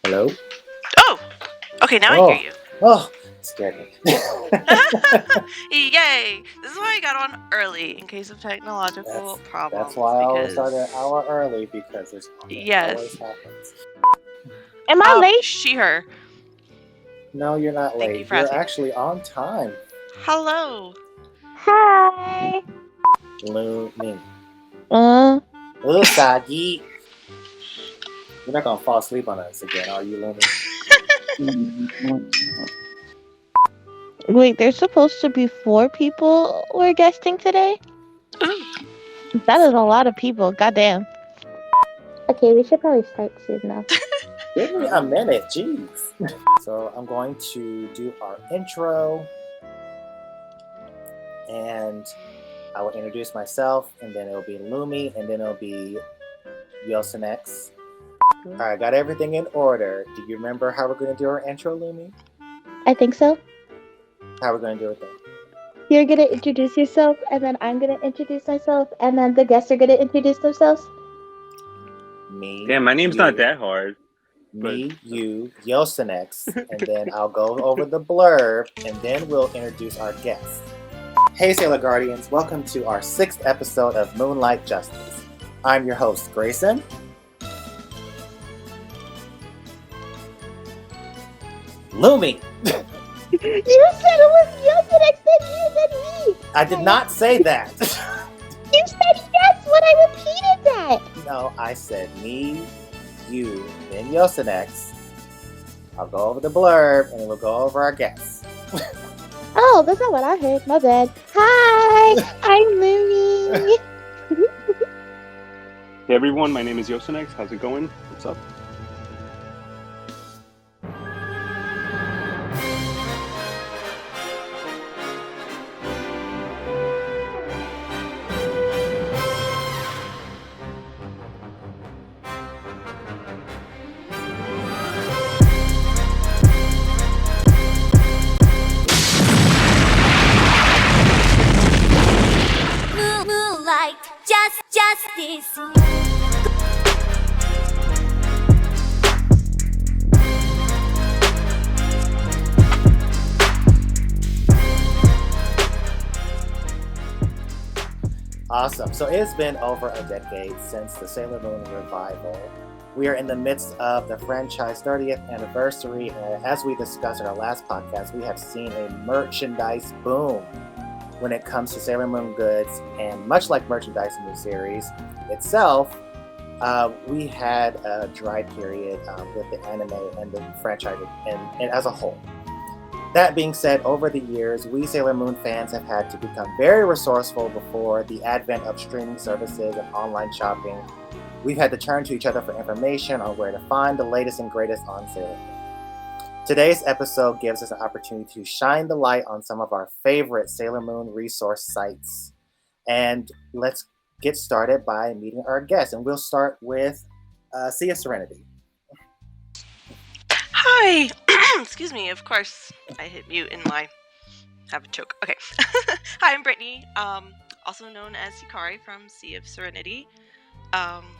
Hello? Oh! Okay, now I hear you. Oh, scared me. Yay! This is why I got on early in case of technological problems. That's why I always because start an hour early because there's Yes. always happens. Am I late? She, her. No, you're not Thank late. you for You're asking. actually on time. Hello. Hi. Looming. Sagi. You're not gonna fall asleep on us again, are you, Looming? Wait, there's supposed to be 4 people we're guesting today? Ooh. That is a lot of people. Goddamn. Okay, we should probably start soon now. Give me a minute, jeez. So I'm going to do our intro, and I will introduce myself, and then it'll be Lumi, and then it'll be Yosenex. All right, got everything in order. Do you remember how we're going to do our intro, Lumi? I think so. How we're going to do it then? You're gonna introduce yourself, and then I'm gonna introduce myself, and then the guests are gonna introduce themselves. Me. Damn, my name's you, not that hard. Me, you, Yosenex, and then I'll go over the blurb, and then we'll introduce our guests. Hey, Sailor Guardians! Welcome to our 6th episode of Moonlight Justice. I'm your host, Grayson. Lumi! You said it was Yosenex, then you, then me! I did not say that! You said yes when I repeated that! No, I said me, you, then Yosenex. I'll go over the blurb, and then we'll go over our guests. Oh, that's not what I heard. My bad. Hi! I'm Lumi! Hey everyone, my name is Yosenex. How's it going? What's up? Moonlight Justice. Awesome. So it's been over a decade since the Sailor Moon revival. We are in the midst of the franchise 30th anniversary, and as we discussed in our last podcast, we have seen a merchandise boom when it comes to Sailor Moon goods, and much like merchandise in the series itself, we had a dry period with the anime and the franchise and as a whole. That being said, over the years, we Sailor Moon fans have had to become very resourceful before the advent of streaming services and online shopping. We've had to turn to each other for information on where to find the latest and greatest on Sailor Moon. Today's episode gives us an opportunity to shine the light on some of our favorite Sailor Moon resource sites. And let's get started by meeting our guests. And we'll start with Serenity. Hi! Excuse me, of course. I hit mute in my... have a choke. Okay. Hi, I'm Brittany, also known as Hikari from Sea of Serenity.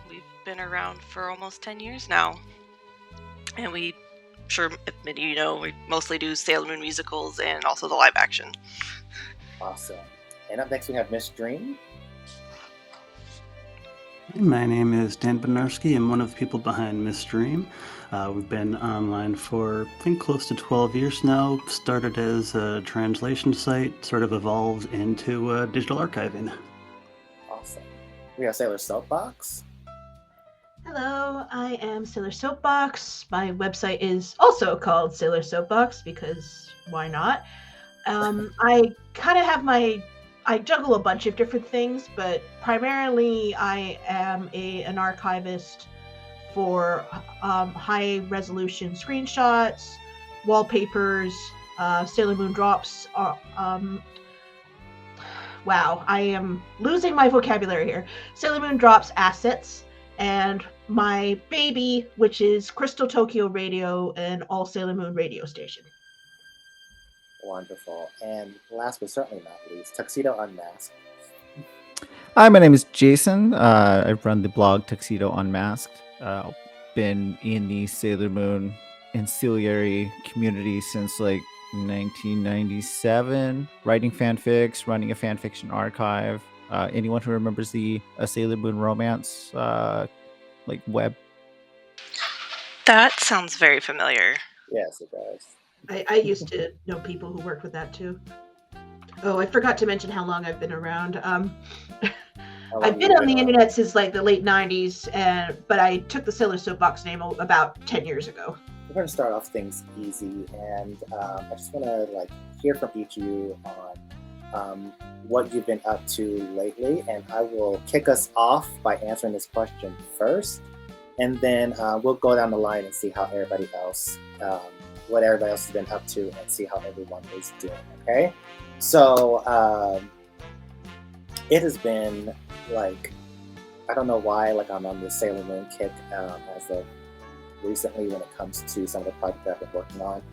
We've been around for almost 10 years now. And we, sure if many of you know, we mostly do Sailor Moon musicals and also the live action. Awesome. And up next we have Miss Dream. My name is Dan Benarski. I'm one of the people behind Miss Dream. We've been online for, I think, close to 12 years now. Started as a translation site, sort of evolved into digital archiving. Awesome. We have Sailor Soapbox. Hello, I am Sailor Soapbox. My website is also called Sailor Soapbox because why not? I kind of have I juggle a bunch of different things, but primarily I am an archivist for high resolution screenshots, wallpapers, Sailor Moon drops. Wow, I am losing my vocabulary here. Sailor Moon drops assets, and my baby, which is Crystal Tokyo Radio and All Sailor Moon radio station. Wonderful. And last but certainly not least, Tuxedo Unmasked. Hi, my name is Jason. I run the blog Tuxedo Unmasked. been in the Sailor Moon ancillary community since like 1997, writing fanfics, running a fanfiction archive. Anyone who remembers the Sailor Moon romance like web? That sounds very familiar. Yes, it does. I used to know people who worked with that too. Oh, I forgot to mention how long I've been around. I've been on the internet since like the late 90s, but I took the Sailor Soapbox name about 10 years ago. We're going to start off things easy, and I just want to hear from each of you on what you've been up to lately, and I will kick us off by answering this question first, and then we'll go down the line and see how everybody else, what everybody else has been up to, and see how everyone is doing. Okay, so it has been I don't know why, I'm on this Sailor Moon kick as of recently when it comes to some of the projects that I've been working on.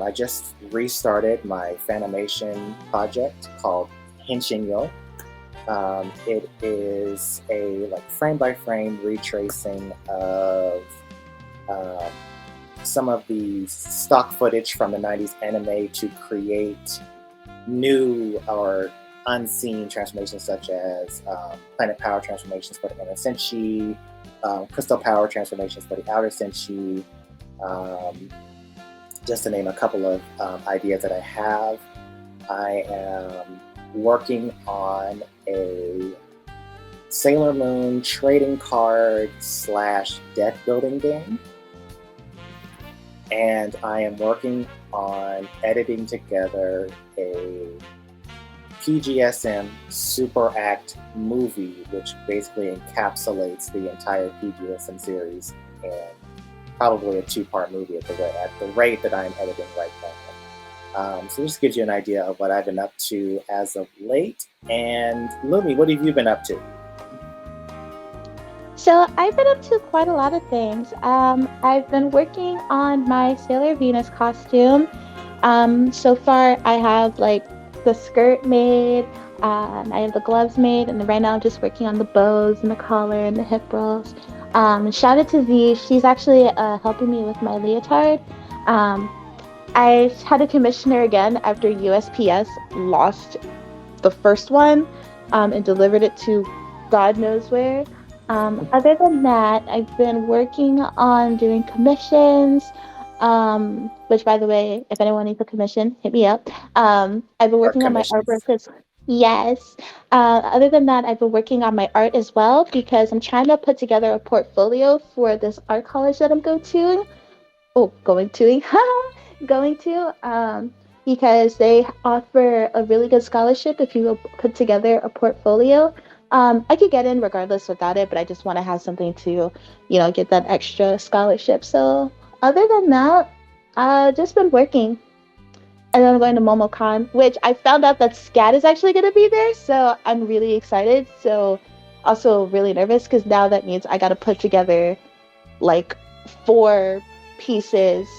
I just restarted my Fanimation project called Hinshinyo. It is a frame-by-frame retracing of some of the stock footage from the 90s anime to create new or unseen transformations, such as Planet Power transformations for the Inner Senshi, Crystal Power transformations for the Outer Senshi, just to name a couple of ideas that I have. I am working on a Sailor Moon trading card / deck building game. And I am working on editing together a PGSM Super Act movie, which basically encapsulates the entire PGSM series in probably a 2-part movie at the rate that I'm editing right now. So this gives you an idea of what I've been up to as of late. And Lumi, what have you been up to? So I've been up to quite a lot of things. I've been working on my Sailor Venus costume. So far I have the skirt made, I have the gloves made, and right now I'm just working on the bows and the collar and the hip rolls. Shout out to V, she's actually helping me with my leotard. I had to commission her again after USPS lost the first one and delivered it to God knows where. Other than that, I've been working on doing commissions, which, by the way, if anyone needs a commission, hit me up. I've been working on my artwork as yes. Other than that, I've been working on my art as well because I'm trying to put together a portfolio for this art college that I'm going to, because they offer a really good scholarship if you will put together a portfolio. I could get in regardless without it, but I just want to have something to, get that extra scholarship. So other than that, just been working. And then I'm going to MomoCon, which I found out that Scat is actually going to be there. So I'm really excited. So also really nervous because now that means I got to put together 4 pieces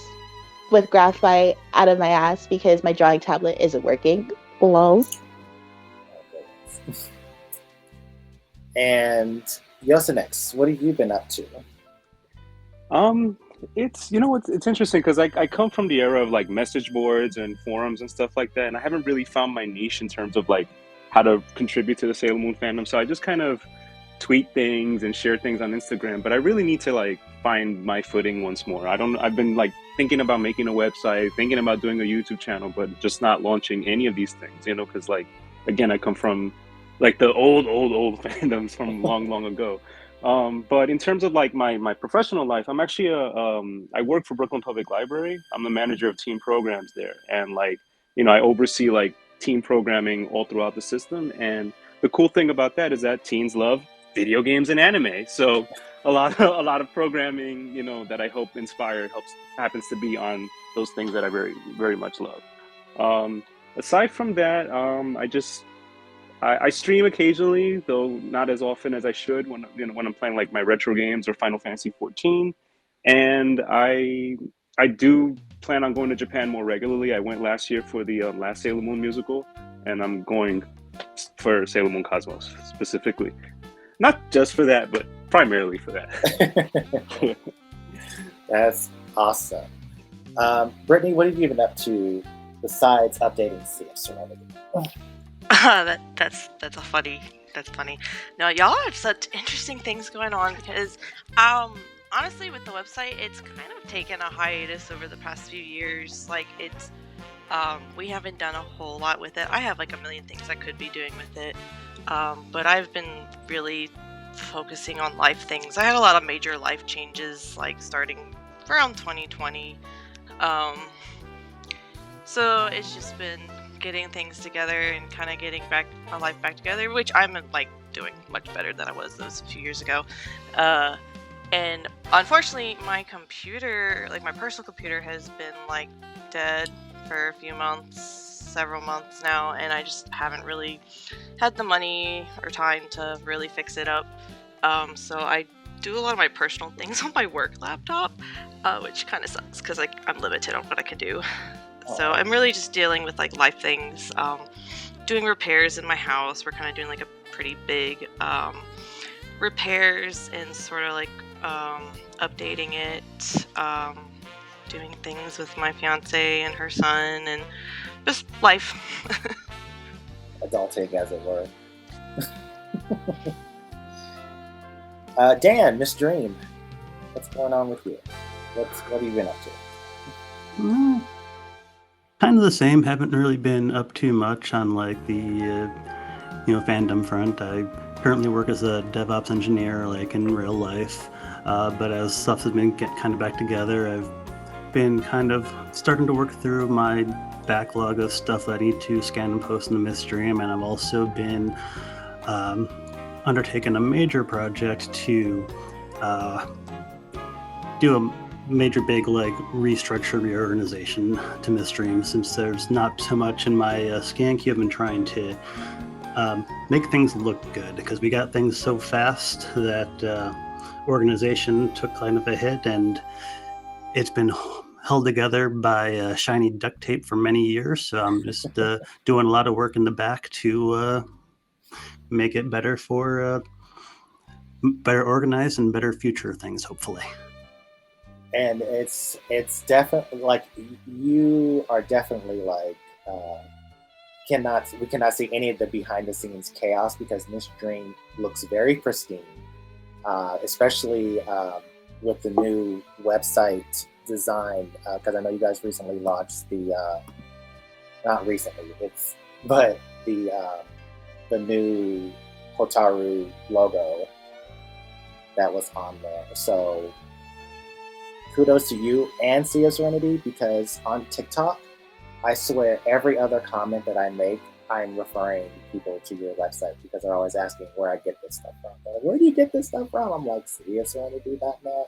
with graphite out of my ass because my drawing tablet isn't working. Lol. And Yosenex, what have you been up to? It's it's interesting because I come from the era of message boards and forums and stuff like that, and I haven't really found my niche in terms of how to contribute to the Sailor Moon fandom. So I just kind of tweet things and share things on Instagram, but I really need to find my footing once more. I've been thinking about making a website, thinking about doing a YouTube channel, but just not launching any of these things, because again, I come from the old fandoms from long ago. But in terms of my professional life, I'm actually I work for Brooklyn Public Library. I'm the manager of team programs there, and I oversee team programming all throughout the system. And the cool thing about that is that teens love video games and anime. So a lot of programming, that I hope happens to be on those things that I very, very much love. Aside from that, I stream occasionally, though not as often as I should when I'm playing my retro games or Final Fantasy 14. And I do plan on going to Japan more regularly. I went last year for the last Sailor Moon musical, and I'm going for Sailor Moon Cosmos specifically. Not just for that, but primarily for that. That's awesome. Brittany, what have you been up to besides updating Sea of Serenity? That's funny. No, y'all have such interesting things going on because honestly with the website it's kind of taken a hiatus over the past few years. Like it's we haven't done a whole lot with it. I have like a million things I could be doing with it. But I've been really focusing on life things. I had a lot of major life changes like starting around 2020. So it's just been getting things together and kind of getting my life back together, which I'm like doing much better than I was those few years ago. And unfortunately, my computer, like my personal computer, has been like dead for a few months, several months now, and I just haven't really had the money or time to really fix it up. So I do a lot of my personal things on my work laptop, which kind of sucks because like I'm limited on what I can do. So I'm really just dealing with like life things, doing repairs in my house. We're kind of doing like a pretty big repairs and sort of like updating it, doing things with my fiance and her son and just life. Adulting, as it were. Dan, Miss Dream, what's going on with you? What have you been up to? Kind of the same. Haven't really been up too much on like the fandom front. I currently work as a DevOps engineer, like in real life. But as stuff has been getting kind of back together, I've been kind of starting to work through my backlog of stuff that I need to scan and post in the Midstream, and I've also been undertaking a major project to do a major big like restructure reorganization to Midstream, since there's not so much in my scan queue. I've been trying to make things look good because we got things so fast that organization took kind of a hit, and it's been held together by shiny duct tape for many years. So I'm just doing a lot of work in the back to make it better for better organized and better future things, hopefully. And it's definitely like you are definitely like we cannot see any of the behind the scenes chaos because Miss Dream looks very pristine, especially with the new website design. Because I know you guys recently launched not recently, but the new Hotaru logo that was on there. So kudos to you and Sea of Serenity, because on TikTok, I swear every other comment that I make, I'm referring people to your website because they're always asking where I get this stuff from. They're like, where do you get this stuff from? I'm like, seaofserenity.net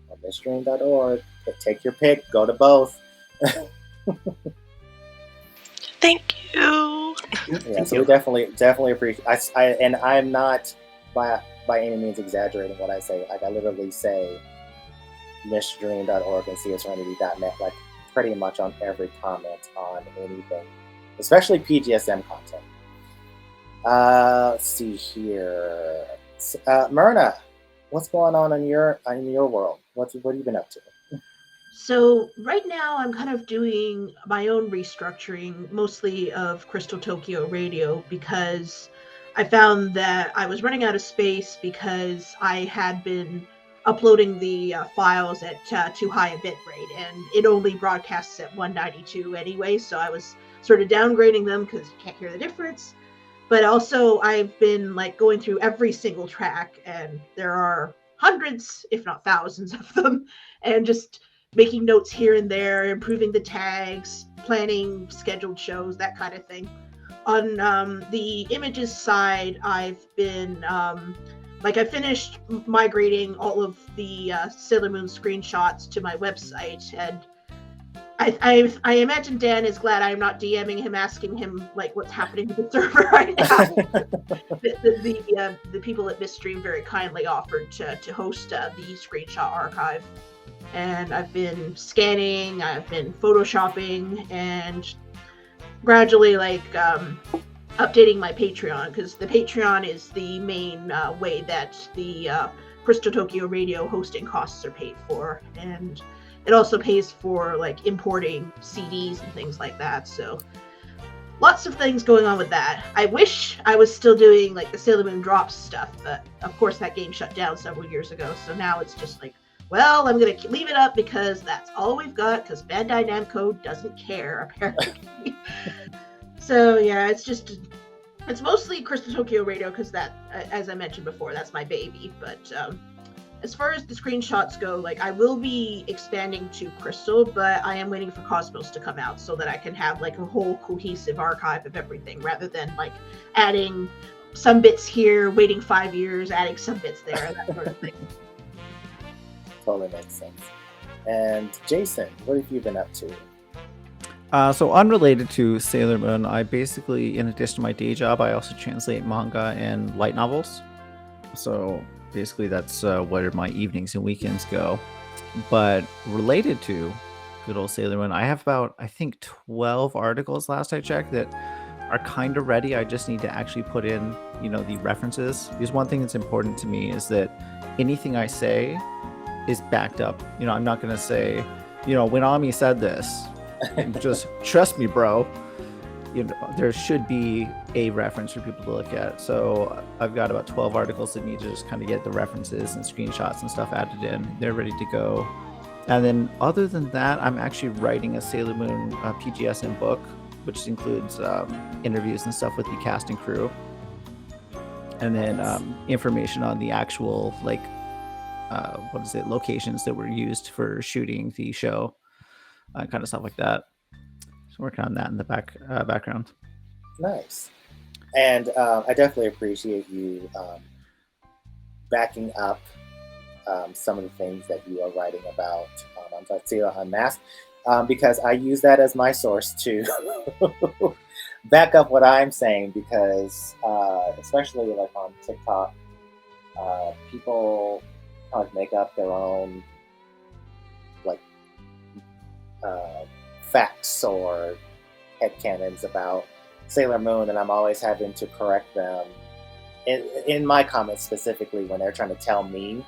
or midstream.org. Take your pick. Go to both. Thank you. Yeah, so we definitely appreciate. And I'm not by any means exaggerating what I say. Like I literally say mishstream.org and seaofserenity.net like pretty much on every comment on anything, especially PGSM content. Let's see here. Myrna, what's going on in your world? What have you been up to? So right now I'm kind of doing my own restructuring, mostly of Crystal Tokyo Radio, because I found that I was running out of space because I had been uploading the files at too high a bit rate, and it only broadcasts at 192 anyway, so I was sort of downgrading them because you can't hear the difference. But also I've been like going through every single track, and there are hundreds, if not thousands of them, and just making notes here and there, improving the tags, planning scheduled shows, that kind of thing. On the images side, I've been I finished migrating all of the Sailor Moon screenshots to my website, and I imagine Dan is glad I'm not DMing him asking him like what's happening to the server right now. the people at Midstream very kindly offered to host the screenshot archive, and I've been scanning, I've been photoshopping, and gradually updating my Patreon, because the Patreon is the main way that the Crystal Tokyo Radio hosting costs are paid for, and it also pays for like importing CDs and things like that. So lots of things going on with that. I wish I was still doing like the Sailor Moon Drops stuff, but of course that game shut down several years ago. So now it's just like, well, I'm going to leave it up because that's all we've got, because Bandai Namco doesn't care, apparently. So yeah, it's mostly Crystal Tokyo Radio because that, as I mentioned before, that's my baby. But as far as the screenshots go, like I will be expanding to Crystal, but I am waiting for Cosmos to come out so that I can have like a whole cohesive archive of everything, rather than like adding some bits here, waiting 5 years, adding some bits there, that sort of thing. Totally makes sense. And Jason, what have you been up to? So unrelated to Sailor Moon, I basically, in addition to my day job, I also translate manga and light novels. So basically that's where my evenings and weekends go. But related to good old Sailor Moon, I have about, I think, 12 articles last I checked that are kind of ready. I just need to actually put in, the references. Because one thing that's important to me is that anything I say is backed up. I'm not going to say, when Ami said this, just trust me, bro. There should be a reference for people to look at. So I've got about 12 articles that need to just kind of get the references and screenshots and stuff added in. They're ready to go. And then other than that, I'm actually writing a Sailor Moon PGSM book, which includes interviews and stuff with the cast and crew. And then information on the actual, locations that were used for shooting the show. Kind of stuff like that. So working on that in the background. Nice. And I definitely appreciate you backing up some of the things that you are writing about on Tuxedo Unmasked, because I use that as my source to back up what I'm saying, because especially like on TikTok, people kind of make up their own facts or headcanons about Sailor Moon, and I'm always having to correct them in my comments, specifically when they're trying to tell me,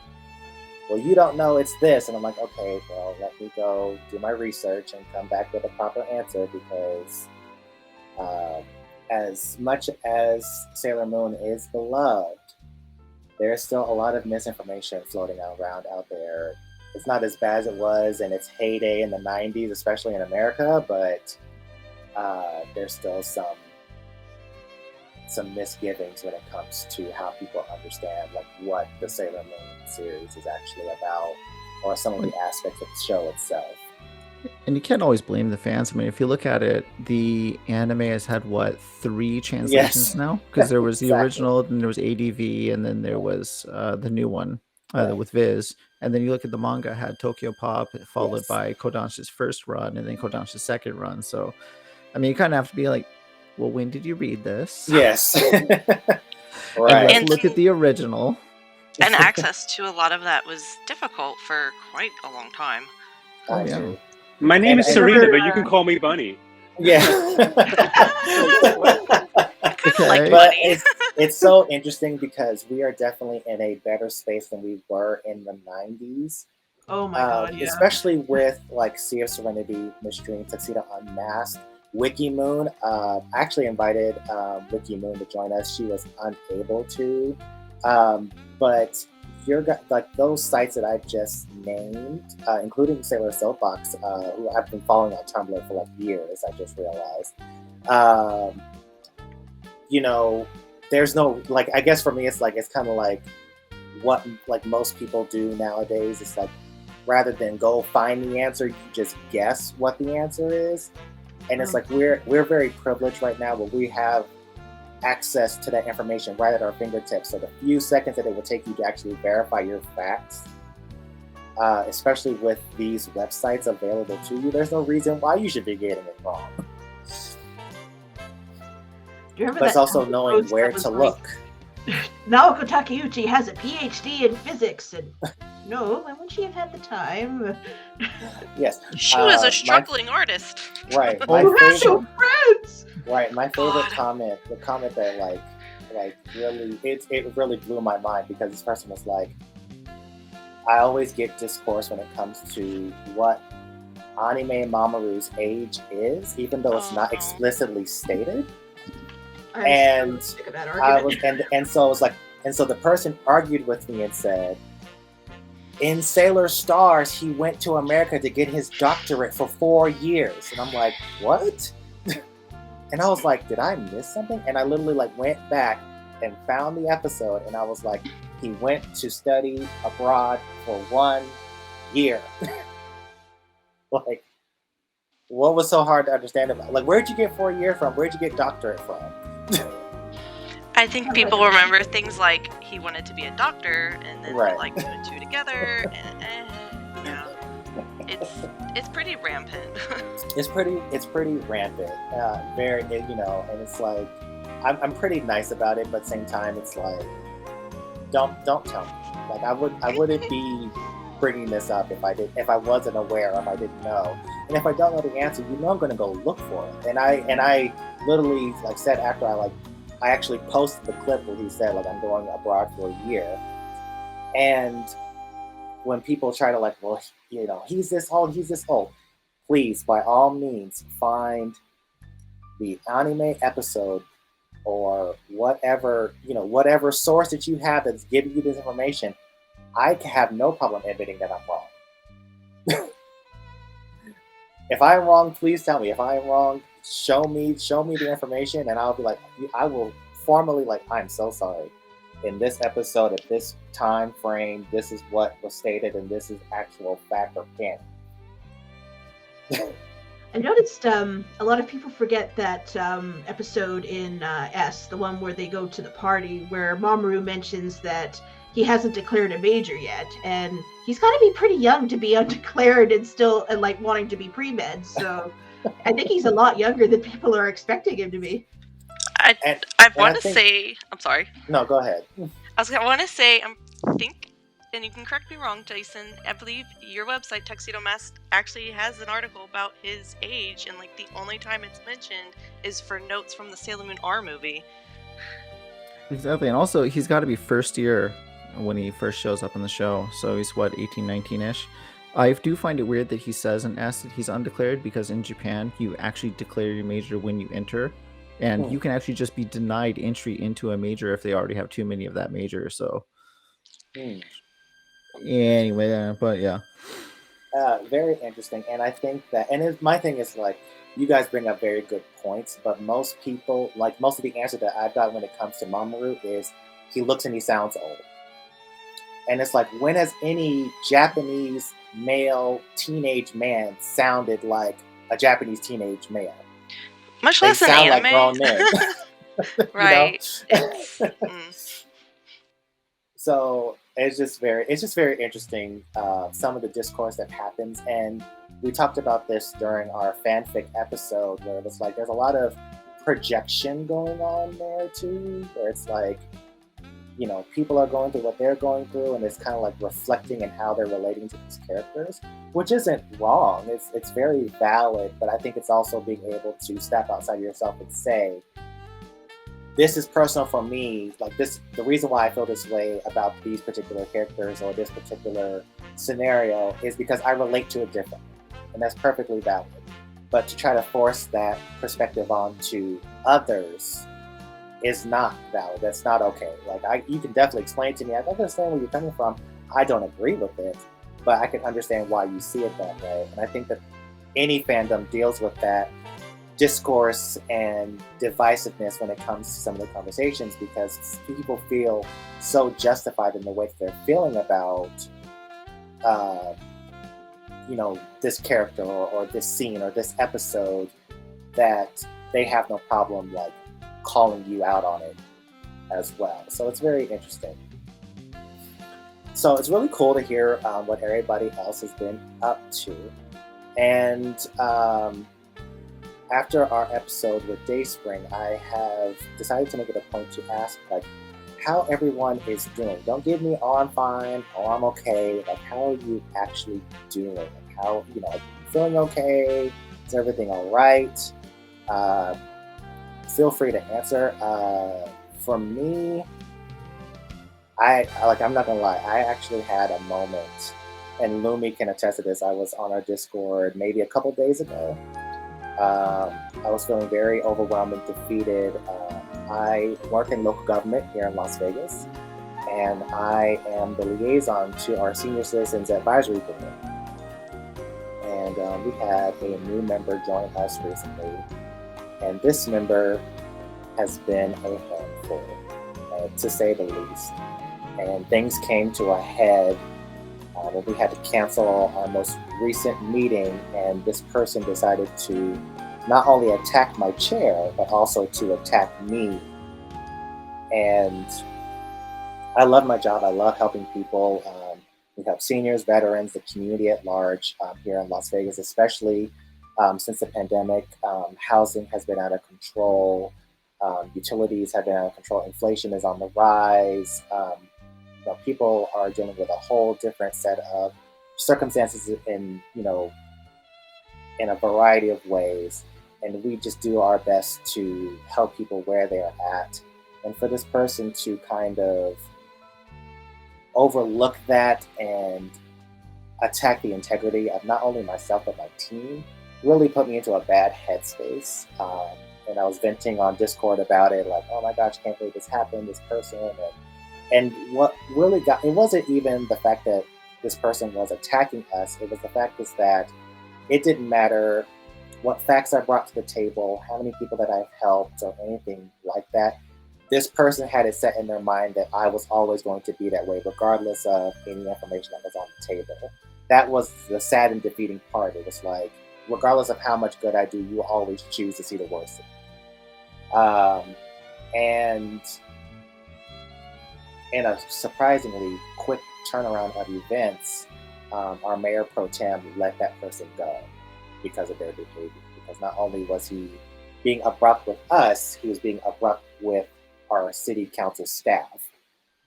well, you don't know it's this, and I'm like, okay, well, let me go do my research and come back with a proper answer, because as much as Sailor Moon is beloved, there's still a lot of misinformation floating around out there. It's not as bad as it was in its heyday in the 90s, especially in America, but there's still some misgivings when it comes to how people understand what the Sailor Moon series is actually about, or some of the aspects of the show itself. And you can't always blame the fans. I mean, if you look at it, the anime has had 3 translations now? Because there was the original, then there was ADV, and then there was the new one with Viz. And then you look at the manga, had Tokyo Pop, followed by Kodansha's first run, and then Kodansha's second run. So, I mean, you kind of have to be like, well, when did you read this? Yes. Right. And look at the original. And access to a lot of that was difficult for quite a long time. Oh, yeah. My name is Serena, but you can call me Bunny. Yeah. Like but it's so interesting because we are definitely in a better space than we were in the 90s. Oh my god, yeah. Especially with Sea of Serenity, Mystery, Tuxedo Unmasked, Wiki Moon. I actually invited Wiki Moon to join us. She was unable to. But those sites that I just named, including Sailor Soapbox, who I've been following on Tumblr for years, I just realized. There's no I guess for me it's kind of what most people do nowadays. It's rather than go find the answer, you just guess what the answer is. And it's we're very privileged right now, where we have access to that information right at our fingertips. So the few seconds that it will take you to actually verify your facts, especially with these websites available to you, there's no reason why you should be getting it wrong. But it's also knowing where to look. Naoko Takeuchi has a PhD in physics, and no, why wouldn't she have had the time? Yes. She was a struggling artist. Right. Right. My favorite comment, the comment that really, it really blew my mind, because this person was I always get discourse when it comes to what anime Mamoru's age is, even though it's not explicitly stated. I'm so sick of that argument. And so it was like, and so the person argued with me and said, in Sailor Stars, he went to America to get his doctorate for 4 years. And I'm like, what? And I was like, did I miss something? And I literally like went back and found the episode, and I was like, he went to study abroad for 1 year. Like, what was so hard to understand about? Like, where'd you get 4 years from? Where'd you get doctorate from? I think people remember things like he wanted to be a doctor, and then Right. they like 2 and 2 together, and yeah, it's pretty rampant. It's pretty rampant. Very, you know, and it's like, I'm pretty nice about it, but at the same time, it's like, don't tell me. Like, I wouldn't be bringing this up if I wasn't aware, or if I didn't know. And if I don't know the answer, you know I'm going to go look for it. And I literally like said after I actually posted the clip where he said like I'm going abroad for a year. And when people try to like, well, you know, he's this old, please, by all means, find the anime episode or whatever, you know, whatever source that you have that's giving you this information. I have no problem admitting that I'm wrong. If I'm wrong, please tell me. If I'm wrong, show me the information, and I'll be like, I will formally like, I'm so sorry. In this episode, at this time frame, this is what was stated, and this is actual fact or canon. I noticed a lot of people forget that episode in S, the one where they go to the party, where Mamoru mentions that he hasn't declared a major yet, and he's got to be pretty young to be undeclared and still like wanting to be pre-med. So I think he's a lot younger than people are expecting him to be. I want to say, I'm sorry. No, go ahead. I want to say, and you can correct me wrong, Jason, I believe your website, Tuxedo Unmasked, actually has an article about his age, and like the only time it's mentioned is for notes from the Sailor Moon R movie. Exactly, and also he's got to be first year when he first shows up in the show, so he's what, 18, 19-ish. I do find it weird that he says in S that he's undeclared, because in Japan you actually declare your major when you enter, and you can actually just be denied entry into a major if they already have too many of that major. So anyway, but yeah, very interesting. And I think that, and my thing is like, you guys bring up very good points, but most people, like most of the answer that I've got when it comes to Mamoru is he looks and he sounds old. And it's like, when has any Japanese male teenage man sounded like a Japanese teenage male? Much They less an sound anime. like grown men. Right. So it's just very interesting, some of the discourse that happens. And we talked about this during our fanfic episode, where it was like there's a lot of projection going on there too, where it's like, you know, people are going through what they're going through, and it's kind of like reflecting in how they're relating to these characters, which isn't wrong. It's very valid, but I think it's also being able to step outside of yourself and say, this is personal for me. Like this, the reason why I feel this way about these particular characters or this particular scenario is because I relate to it differently, and that's perfectly valid. But to try to force that perspective onto others is not valid. That's not okay. Like you can definitely explain to me, I understand where you're coming from. I don't agree with it, but I can understand why you see it that way. And I think that any fandom deals with that discourse and divisiveness when it comes to some of the conversations, because people feel so justified in the way that they're feeling about you know, this character or this scene or this episode, that they have no problem like calling you out on it as well. So it's very interesting. So it's really cool to hear what everybody else has been up to. And after our episode with Dayspring, I have decided to make it a point to ask like how everyone is doing. Don't give me, oh, I'm fine, oh, I'm okay. Like, how are you actually doing? Like, how, you know, feeling okay? Is everything all right? Feel free to answer. For me, I'm not gonna lie. I actually had a moment, and Lumi can attest to this. I was on our Discord maybe a couple days ago. I was feeling very overwhelmed and defeated. I work in local government here in Las Vegas, and I am the liaison to our Senior Citizens Advisory Board. And we had a new member join us recently, and this member has been a handful, to say the least. And things came to a head when we had to cancel our most recent meeting, and this person decided to not only attack my chair, but also to attack me. And I love my job. I love helping people. We help seniors, veterans, the community at large here in Las Vegas, especially since the pandemic. Housing has been out of control. Utilities have been out of control. Inflation is on the rise. People are dealing with a whole different set of circumstances in a variety of ways. And we just do our best to help people where they're at. And for this person to kind of overlook that and attack the integrity of not only myself but my team really put me into a bad headspace. And I was venting on Discord about it, like, oh my gosh, I can't believe this happened, this person. And what really it wasn't even the fact that this person was attacking us, it was the fact is that it didn't matter what facts I brought to the table, how many people that I've helped, or anything like that. This person had it set in their mind that I was always going to be that way, regardless of any information that was on the table. That was the sad and defeating part. It was like, regardless of how much good I do, you always choose to see the worst in me. And in a surprisingly quick turnaround of events, our mayor pro tem let that person go because of their behavior. Because not only was he being abrupt with us, he was being abrupt with our city council staff.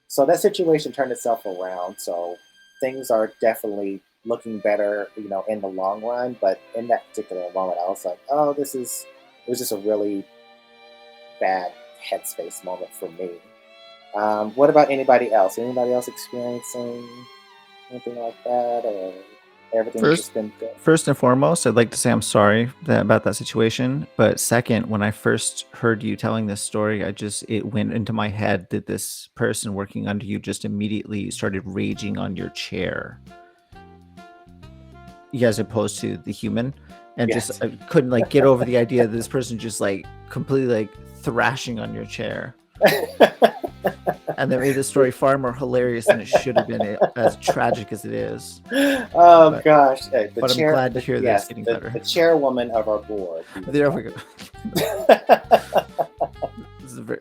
So that situation turned itself around. So things are definitely looking better, in the long run. But in that particular moment, I was like, oh, it was just a really bad headspace moment for me. What about anybody else? Anybody else experiencing anything like that, or everything's just been good? First and foremost, I'd like to say I'm sorry about that situation. But second, when I first heard you telling this story, it went into my head that this person working under you just immediately started raging on your chair, as opposed to the human, and Yes. just I couldn't get over the idea that this person just completely thrashing on your chair. And that made the story far more hilarious than it should have been, as tragic as it is. Oh gosh! Hey, I'm glad to hear this getting better. The chairwoman of our board. There we go. It was a very.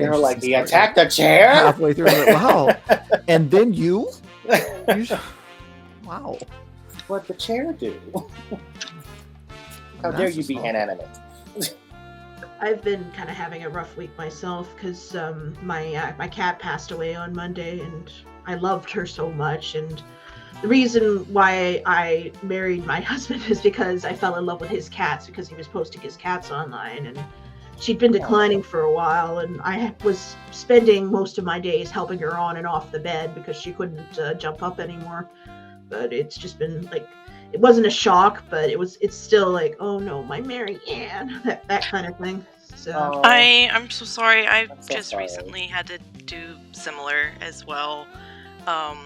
They were like, he interesting story. attacked the chair. Halfway through, I'm like, wow. And then you wow. What'd the chair do? How That's dare you be assault. inanimate? I've been kind of having a rough week myself because my cat passed away on Monday, and I loved her so much. And the reason why I married my husband is because I fell in love with his cats, because he was posting his cats online, and she'd been declining for a while, and I was spending most of my days helping her on and off the bed because she couldn't jump up anymore. But it's just been it wasn't a shock, but it's still oh no, my Mary Ann, that kind of thing. So I'm so sorry. I I'm so just sorry. recently had to do similar as well. Oh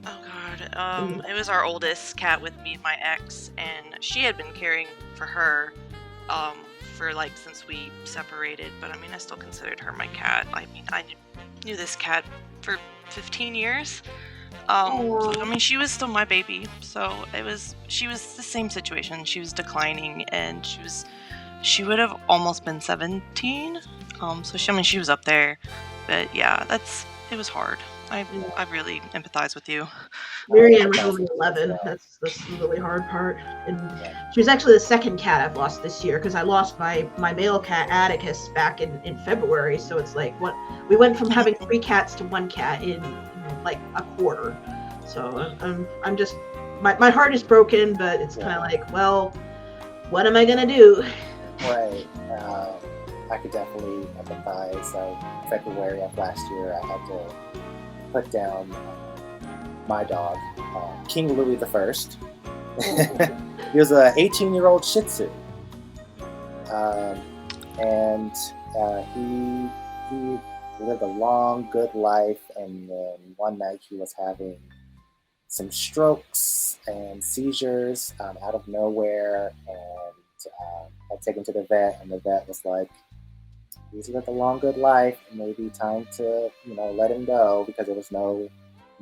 god. It was our oldest cat with me and my ex, and she had been caring for her for since we separated, but I mean I still considered her my cat. I mean I knew this cat for 15 years. So, I mean, she was still my baby, so she was the same situation. She was declining, and she would have almost been 17. So she was up there, but yeah, it was hard. I really empathize with you. Mary Ann was only 11. That's the really hard part. And she was actually the second cat I've lost this year, because I lost my male cat Atticus back in February. So it's we went from having 3 cats to 1 cat in a quarter. So I'm just my heart is broken, but it's kind of well, what am I gonna do? Right. I could definitely empathize. So February of last year, I had to put down my dog, King Louis the First. He was an 18-year-old Shih Tzu, and he lived a long, good life. And then one night he was having some strokes and seizures out of nowhere, and I took him to the vet, and the vet was like, "He's lived a long, good life. Maybe time to, let him go," because there was no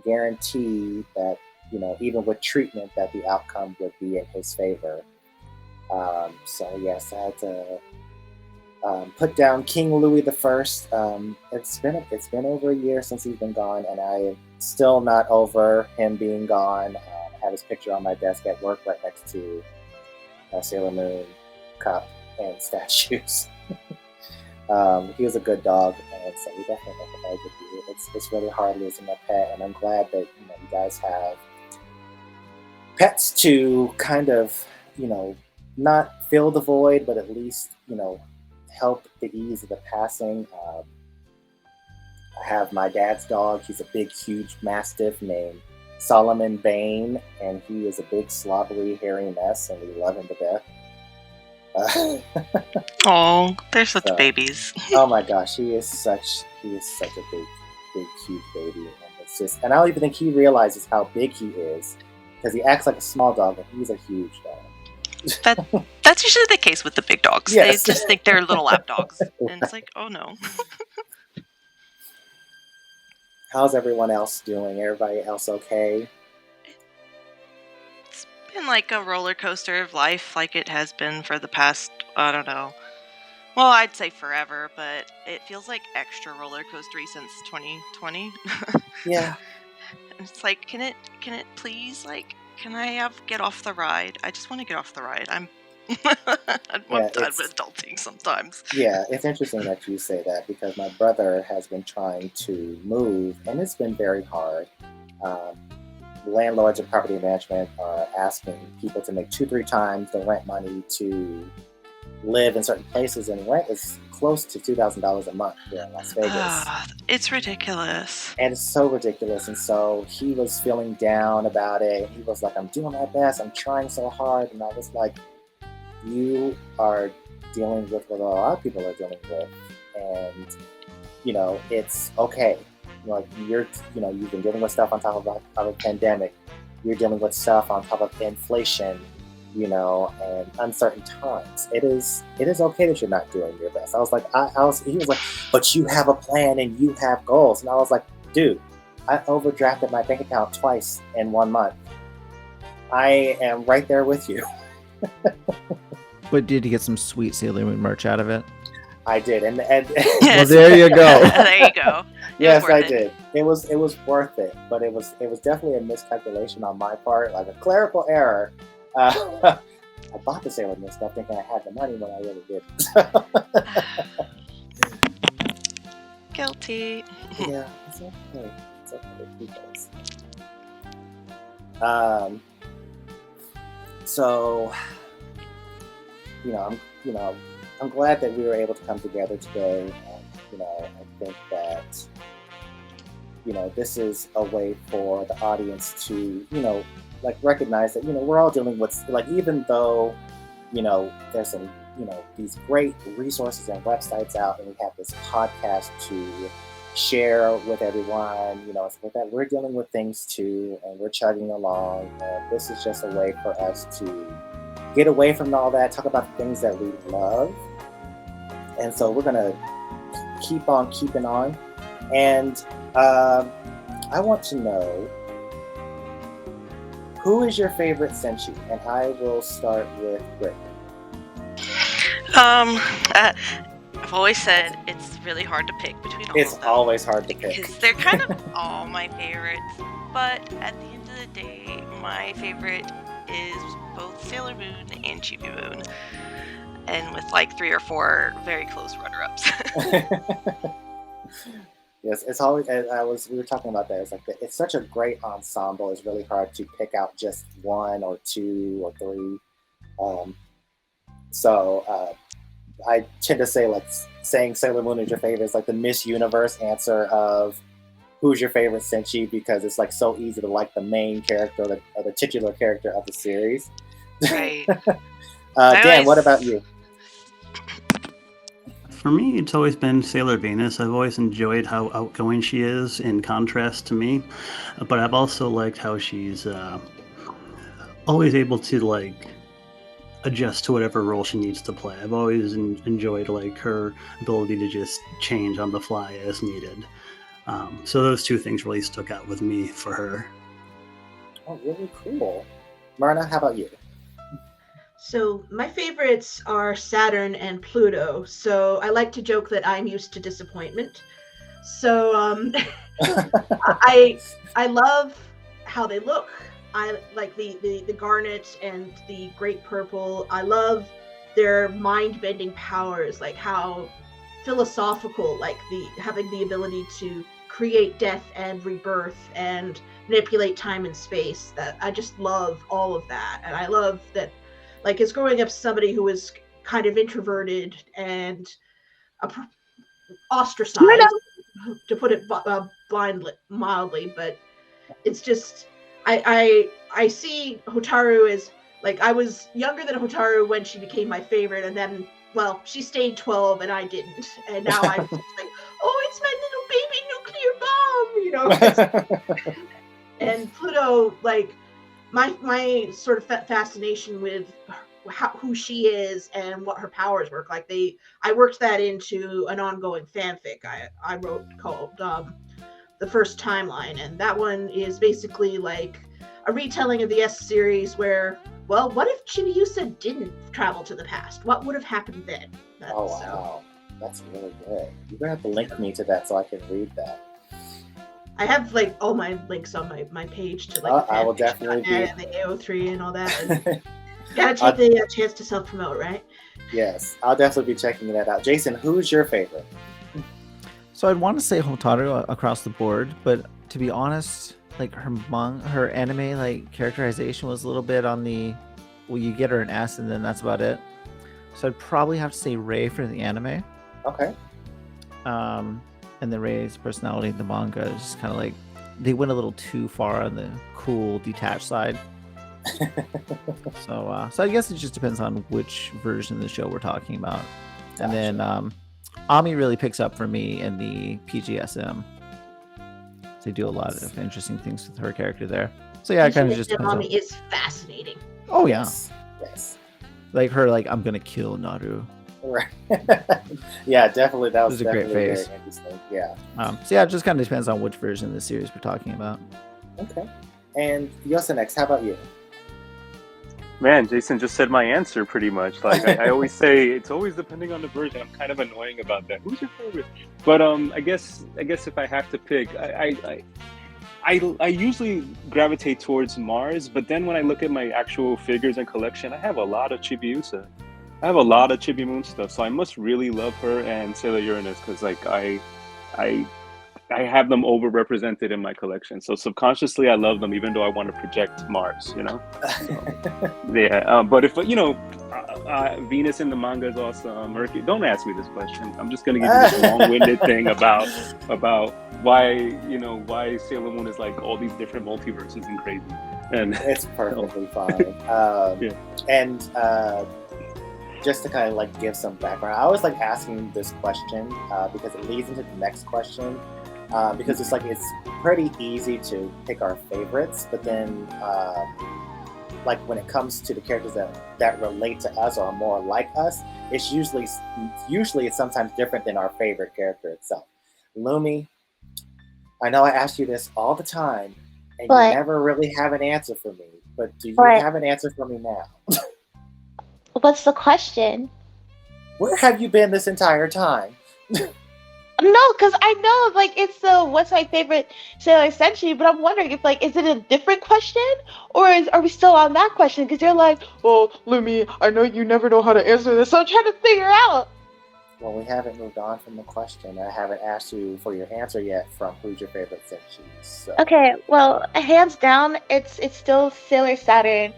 guarantee that, even with treatment, that the outcome would be in his favor. So yes, I had to put down King Louis the First. It's been over a year since he's been gone, and I am still not over him being gone. I have his picture on my desk at work, right next to Sailor Moon cup and statues. He was a good dog, and so we definitely empathize with you. It's really hard losing a pet, and I'm glad that you guys have pets to kind of not fill the void, but at least help the ease of the passing. I have my dad's dog. He's a big, huge mastiff named Solomon Bain, and he is a big, slobbery, hairy mess, and we love him to death. Oh, they're such babies. Oh my gosh, he is such a big, huge baby, and it's just, and I don't even think he realizes how big he is, because he acts like a small dog, but he's a huge dog. That's usually the case with the big dogs. Yes. They just think they're little lap dogs, and it's like, oh no. How's everyone else doing? Everybody else okay? It's been like a roller coaster of life, like it has been for the past, I don't know. Well, I'd say forever, but it feels like extra roller coastery since 2020. Yeah. It's like, can it please, like, can I get off the ride? I just want to get off the ride. I'm done with adulting sometimes. Yeah, it's interesting that you say that, because my brother has been trying to move, and it's been very hard. Landlords and property management are asking people to make 2-3 times the rent money to live in certain places, and rent is close to $2,000 a month here in Las Vegas. It's ridiculous. And it's so ridiculous. And so he was feeling down about it. He was like, "I'm doing my best. I'm trying so hard." And I was like, you are dealing with what a lot of people are dealing with. And, it's okay. Like, you've been dealing with stuff on top of a pandemic. You're dealing with stuff on top of inflation, and uncertain times. It is okay that you're not doing your best. I was like, he was like, "But you have a plan and you have goals." And I was like, "Dude, I overdrafted my bank account twice in 1 month. I am right there with you." But did you get some sweet Sailor Moon merch out of it? I did, and well, there you go. There you go. Yes, I did. It was worth it, but it was definitely a miscalculation on my part, like a clerical error. I bought the Sailor Moon stuff thinking I had the money when I really didn't. Guilty. Yeah, it's okay. It's okay. Who knows? So, I'm glad that we were able to come together today, and I think that this is a way for the audience to recognize that we're all dealing with, like, even though there's some these great resources and websites out, and we have this podcast to share with everyone, it's with that we're dealing with things too, and we're chugging along, and this is just a way for us to get away from all that, talk about the things that we love. And so we're gonna keep on keeping on, and I want to know, who is your favorite Senshi? And I will start with Brittany. I've always said it's really hard to pick between all of them. It's always hard to pick. Because they're kind of all my favorites. But at the end of the day, my favorite is both Sailor Moon and Chibi Moon. And with like 3 or 4 very close runner-ups. Yes, it's always, we were talking about that, it's like, it's such a great ensemble. It's really hard to pick out just 1 or 2 or 3. I tend to say like saying Sailor Moon is your favorite is like the Miss Universe answer of who's your favorite Senshi, because it's like so easy to like the main character or the titular character of the series. Right. Dan, what about you? For me, it's always been Sailor Venus. I've always enjoyed how outgoing she is in contrast to me, but I've also liked how she's always able to like adjust to whatever role she needs to play. I've always enjoyed like her ability to just change on the fly as needed. So those two things really stuck out with me for her. Oh, really cool. Myrna, how about you? So my favorites are Saturn and Pluto. So I like to joke that I'm used to disappointment. So I love how they look. I like the garnet and the great purple. I love their mind-bending powers, like how philosophical, like having the ability to create death and rebirth and manipulate time and space. That I just love all of that, and I love that. Like, as growing up somebody who was kind of introverted and ostracized, to put it mildly, but it's just I see Hotaru as like I was younger than Hotaru when she became my favorite, and then she stayed 12 and I didn't, and now I'm just like, oh, it's my little baby nuclear bomb, and Pluto, like my sort of fascination with who she is and what her powers work like. I worked that into an ongoing fanfic I wrote called The First Timeline, and that one is basically like a retelling of the S series where, what if Chibiusa didn't travel to the past? What would have happened then? Wow. That's really good. You're going to have to link me to that so I can read that. I have like all my links on my page to like I will definitely be and the AO3 and all that. Gotta take the chance to self-promote, right? Yes, I'll definitely be checking that out. Jason, who's your favorite? So I'd want to say Hotaru across the board, but to be honest, like her anime like characterization was a little bit on the, you get her an S and then that's about it. So I'd probably have to say Rei for the anime. Okay. And then Rei's personality in the manga is just kind of like they went a little too far on the cool detached side. So I guess it just depends on which version of the show we're talking about. Gotcha. And then Ami really picks up for me in the PGSM. They do a lot of interesting things with her character there. So yeah, it kind of just depends. Ami is fascinating. Oh yeah. Yes. Like her, like I'm gonna kill Naru. Right. Yeah, definitely. That was a great face. Very interesting. Yeah. So yeah, it just kind of depends on which version of the series we're talking about. Okay. And Yosenex, how about you? Man, Jason just said my answer pretty much. Like I always say, it's always depending on the version. I'm kind of annoying about that. Who's your favorite? But I guess if I have to pick, I usually gravitate towards Mars. But then when I look at my actual figures and collection, I have a lot of Chibiusa. I have a lot of Chibi Moon stuff, so I must really love her and Sailor Uranus because like I have them overrepresented in my collection. So subconsciously, I love them, even though I want to project Mars. You know. So, yeah. But if Venus in the manga is awesome. Mercury. Don't ask me this question. I'm just gonna give you this long-winded thing about why Sailor Moon is like all these different multiverses and crazy. And it's perfectly fine. Yeah. And just to kind of like give some background, I always like asking this question because it leads into the next question. Because it's pretty easy to pick our favorites, but then like when it comes to the characters that relate to us or are more like us, it's usually it's sometimes different than our favorite character itself. Lumi, I know I ask you this all the time, and you never really have an answer for me. But do you have an answer for me now? What's the question? Where have you been this entire time? No, because I know like it's the what's my favorite Sailor Senshi, but I'm wondering if like is it a different question or are we still on that question? Because you're like, well, Lumi, I know you never know how to answer this, so I'm trying to figure out. Well, we haven't moved on from the question. I haven't asked you for your answer yet from who's your favorite Senshi. So. Okay, well, hands down, it's still Sailor Saturn.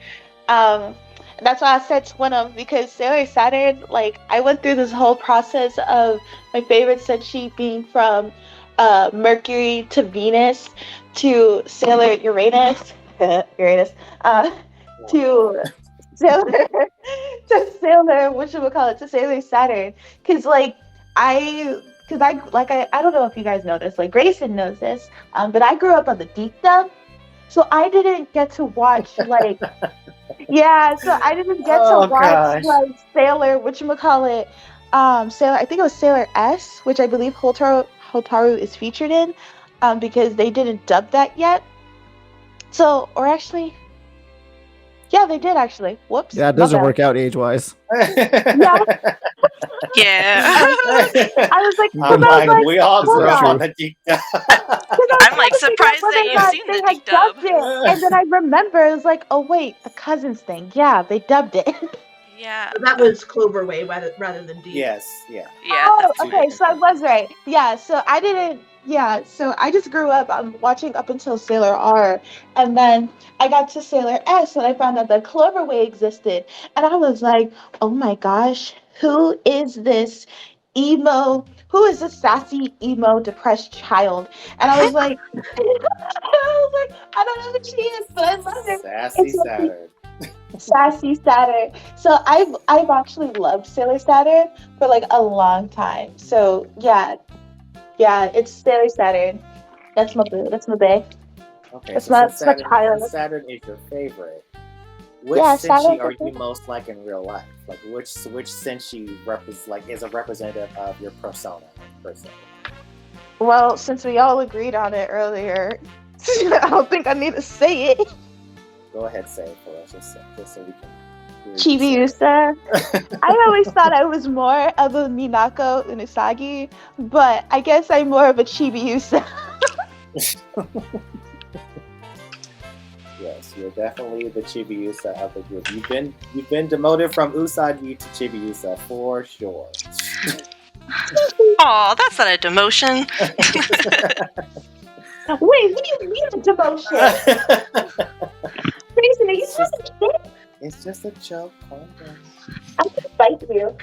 That's why I said twin 'em, because Sailor Saturn, like, I went through this whole process of my favorite senshi being from Mercury to Venus to Sailor Uranus, Uranus, to Sailor to Sailor whatchamacallit, to Sailor Saturn, because I don't know if you guys know this, like Grayson knows this, but I grew up on the Deepdub, so I didn't get to watch like yeah, so I didn't get to Oh watch gosh. like Sailor whatchamacallit, Sailor, I think it was Sailor S, which I believe Hotaru is featured in, because they didn't dub that yet. So, or actually, yeah, they did actually. Whoops. Yeah, it my doesn't bad. work out age-wise. Yeah, Yeah. I was like, I'm because I was like, like, we all hold grew up true. on the deep dive. I'm like surprised that you've seen they the had deep dub. dubbed it, and then I remember it was like, oh wait, the cousins thing. Yeah, they dubbed it. Yeah. That was Cloverway rather than Deep. Yes, yeah. Yeah, Oh, that's Two okay, different so I was things. right. Yeah, so I didn't. Yeah, so I just grew up watching up until Sailor R, and then I got to Sailor S, and I found out that Cloverway existed, and I was like, oh my gosh, who is this emo? Who is this sassy emo depressed child? And I was like, I don't know who she is, but I love her. Sassy It's like Saturn. Sassy Saturn. So I've actually loved Sailor Saturn for like a long time. So yeah, it's Sailor Saturn. That's my boo. That's my bae. Okay, That's so my since child. Saturn is your favorite, which Yeah, senshi Saturn's are my you favorite. most like in real life? Like which senshi is a representative of your persona per se? Well, since we all agreed on it earlier, I don't think I need to say it. Go ahead, say it for us, just so we can. hear you say Chibiusa. it. I always thought I was more of a Minako Unisagi, but I guess I'm more of a Chibiusa. Yes, you're definitely the Chibiusa of the group. You've been demoted from Usagi to Chibiusa for sure. Aw, that's not a demotion. Wait, what do you mean a demotion? Grayson, are you talking shit? It's just a joke. Calm down. I'm gonna fight you.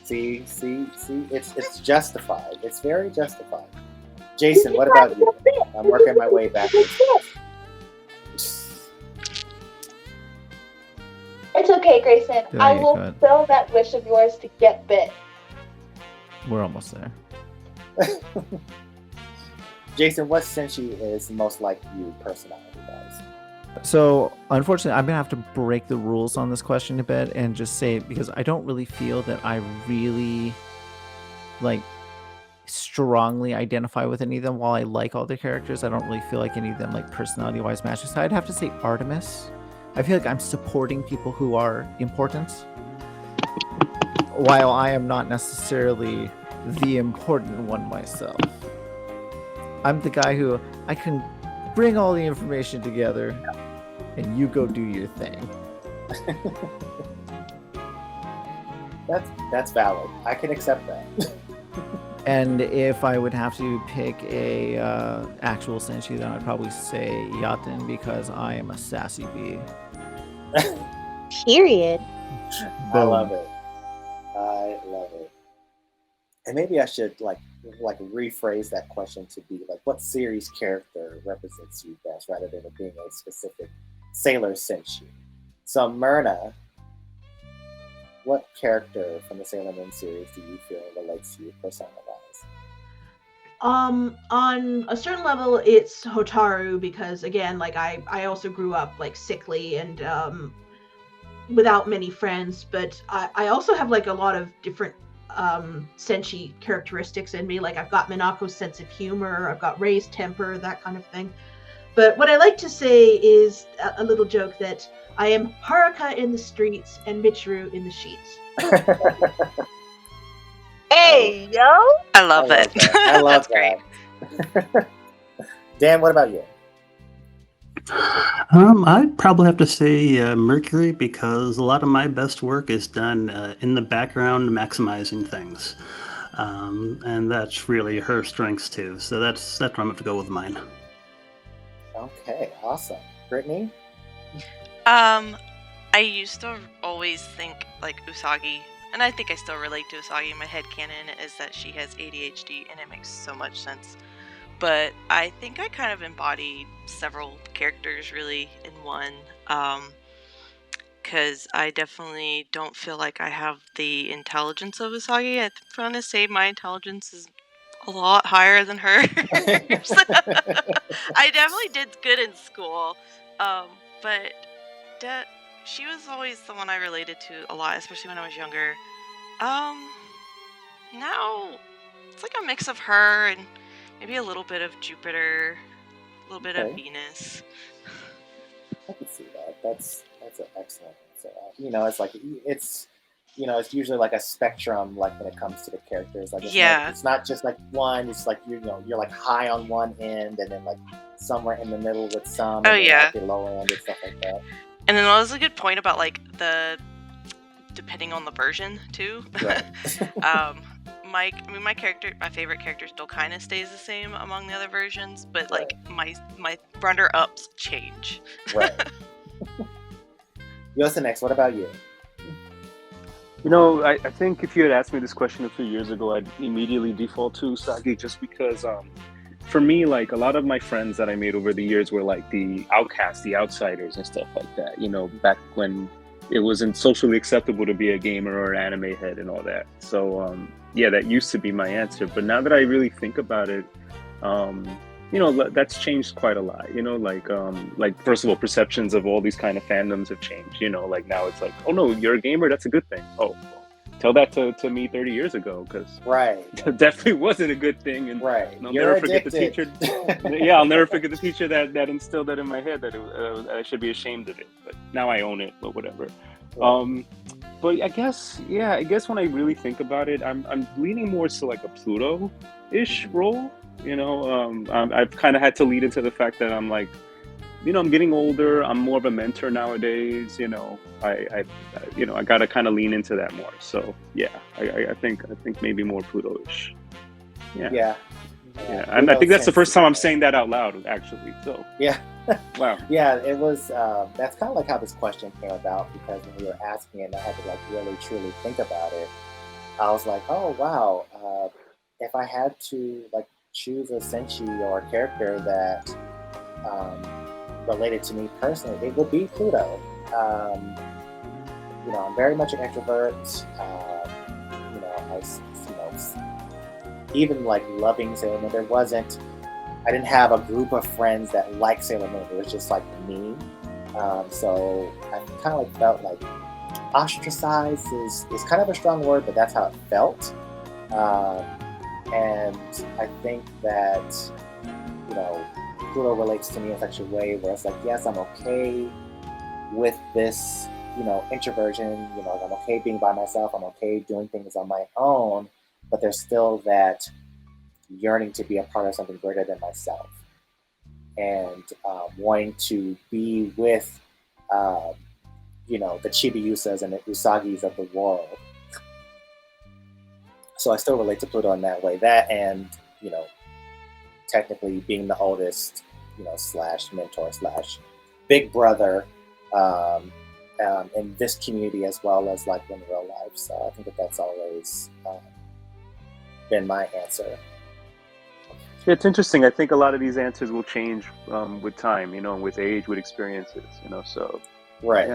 See, it's justified. It's very justified. Jason, what about you? I'm working my way backwards. It's okay, Grayson. Yeah, I you will could. fulfill that wish of yours to get bit. We're almost there. Jason, what senshi is most like you personality-wise? So, unfortunately, I'm going to have to break the rules on this question a bit and just say, because I don't really feel that I really, strongly identify with any of them. While I like all the characters, I don't really feel like any of them, personality-wise matches. So I'd have to say Artemis. I feel like I'm supporting people who are important, while I am not necessarily the important one myself. I'm the guy who I can bring all the information together and you go do your thing. That's valid. I can accept that. And if I would have to pick a actual senshi, then I'd probably say Yaten, because I am a sassy bee. Period. I love it. I love it. And maybe I should rephrase that question to be what series character represents you best, rather than it being a specific Sailor Senshi. So Myrna, what character from the Sailor Moon series do you feel relates to you persona-wise? On a certain level, it's Hotaru, because again, I also grew up sickly and without many friends, but I also have a lot of different senshi characteristics in me. I've got Minako's sense of humor, I've got Rei's temper, that kind of thing. But what I like to say is a little joke that I am Haruka in the streets and Michiru in the sheets. Hey, yo! I love it. I love That's great. that. Dan, what about you? I'd probably have to say Mercury, because a lot of my best work is done in the background, maximizing things, and that's really her strengths too. So that's where I'm going to go with mine. Okay, awesome. Brittany? I used to always think like Usagi, and I think I still relate to Usagi. My headcanon is that she has ADHD, and it makes so much sense. But I think I kind of embody several characters really in one. Because I definitely don't feel like I have the intelligence of Usagi. I'm going to say my intelligence is a lot higher than hers. I definitely did good in school, but that she was always the one I related to a lot, especially when I was younger. Um, Now it's like a mix of her and maybe a little bit of Jupiter, a little bit of Okay. Venus. I can see that. That's an excellent answer. It's like it's usually like a spectrum, like when it comes to the characters. Like Yeah. it's not just like one. It's like you're like high on one end, and then like somewhere in the middle with some, Oh and then yeah. at the lower end and stuff like that. And then that was a good point about like depending on the version too. Right. My favorite character still kind of stays the same among the other versions, but like my runner ups change. Right. Yosenex, what about you? I think if you had asked me this question a few years ago, I'd immediately default to Usagi just because for me, like a lot of my friends that I made over the years were like the outcasts, the outsiders and stuff like that, back when it wasn't socially acceptable to be a gamer or an anime head and all that. So yeah, that used to be my answer. But now that I really think about it, that's changed quite a lot. Like first of all, perceptions of all these kind of fandoms have changed. Like now it's like, oh no, you're a gamer, that's a good thing. Oh, well, tell that to me 30 years ago, because that definitely wasn't a good thing. And I'll never forget the teacher. Yeah, I'll never forget the teacher that instilled that in my head, that I should be ashamed of it. But now I own it, but whatever. But I guess when I really think about it, I'm leaning more to like a Pluto-ish role. I've kind of had to lead into the fact that I'm like, I'm getting older. I'm more of a mentor nowadays. I gotta kind of lean into that more. So yeah, I think maybe more Pluto-ish. Yeah. And I think that's the first time I'm saying that out loud, actually. So yeah. Wow. Yeah, it was. That's kind of like how this question came about, because when we were asking it, and I had to like really truly think about it. I was like, oh wow, if I had to like choose a senshi or a character that related to me personally, it would be Pluto. I'm very much an introvert. Even like loving Sailor Moon, I didn't have a group of friends that liked Sailor Moon. It was just like me. So I kind of like felt like ostracized is kind of a strong word, but that's how it felt. And I think that, Pluto relates to me in such a way where it's like, yes, I'm okay with this, introversion. I'm okay being by myself. I'm okay doing things on my own, but there's still that yearning to be a part of something greater than myself, and wanting to be with, the Chibi-Usas and the Usagis of the world. So I still relate to Pluto in that way. That and, technically being the oldest, slash mentor slash big brother in this community, as well as like in real life. So I think that's always been my answer. Yeah, it's interesting. I think a lot of these answers will change with time, with age, with experiences, so. Right.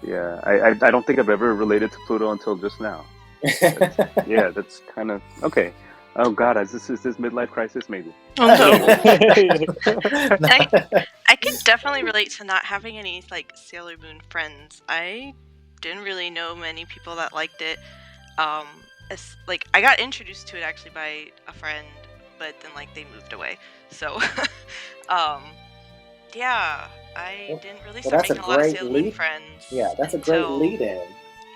Yeah. I don't think I've ever related to Pluto until just now. That's kind of, okay. Oh God, is this midlife crisis? Maybe. Oh no. I can definitely relate to not having any like Sailor Moon friends. I didn't really know many people that liked it. Like I got introduced to it actually by a friend, but then like they moved away. So yeah, I didn't really start making a lot of Sailor Moon friends. Yeah, that's a great lead-in.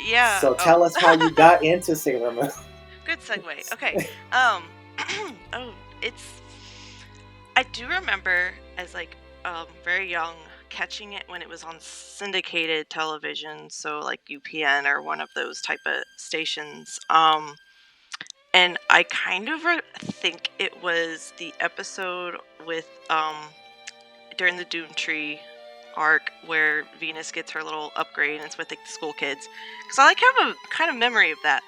Yeah. So tell us how you got into Sailor Moon. Good segue. Okay. I do remember as like very young catching it when it was on syndicated television, so like UPN or one of those type of stations. And I kind of think it was the episode with during the Doom Tree arc where Venus gets her little upgrade and it's with like the school kids, because I like have a kind of memory of that.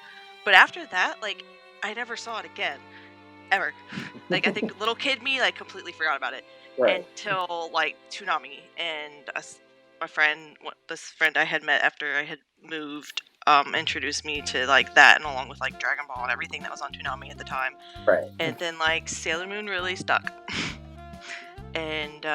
But after that, like I never saw it again, ever. Like I think little kid me like completely forgot about it Right. until like Toonami and this friend I had met after I had moved, introduced me to like that, and along with like Dragon Ball and everything that was on Toonami at the time. Right. And then like Sailor Moon really stuck. And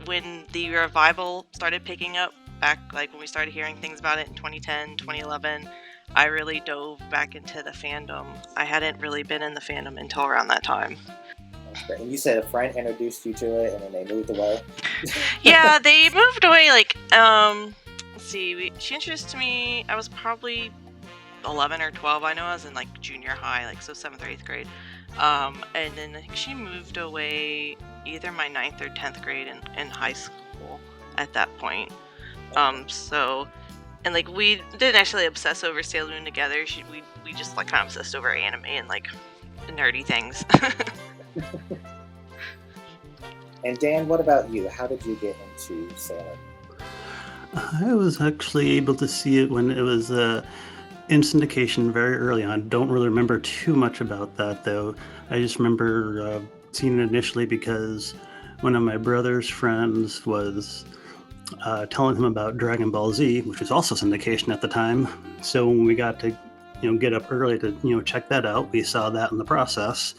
when the revival started picking up back, like when we started hearing things about it in 2010, 2011, I really dove back into the fandom. I hadn't really been in the fandom until around that time. That's great. And you said a friend introduced you to it, and then they moved away. Yeah, they moved away. Like, let's see. She introduced me. I was probably 11 or 12. I know I was in like junior high, like so 7th or 8th grade. And then I think she moved away either my 9th or 10th grade in high school at that point. So, and like we didn't actually obsess over Sailor Moon together. We just like kind of obsessed over anime and like nerdy things. And Dan, what about you? How did you get into Sailor? I was actually able to see it when it was in syndication very early on. Don't really remember too much about that, though. I just remember seeing it initially because one of my brother's friends was telling him about Dragon Ball Z, which was also syndication at the time. So when we got to get up early to check that out, we saw that in the process.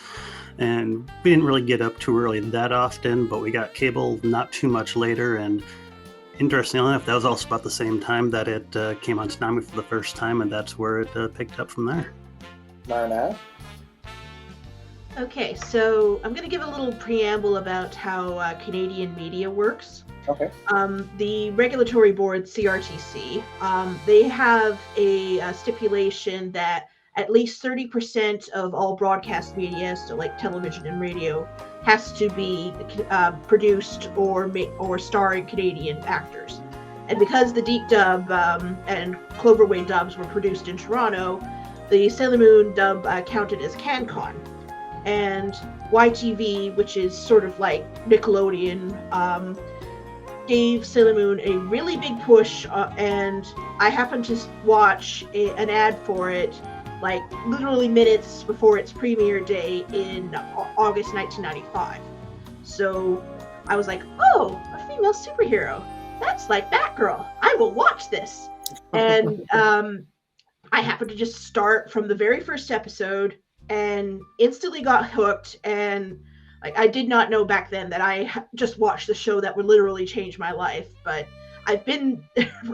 And we didn't really get up too early that often, but we got cable not too much later. And interestingly enough, that was also about the same time that it came on Toonami for the first time, and that's where it picked up from there. Marna? Okay, so I'm going to give a little preamble about how Canadian media works. Okay. The regulatory board, CRTC, they have a stipulation that at least 30% of all broadcast media, so like television and radio, has to be produced or starring Canadian actors. And because the Deep dub and Cloverway dubs were produced in Toronto, the Sailor Moon dub counted as CanCon. And YTV, which is sort of like Nickelodeon, gave Sailor Moon a really big push, and I happened to watch an ad for it like literally minutes before its premiere day in August 1995. So I was like, oh, a female superhero. That's like Batgirl. I will watch this. And I happened to just start from the very first episode and instantly got hooked. And like I did not know back then that I just watched the show that would literally change my life. But I've been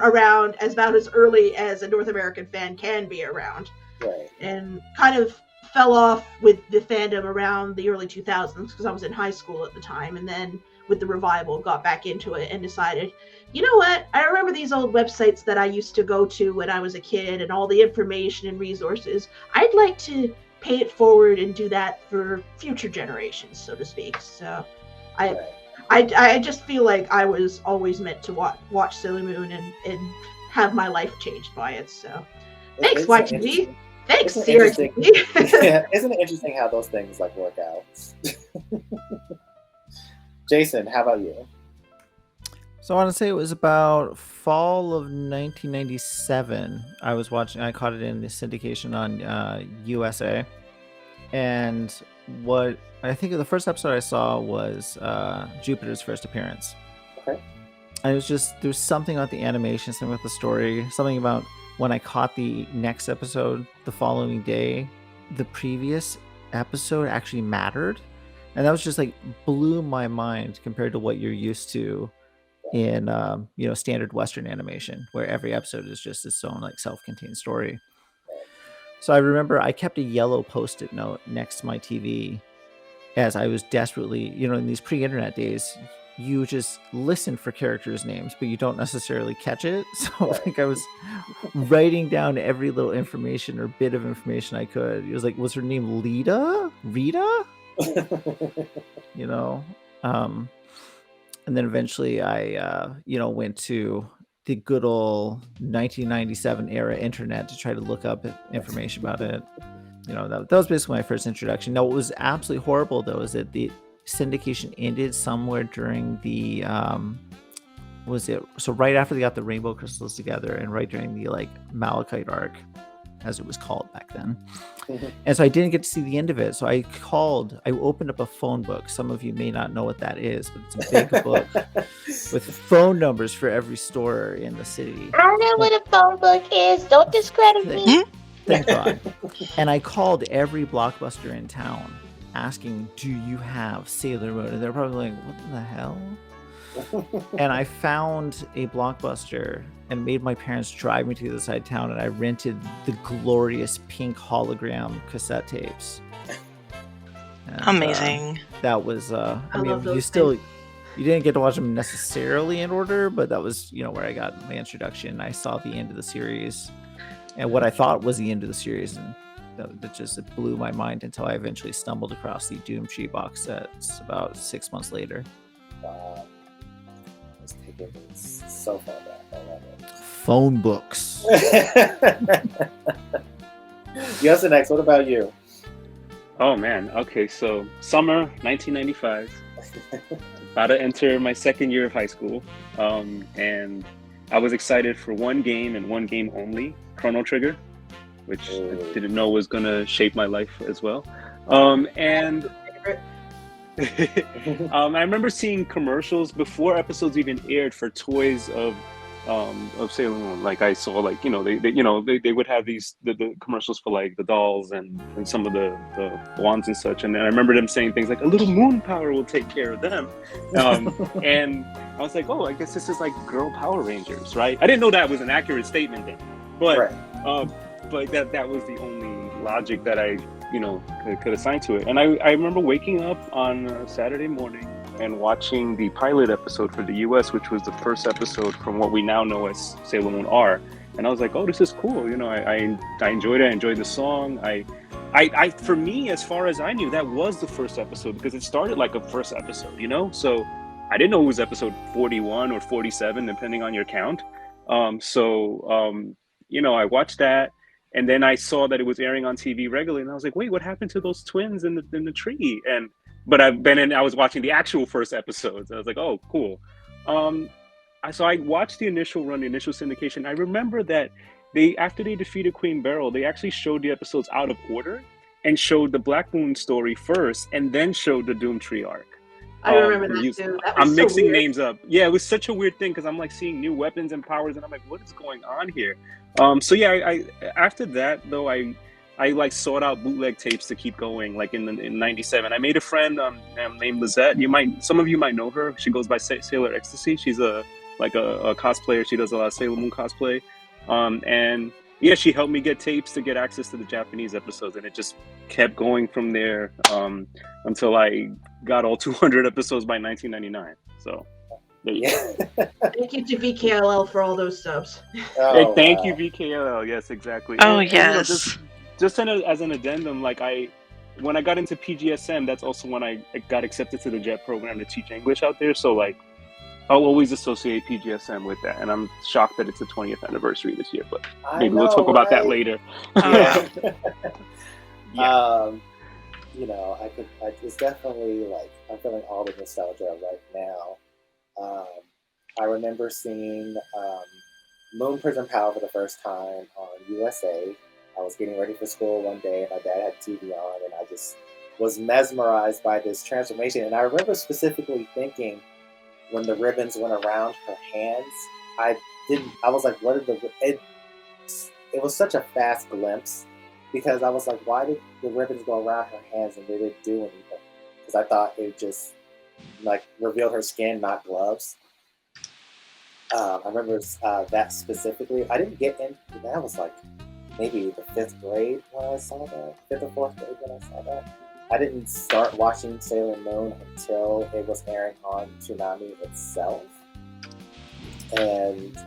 around about as early as a North American fan can be around. Right. And kind of fell off with the fandom around the early 2000s because I was in high school at the time, and then with the revival got back into it and decided, you know what, I remember these old websites that I used to go to when I was a kid and all the information and resources. I'd like to pay it forward and do that for future generations, so to speak. So I just feel like I was always meant to watch Sailor Moon and have my life changed by it. So thanks, YTV. Thanks, seriously. Yeah, isn't it interesting how those things like work out? Jason, how about you? So I want to say it was about fall of 1997. I caught it in the syndication on USA. And what I think the first episode I saw was Jupiter's first appearance. Okay. And it was just, there's something about the animation, something about the story, something about when I caught the next episode the following day, the previous episode actually mattered. And that was just like blew my mind compared to what you're used to in standard Western animation, where every episode is just its own like self-contained story. So I remember I kept a yellow post-it note next to my TV as I was desperately, in these pre-internet days, you just listen for characters' names, but you don't necessarily catch it. So like I was writing down every little information or bit of information I could. It was like, was her name Rita? And then eventually I went to the good old 1997 era internet to try to look up information about it. That was basically my first introduction. Now, what was absolutely horrible though is that the syndication ended somewhere during the was it? So right after they got the rainbow crystals together, and right during the like Malachite arc, as it was called back then. And so I didn't get to see the end of it. So I opened up a phone book. Some of you may not know what that is, but it's a big book with phone numbers for every store in the city. I know what a phone book is. Don't discredit me. Thank God. And I called every Blockbuster in town asking, do you have Sailor Moon? And they're probably like, what the hell? And I found a Blockbuster and made my parents drive me to the other side of town, and I rented the glorious pink hologram cassette tapes. And, Amazing. That was I love mean, those you didn't get to watch them necessarily in order, but that was, where I got my introduction. I saw the end of the series, and what I thought was the end of the series, and that just blew my mind until I eventually stumbled across the Doomtree box sets about 6 months later. Wow. Let's take it so far back. I love it. Phone books. Yosenex, what about you? Oh man. Okay, so summer 1995. About to enter my second year of high school, and I was excited for one game and one game only, Chrono Trigger, which I didn't know was gonna shape my life as well. And I remember seeing commercials before episodes even aired for toys of Sailor Moon. Like I saw, like they would have these the commercials for like the dolls and some of the wands and such. And I remember them saying things like, "A little moon power will take care of them." And I was like, "Oh, I guess this is like Girl Power Rangers, right?" I didn't know that was an accurate statement then, but but that was the only logic that I could assign to it. And I remember waking up on a Saturday morning and watching the pilot episode for the US, which was the first episode from what we now know as Sailor Moon R. And I was like, oh, this is cool. I enjoyed it. I enjoyed the song. I for me, as far as I knew, that was the first episode because it started like a first episode, So I didn't know it was episode 41 or 47, depending on your count. I watched that. And then I saw that it was airing on TV regularly, and I was like, "Wait, what happened to those twins in the tree?" But I was watching the actual first episodes. I was like, "Oh, cool." So I watched the initial run, the initial syndication. I remember that after they defeated Queen Beryl, they actually showed the episodes out of order and showed the Black Moon story first, and then showed the Doomtree arc. I remember that too. That was I'm mixing weird. names up. Yeah, it was such a weird thing because I'm like seeing new weapons and powers, and I'm like, what is going on here? I after that though, I like sought out bootleg tapes to keep going. Like in '97, I made a friend named Lizette. Some of you might know her. She goes by Sailor Ecstasy. She's a cosplayer. She does a lot of Sailor Moon cosplay. And yeah, she helped me get tapes to get access to the Japanese episodes, and it just kept going from there until I got all 200 episodes by 1999. So there you go. Thank you to VKLL for all those subs. Oh, Thank you, VKLL. Yes, exactly. Oh, And, yes. just as an addendum, like when I got into PGSM, that's also when I got accepted to the JET program to teach English out there. So like, I'll always associate PGSM with that, and I'm shocked that it's the 20th anniversary this year. But maybe we'll talk about that later. Yeah. Yeah. It's definitely like I'm feeling all the nostalgia right now. I remember seeing Moon Prison Power for the first time on USA. I was getting ready for school one day, and my dad had TV on, and I just was mesmerized by this transformation. And I remember specifically thinking, when the ribbons went around her hands, I was like, what did it was such a fast glimpse, because I was like, why did the ribbons go around her hands and they didn't do anything? Because I thought it just like revealed her skin, not gloves. I remember that specifically. I didn't get into that. I was like maybe the 5th grade when I saw that, 5th or 4th grade when I saw that. I didn't start watching Sailor Moon until it was airing on Toonami itself. And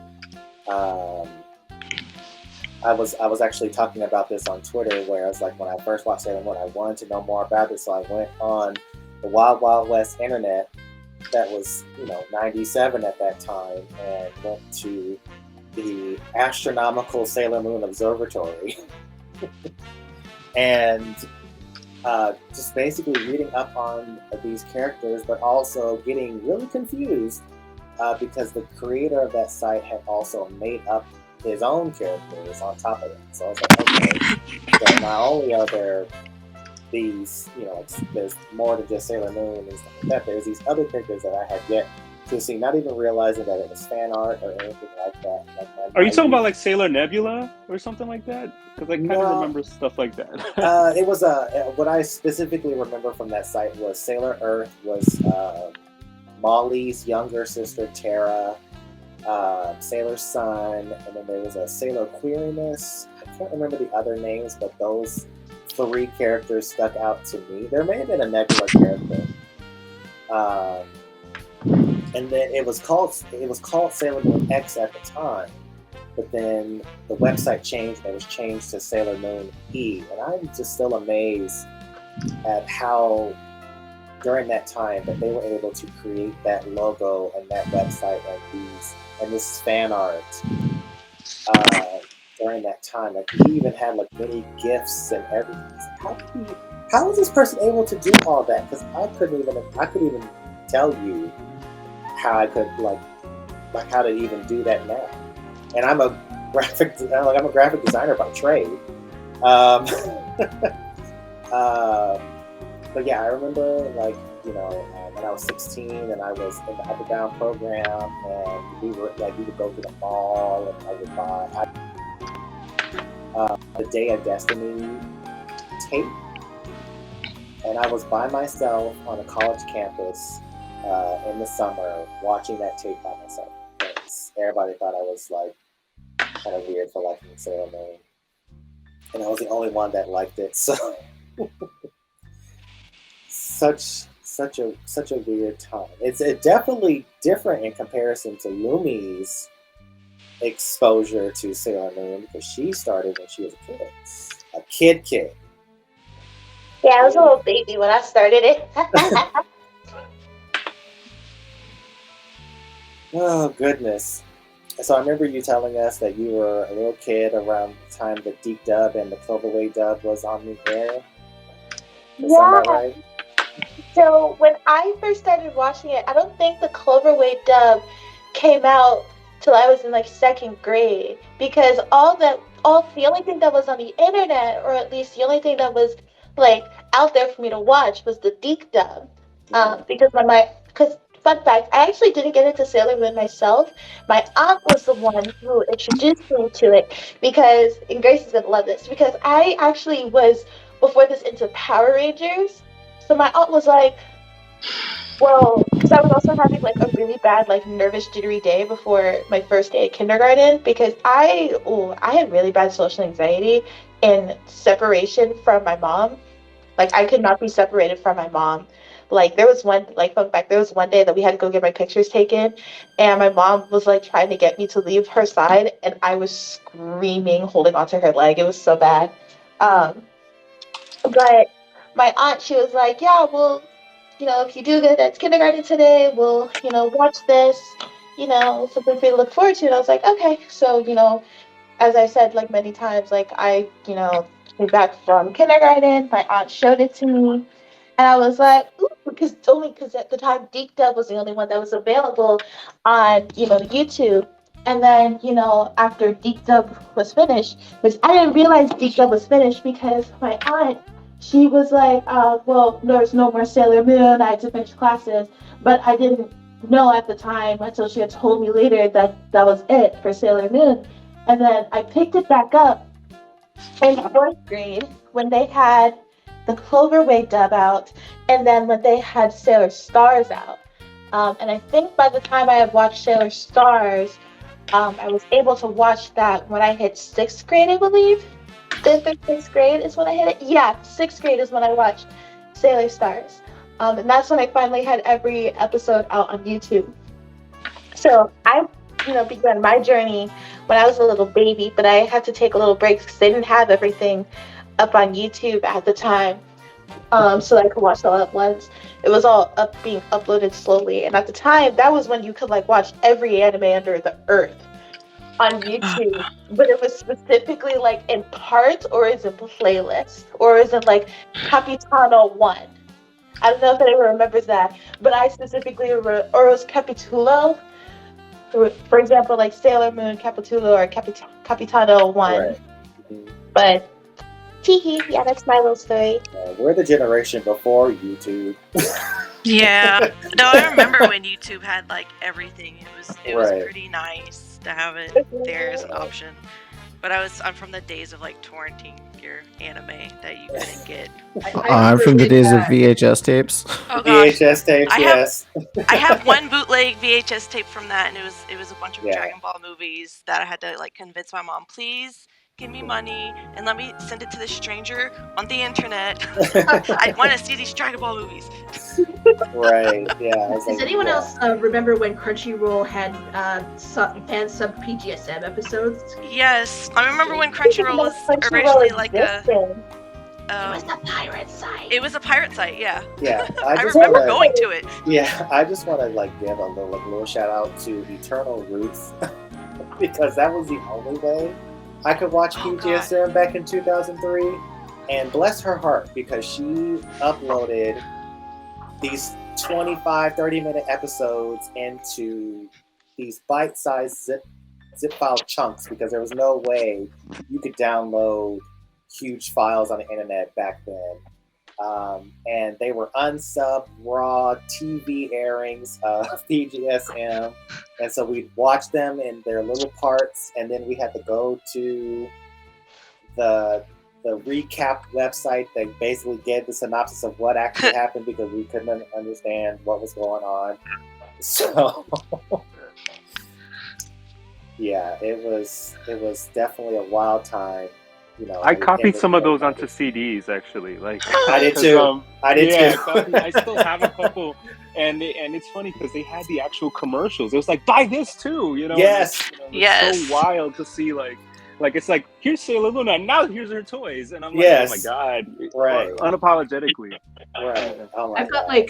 I was actually talking about this on Twitter, where I was like, when I first watched Sailor Moon, I wanted to know more about it, so I went on the Wild Wild West internet that was 97 at that time, and went to the astronomical Sailor Moon Observatory. And just basically reading up on these characters, but also getting really confused because the creator of that site had also made up his own characters on top of it. So I was like, okay, so not only are there these, there's more than just Sailor Moon and stuff like that. There's these other characters that I had yet to see, not even realizing that it was fan art or anything like that. Are you talking about like Sailor Nebula or something like that? Because I kind of remember stuff like that. It was what I specifically remember from that site was Sailor Earth was Molly's younger sister Terra, Sailor Sun, and then there was a Sailor Queerness. I can't remember the other names, but those 3 characters stuck out to me. There may have been a Nebula character, and then it was called Sailor Moon X at the time. But then the website changed, and it was changed to Sailor Moon E, and I'm just still amazed at how during that time that they were able to create that logo and that website and this fan art during that time. Like, he even had like many gifts and everything. How was this person able to do all that? Because I couldn't even tell you how I could like how to even do that now. And I'm a graphic designer by trade. But yeah, I remember when I was 16 and I was in the Up and Down program, and we would go to the mall and I would buy the Day of Destiny tape, and I was by myself on a college campus in the summer watching that tape by myself. Everybody thought I was like kind of weird for liking Sailor Moon, and I was the only one that liked it. So such a weird time. It's definitely different in comparison to Lumi's exposure to Sailor Moon, because she started when she was a kid. Yeah, I was a little baby when I started it. Oh, goodness. So I remember you telling us that you were a little kid around the time the Deke dub and the Cloverway dub was on the air. Is that right? So when I first started watching it, I don't think the Cloverway dub came out till I was in like 2nd grade, because the only thing that was on the internet, or at least the only thing that was like out there for me to watch, was the Deke dub. Because fun fact, I actually didn't get into Sailor Moon myself. My aunt was the one who introduced me to it, and Grace is gonna love this, because I actually was before this into Power Rangers. So my aunt was like, well, because I was also having like a really bad, like, nervous, jittery day before my first day at kindergarten, because I had really bad social anxiety and separation from my mom. Like, I could not be separated from my mom. Like, there was one day that we had to go get my pictures taken, and my mom was like trying to get me to leave her side, and I was screaming, holding onto her leg. It was so bad. But my aunt, she was like, yeah, well, if you do good at kindergarten today, we'll, watch this, something for you to look forward to. And I was like, okay. So, as I said, like, many times, like, I, came back from kindergarten, my aunt showed it to me, and I was like, ooh, because at the time, Deke Dub was the only one that was available on, YouTube. And then, after Deke Dub was finished, which I didn't realize Deke Dub was finished, because my aunt, she was like, well, there's no more Sailor Moon. I had to finish classes. But I didn't know at the time, until she had told me later, that was it for Sailor Moon. And then I picked it back up in 4th grade when they had the Cloverway dub out, and then when they had Sailor Stars out. And I think by the time I had watched Sailor Stars, I was able to watch that when I hit 6th grade, I believe. 5th or 6th grade is when I hit it. Yeah, 6th grade is when I watched Sailor Stars. And that's when I finally had every episode out on YouTube. So I, began my journey when I was a little baby, but I had to take a little break because they didn't have everything up on YouTube at the time. So I could watch it all at once. It was all being uploaded slowly. And at the time, that was when you could like watch every anime under the earth on YouTube, but it was specifically like in parts, or is it playlist, or is it like Capitano 1? I don't know if anyone remembers that, but I specifically or it was Capitulo. For example, like Sailor Moon, Capitulo, or Capitano 1. Right. Mhm. But, teehee, yeah, that's my little story. We're the generation before YouTube. Yeah. No, I remember when YouTube had like everything. It was Right. pretty nice to have it there as an option. But I'm from the days of like torrenting your anime that you couldn't get. I'm from the days of VHS tapes. Oh gosh. VHS tapes, yes. I have one bootleg VHS tape from that, and it was a bunch of Yeah. Dragon Ball movies that I had to like convince my mom, please give me money and let me send it to this stranger on the internet. I want to see these Dragon Ball movies. Right, yeah. Does anyone else remember when Crunchyroll had fan sub PGSM episodes? Yes, I remember when Crunchyroll was originally like a. It was the pirate site. It was a pirate site, yeah. Yeah, I remember going to it. Yeah, I just want to like give a little shout out to Eternal Roots because that was the only way I could watch PGSM back in 2003. And bless her heart because she uploaded these 25, 30-minute episodes into these bite-sized zip file chunks because there was no way you could download huge files on the internet back then. And they were unsubbed, raw TV airings of PGSM. And so we'd watch them in their little parts, and then we had to go to the recap website that basically gave the synopsis of what actually happened because we couldn't understand what was going on. So yeah, it was definitely a wild time. You know, I copied some of those onto CDs actually. Like I did too. I did too. I still have a couple, and it's funny because they had the actual commercials. It was like buy this too, you know. Yes, it's so wild to see like it's like here's Sailor Luna, now here's her toys, and I'm like, yes. Oh my god, right, unapologetically. Right. Oh my I've got like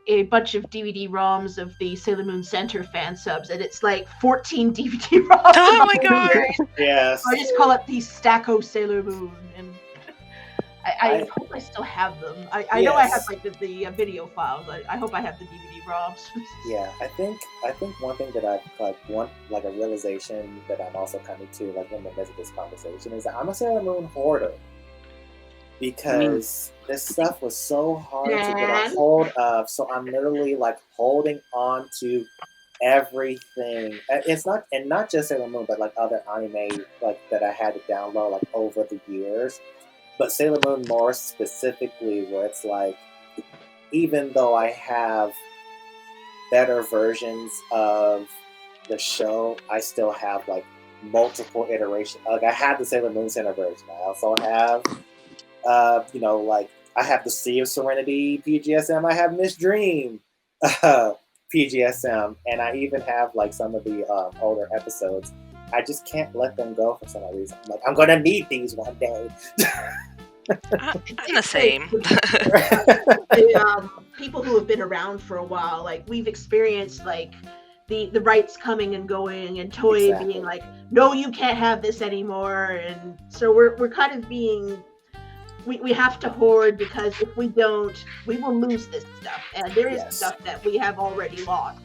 a bunch of DVD ROMs of the Sailor Moon Center fan subs, and it's like 14 DVD ROMs. Oh my god! Yes. I just call it the Stacko Sailor Moon, and I hope I still have them. I know I have like the video files. I hope I have the DVD ROMs. Yeah, I think one thing that a realization that I'm also coming to like in the midst of this conversation is that I'm a Sailor Moon hoarder because this stuff was so hard to get a hold of. So I'm literally like holding on to everything. It's not just Sailor Moon, but like other anime like that I had to download like over the years. But Sailor Moon more specifically, where it's like, even though I have better versions of the show, I still have like multiple iterations. Like I have the Sailor Moon Center version. I also have, like I have the Sea of Serenity PGSM. I have Miss Dream PGSM, and I even have like some of the older episodes. I just can't let them go for some reason. I'm like, I'm gonna need these one day. I'm the same. People who have been around for a while, like we've experienced like the rights coming and going, and Toei being like, no, you can't have this anymore, and so we're kind of being. We have to hoard because if we don't, we will lose this stuff. And there is stuff that we have already lost,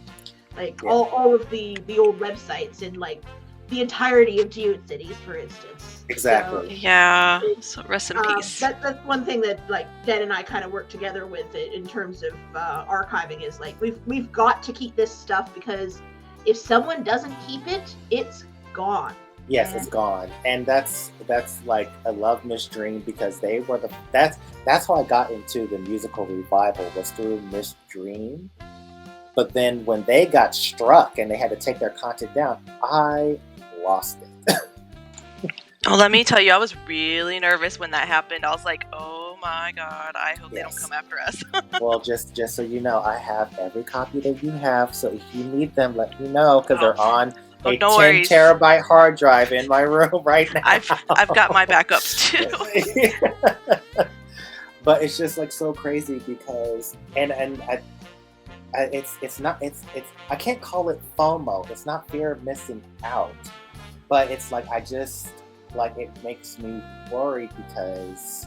like all of the old websites and like the entirety of GeoCities, for instance. Exactly. So rest in peace. That's one thing that like Dan and I kind of work together with it in terms of archiving is like we've got to keep this stuff because if someone doesn't keep it, it's gone. Yes, it's gone, and that's like I love Miss Dream because they were that's how I got into the musical revival was through Miss Dream. But then when they got struck and they had to take their content down, I lost it. Oh, let me tell you, I was really nervous when that happened. I was like, oh my god, I hope they don't come after us. Well, just so you know, I have every copy that you have, so if you need them, let me know because they're on a 10 terabyte hard drive in my room right now. I've got my backups too. But it's just like so crazy because it's not I can't call it FOMO. It's not fear of missing out, but it's like I just like it makes me worry because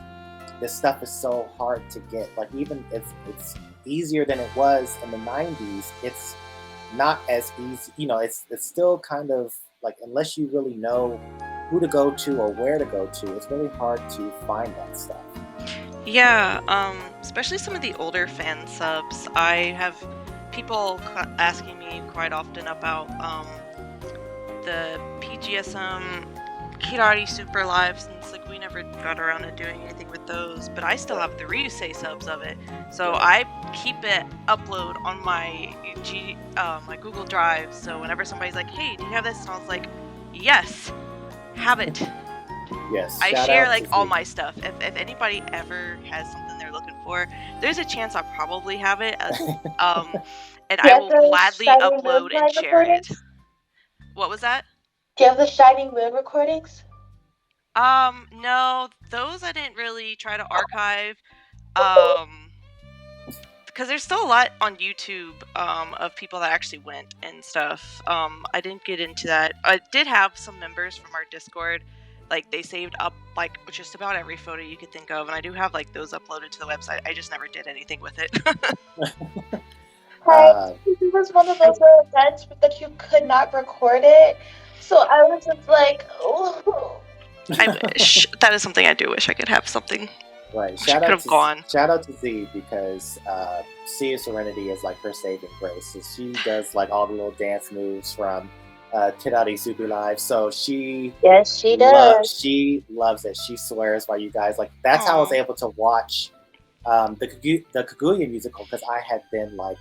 this stuff is so hard to get. Like even it's easier than it was in the 90s. It's not as easy. It's still kind of like, unless you really know who to go to or where to go to, it's really hard to find that stuff. Yeah, especially some of the older fan subs. I have people asking me quite often about the PGSM Kirari Super Lives, and it's like we never got around to doing anything with those, but I still have the Ryusei subs of it, so I keep it upload on my my Google Drive, so whenever somebody's like, hey, do you have this? And I was like, yes, have it. Yes, I shout share out like to all Z. my stuff. If anybody ever has something they're looking for, there's a chance I'll probably have it, and Do I you have will the gladly Shining Moon upload and live share it. recordings? What was that? Do you have the Shining Moon recordings? No, those I didn't really try to archive. Because there's still a lot on YouTube of people that actually went and stuff. I didn't get into that. I did have some members from our Discord, like they saved up like just about every photo you could think of, and I do have like those uploaded to the website. I just never did anything with it. Uh, It was one of those events that you could not record it, so I was just like, oh. I wish that is something I do wish I could have something. right. Wish I could have gone. Shout out to Z, because Sea of Serenity is like her saving grace. So she does like all the little dance moves from Kirari Super Live. So Yes, she does. she loves it. She swears by you guys. Like, that's how I was Aw. able to watch the Kaguya musical, because I had been like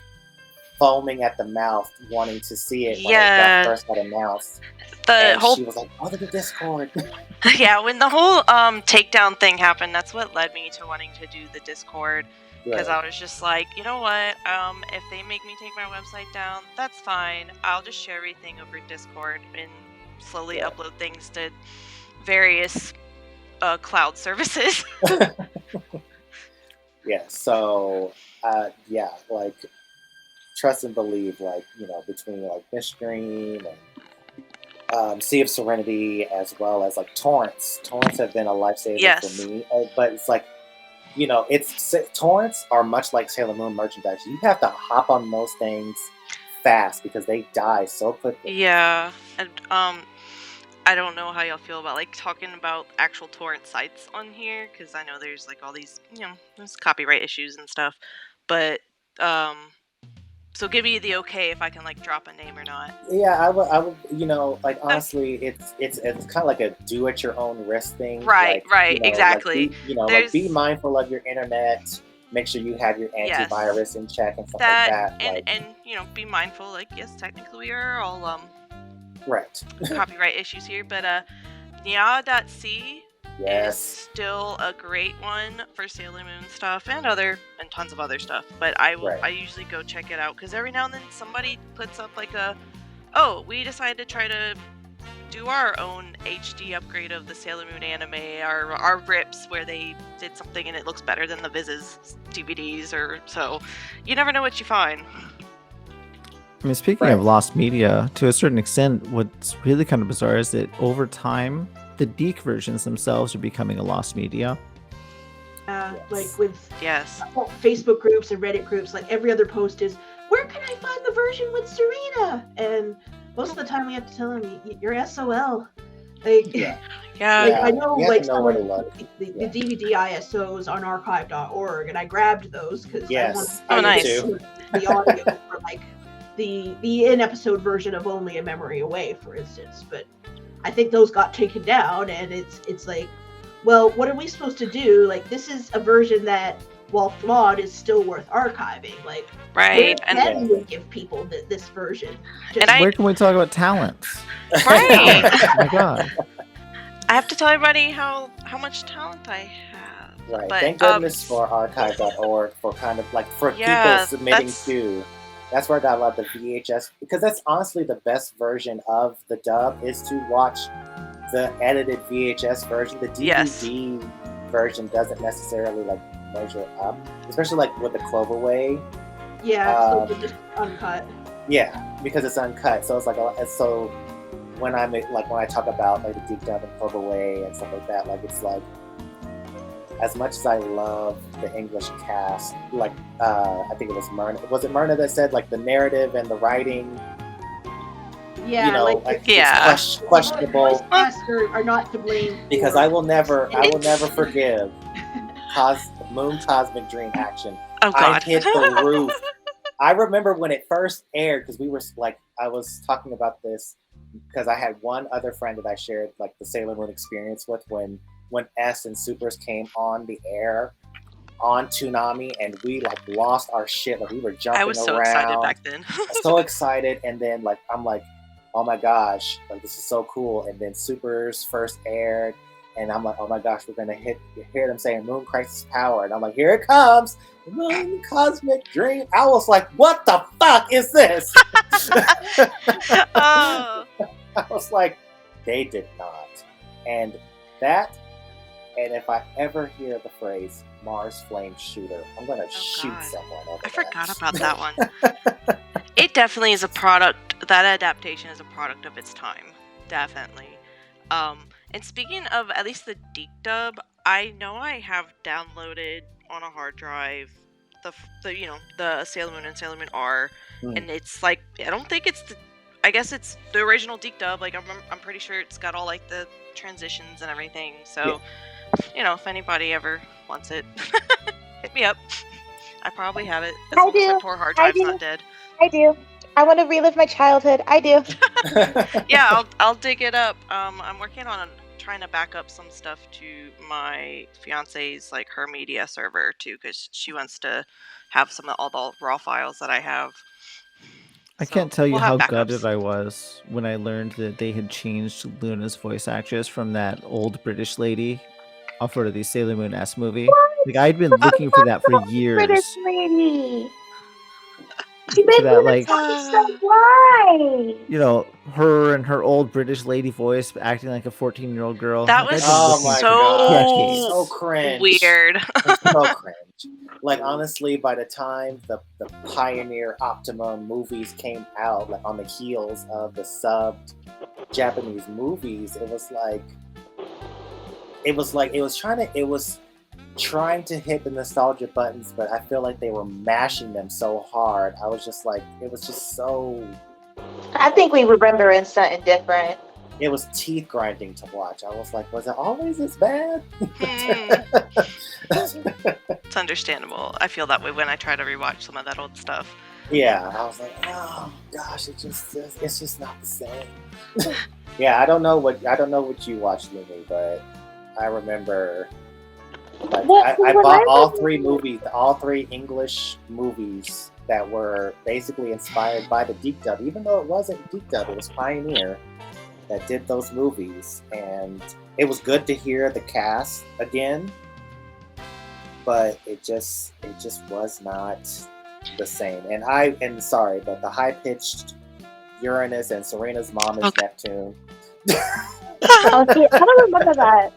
foaming at the mouth wanting to see it when Yeah. it first got announced. The And whole she was like, "Oh, look at Discord." yeah, when the whole takedown thing happened, that's what led me to wanting to do the Discord. Because Right. I was just like, you know what? If they make me take my website down, that's fine. I'll just share everything over Discord and slowly Yeah. upload things to various cloud services. Yeah. So, yeah, like, trust and believe, like, between like Midstream and Sea of Serenity, as well as like torrents. Torrents have been a lifesaver Yes. for me, but it's like, torrents are much like Sailor Moon merchandise. You have to hop on those things fast because they die so quickly. Yeah, and I don't know how y'all feel about like talking about actual torrent sites on here, because I know there's like all these, there's copyright issues and stuff. But so give me the okay if I can like drop a name or not. Yeah, I would, like, honestly, it's kind of like a do-at-your-own risk thing. Right, like, right, exactly. Like, be mindful of your internet. Make sure you have your Yes. antivirus in check and stuff That like that. and be mindful. Like, yes, technically we are all Right. copyright issues here, but Nya.c is Yes. still a great one for Sailor Moon stuff and tons of other stuff. But I usually go check it out, because every now and then somebody puts up like we decided to try to do our own HD upgrade of the Sailor Moon anime, our rips where they did something and it looks better than the Viz's DVDs, or so you never know what you find. I mean, speaking Right. of lost media, to a certain extent, what's really kind of bizarre is that over time, the Deke versions themselves are becoming a lost media. Like with Yes. Facebook groups and Reddit groups, like every other post is, where can I find the version with Serena? And most of the time we have to tell them, you're SOL. Like, Yeah. Yeah. like, I know, You have like, to know where to look. the DVD ISOs on archive.org, and I grabbed those because Yes, Oh, I nice. too. the audio for like the in-episode version of Only a Memory Away, for instance. But I think those got taken down, and it's like, well, what are we supposed to do? Like, this is a version that, while flawed, is still worth archiving. Like, Right. where And can we give people this version? Just, And I- Where can we talk about talent? right. Oh my god. I have to tell everybody how much talent I have. Right. But, Thank goodness for archive.org for kind of like for Yeah, people submitting that's- to. That's where I got a lot of the VHS, because that's honestly the best version of the dub, is to watch the edited VHS version. The DVD version doesn't necessarily like measure up, especially like with the Cloverway. yeah, so just uncut. Yeah, because it's uncut. So it's like so when I talk about like the Deep Dub and Cloverway and stuff like that, like it's like as much as I love the English cast, like I think it was Myrna. Was it Myrna that said like the narrative and the writing? Yeah, You know, like Yeah. it's questionable. Voice casts are not to blame. Because for- I will never It's- forgive Moon Cosmic Dream action. Oh I God. hit the roof. I remember when it first aired, because we were like, I was talking about this because I had one other friend that I shared like the Sailor Moon experience with when S and Supers came on the air on Toonami, and we like lost our shit. Like we were jumping I was so around, excited back then. so excited, and then like I'm like, oh my gosh, like this is so cool. And then Supers first aired, and I'm like, oh my gosh, we're gonna hear them saying Moon Crisis Power, and I'm like, here it comes, Moon Cosmic Dream. I was like, what the fuck is this? Oh. I was like, they did not. And that, and if I ever hear the phrase Mars Flame Shooter, I'm gonna shoot God. someone over I forgot that. about that one. It definitely is a product. That adaptation is a product of its time, definitely. And speaking of at least the Deep Dub, I know I have downloaded on a hard drive the Sailor Moon and Sailor Moon R, and it's like I don't think it's I guess it's the original Deep Dub. Like I'm pretty sure it's got all like the transitions and everything. So if anybody ever wants it, hit me up. I probably have it. As I long as my do. poor hard I drive's do. not dead. I do. I want to relive my childhood. I do. Yeah, I'll dig it up. I'm working on trying to back up some stuff to my fiance's like her media server too, because she wants to have all the raw files that I have. I So, can't tell you we'll have how backups. gutted I was when I learned that they had changed Luna's voice actress from that old British lady off of the Sailor Moon S movie. Like I'd been looking for that for years. British lady. She For made that, Luna like, talk so white. her and her old British lady voice acting like a 14-year-old girl. That Like, was I've been Oh looking my for gosh, decades. so cringe. Weird. It's so cringe. Like honestly, by the time the Pioneer Optimum movies came out, like on the heels of the subbed Japanese movies, it was trying to hit the nostalgia buttons, but I feel like they were mashing them so hard. I was just like, it was just so. I think we remembering something different. It was teeth grinding to watch. I was like, was it always this bad? It's understandable. I feel that way when I try to rewatch some of that old stuff. Yeah, I was like, oh gosh, it's just not the same. Yeah, I don't know what you watched, Lumi, but I remember like I bought all three English movies that were basically inspired by the Deep Dub, even though it wasn't Deep Dub, it was Pioneer that did those movies, and it was good to hear the cast again, but it just was not the same. And sorry, but the high-pitched Uranus and Serena's mom is Neptune. Oh, see, I don't remember that.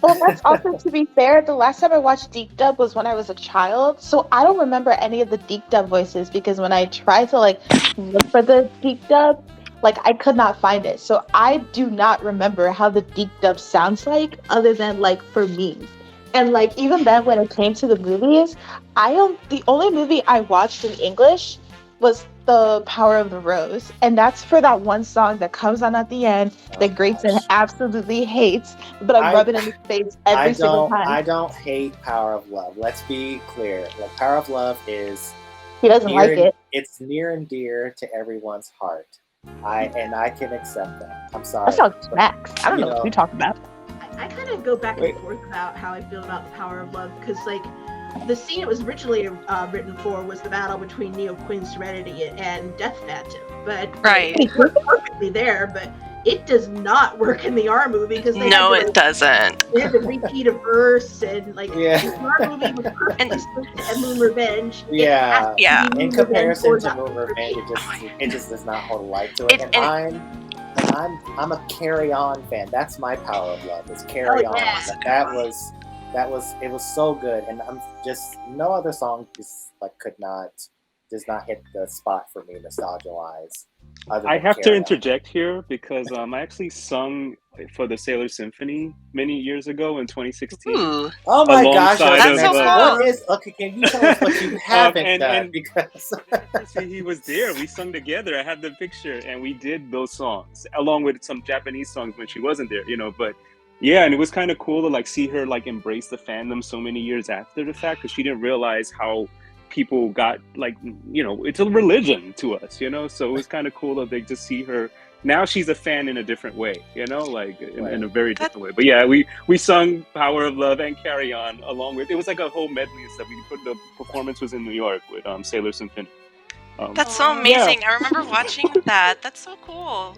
Well, that's also, to be fair, the last time I watched Deep Dub was when I was a child, so I don't remember any of the Deep Dub voices, because when I tried to look for the Deep Dub, I could not find it. So I do not remember how the Deep Dub sounds other than for me. And even then, when it came to the movies, the only movie I watched in English was The Power of the Rose, and that's for that one song that comes on at the end that Grayson absolutely hates, but I rub it in his face every single time. I don't hate Power of Love. Let's be clear. Power of Love is he doesn't like it. It's near and dear to everyone's heart. I can accept that. I'm sorry. That sounds smacks. I don't know what you're talking about. I kind of go back and forth about how I feel about The Power of Love, because the scene it was originally written for was the battle between Neo Queen Serenity and Death Phantom, but it worked perfectly there, but it does not work in the R movie, because it doesn't. They had to repeat a verse, and the R movie was perfectly and Moon Revenge. Yeah. In comparison to Moon Revenge, it just does not hold a light to it. I'm a Carry On fan. That's my Power of Love. Is Carry On. It was so good, and I'm just no other song does not hit the spot for me nostalgia wise. I have to interject here because I actually sung for the Sailor Symphony many years ago in 2016. Ooh, Oh my gosh, Alongside That's so Yosenex, cool. what is okay? Can you tell us what you haven't done? and Because see, he was there. We sung together. I have the picture, and we did those songs along with some Japanese songs when she wasn't there. But yeah, and it was kind of cool to like see her like embrace the fandom so many years after the fact, because she didn't realize how people got like it's a religion to us. So it was kind of cool that they just see her. Now she's a fan in a different way, like in a very different way. But yeah, we sung "Power of Love" and "Carry On" along with. It was like a whole medley and stuff. The performance was in New York with Sailor Symphony. That's so amazing. I remember watching that. That's so cool.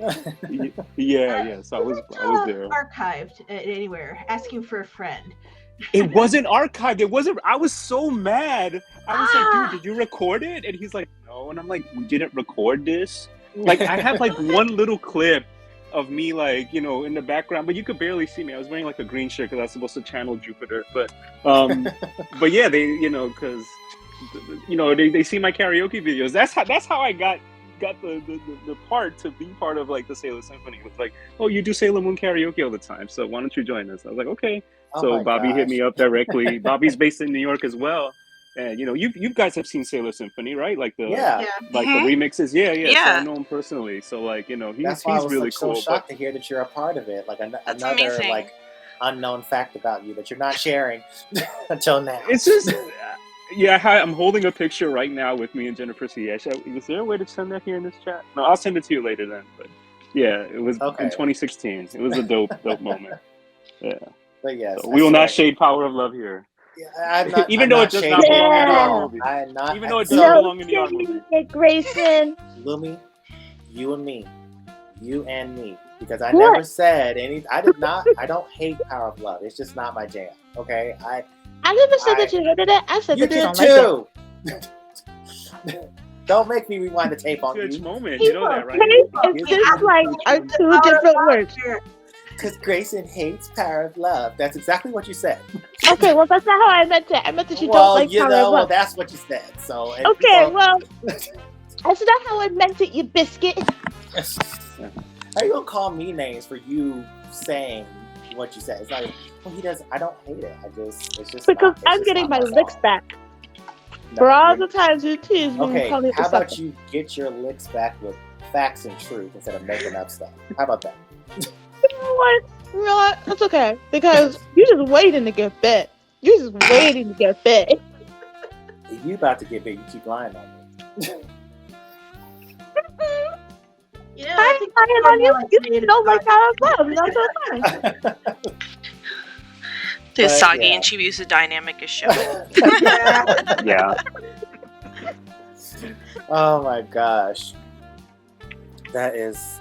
Yeah. So I was there. Archived anywhere, asking for a friend. It wasn't archived. It wasn't. I was so mad. I was like, dude, did you record it? And he's like, no. And I'm like, we didn't record this. Like, I have like one little clip of me, like, in the background, but you could barely see me. I was wearing like a green shirt because I was supposed to channel Jupiter. But yeah, they, because, they see my karaoke videos. That's how I got the part to be part of like the Sailor Symphony. It was like, oh, you do Sailor Moon karaoke all the time, so why don't you join us? I was like, okay. So Bobby hit me up directly. Bobby's based in New York as well. And you guys have seen Sailor Symphony, right? Like the the remixes, yeah. So I know him personally. So like he's really cool. So shocked to hear that you're a part of it. Like another amazing. like unknown fact about you that you're not sharing until now. It's just I'm holding a picture right now with me and Jennifer C. Is there a way to send that here in this chat? No, I'll send it to you later then. But yeah, it was in 2016. It was a dope moment. Yeah. But yes, so we will not shade "Power of Love" here. Yeah, I'm not, even though it does not belong in the art movie. I am not. Even though it doesn't belong in the art movie. Grayson. Lumi, you and me. You and me. Because I never said any. I did not. I don't hate "Power of Love." It's just not my jam. Okay? I never said that you hated it. I said you that you did don't too. Don't make me rewind the tape on you. Moment. You know that, right? It's just like are two different words. Because Grayson hates "Power of Love." That's exactly what you said. Okay, well, that's not how I meant it. I meant that you don't like "Power of Love." Well, that's what you said. So okay, well, that's not how I meant it, you biscuit. How you gonna call me names for you saying what you said? It's like, well, he does. I don't hate it. It's just because I'm getting my licks back. For all the times you tease me. Okay, how about you get your licks back with facts and truth instead of making up stuff? How about that? You know what? That's okay. Because you're just waiting to get bit. You're just waiting to get bit. If you about to get bit, you keep lying on me. I think lying on you. You don't like "Power of Love." That's okay. The Sagi and Chibiusa dynamic is shown. Yeah. Oh my gosh. That is,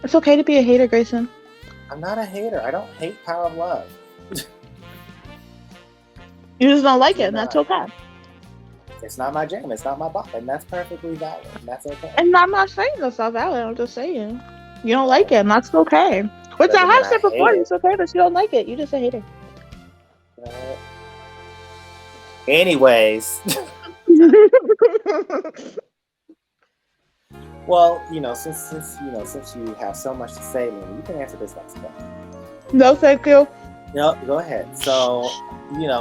It's okay to be a hater, Grayson. I'm not a hater. I don't hate "Power of Love." You just don't like it, and that's okay. It's not my jam. It's not my bop, and that's perfectly valid. And that's okay. And I'm not saying that's not valid. I'm just saying you don't like it, and that's okay. Which I have said before, it's okay that you don't like it. You just a hater. Anyways. Well, since you have so much to say, Luna, you can answer this next question. No, thank you. No, go ahead. So,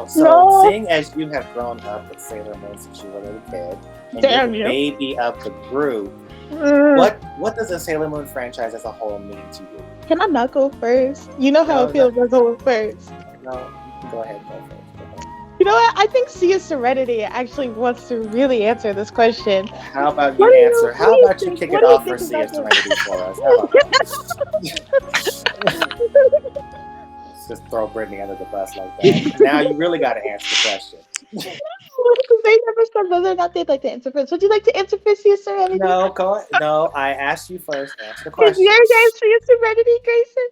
seeing as you have grown up with Sailor Moon since you were a little kid, and you're the baby of the group, what does the Sailor Moon franchise as a whole mean to you? Can I not go first? You know how it feels about going first. No, you can go ahead and go first. You know what? I think Sia Serenity actually wants to really answer this question. How about you answer? How about you kick it off for Sia Serenity for us? Just throw Brittany under the bus like that. Now you really got to answer the question. Because they never said whether or not they'd like to answer first. Would you like to answer first, Sia Serenity? No, I asked you first. Answer the question. Is your name Sia Serenity, Grayson?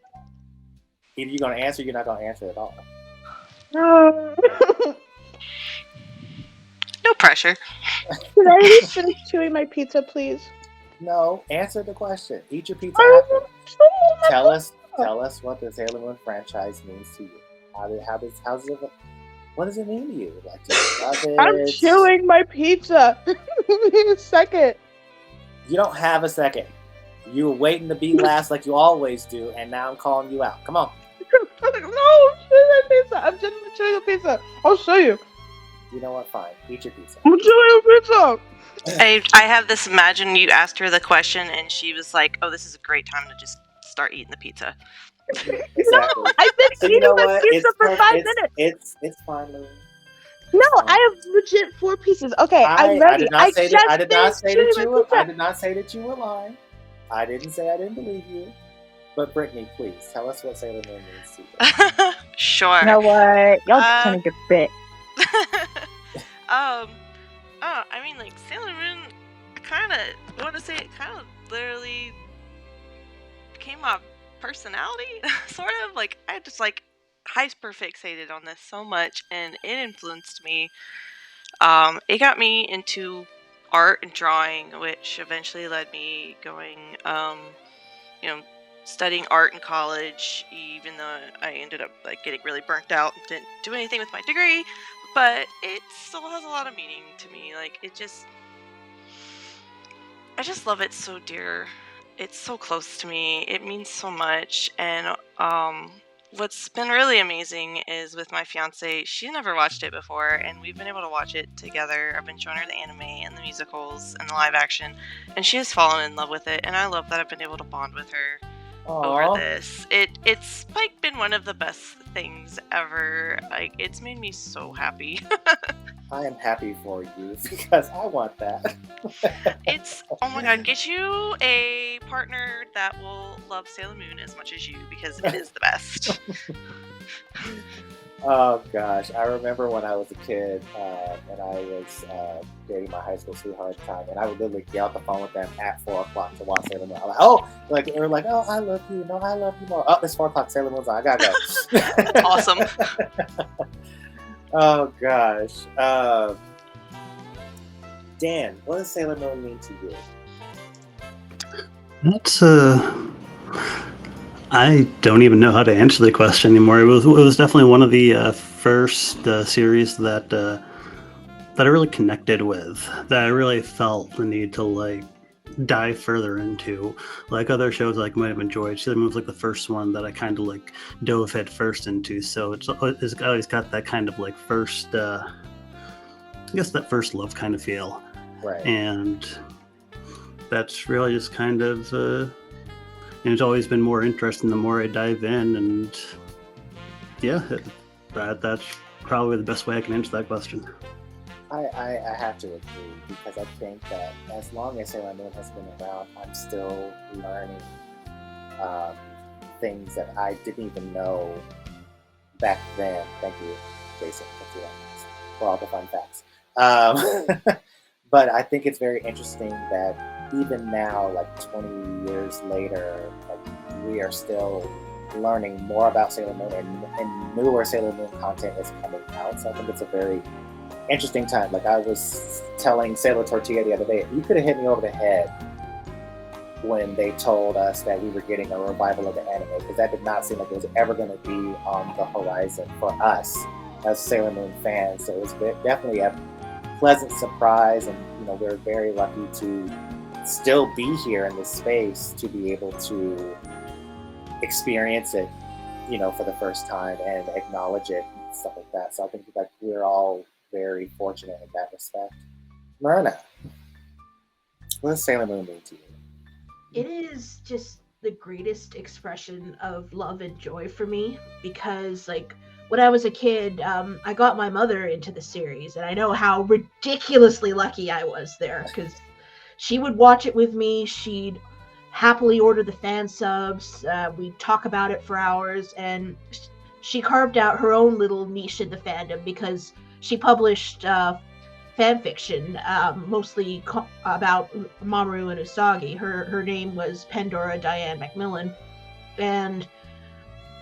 Either you're going to answer or you're not going to answer at all. No. No pressure. Can I at least finish chewing my pizza, please? No, answer the question. Eat your pizza after. Tell us what the Sailor Moon franchise means to you. What does it mean to you? Like, do you love it? I'm chewing my pizza. Give me a second. You don't have a second. You were waiting to be last like you always do, and now I'm calling you out. Come on. No, I'm pizza. I'm just chewing a pizza. I'll show you. You know what? Fine. Eat your pizza. I'm chewing a pizza. I have this imagine you asked her the question and she was like, "Oh, this is a great time to just start eating the pizza." Exactly. No, I've been So eating you know my what? pizza for 5 minutes. It's fine, Louie. No, I have legit 4 pieces. Okay, I'm ready. I did not say that. I did not say that chewing you my were. pizza. I did not say that you were lying. I didn't say I didn't believe you. But Brittany, please tell us what Sailor Moon means to you. Sure. You know what? Y'all just trying to get bit. I mean, like, Sailor Moon, I kind of want to say it kind of literally became my personality, sort of. Like, I just, like, hyper fixated on this so much, and it influenced me. It got me into art and drawing, which eventually led me going, studying art in college, even though I ended up, like, getting really burnt out and didn't do anything with my degree. But it still has a lot of meaning to me. Like, I just love it so dear. It's so close to me. It means so much. And what's been really amazing is with my fiance, she never watched it before, and we've been able to watch it together. I've been showing her the anime and the musicals and the live action, and she has fallen in love with it. And I love that I've been able to bond with her over this. It's like been one of the best things ever. Like, it's made me so happy. I am happy for you because I want that. It's, oh my god, get you a partner that will love Sailor Moon as much as you, because it is the best. Oh gosh, I remember when I was a kid and I was dating my high school sweetheart at the time, and I would literally get off the phone with them at 4 o'clock to watch Sailor Moon. I'm like, oh, like they were like, oh, I love you, no, I love you more. Oh, it's 4 o'clock, Sailor Moon's on, I gotta go. That's awesome. Oh gosh, Dan, what does Sailor Moon mean to you? That's I don't even know how to answer the question anymore. It was definitely one of the first series that I really connected with. That I really felt the need to like dive further into. Like other shows, like might have enjoyed. Sailor Moon was like the first one that I kind of like dove head first into. So it's always got that kind of like first, I guess that first love kind of feel. Right. And that's really just kind of. And it's always been more interesting the more I dive in, and yeah, that's probably the best way I can answer that question. I have to agree, because I think that as long as Sailor Moon has been around, I'm still learning things that I didn't even know back then. Thank you, Jason, for all the fun facts. But I think it's very interesting that even now, like 20 years later, like, we are still learning more about Sailor Moon, and newer Sailor Moon content is coming out. So I think it's a very interesting time. Like I was telling Sailor Tortilla the other day, you could have hit me over the head when they told us that we were getting a revival of the anime, because that did not seem like it was ever going to be on the horizon for us as Sailor Moon fans. So it was definitely a pleasant surprise, and we're very lucky to still be here in this space to be able to experience it, for the first time and acknowledge it and stuff like that. So I think that we're all very fortunate in that respect. Myrna, what does Sailor Moon mean to you? It is just the greatest expression of love and joy for me, because like when I was a kid, I got my mother into the series, and I know how ridiculously lucky I was there, because she would watch it with me. She'd happily order the fan subs. We'd talk about it for hours, and she carved out her own little niche in the fandom, because she published fan fiction, mostly about Mamoru and Usagi. Her name was Pandora Diane Macmillan, and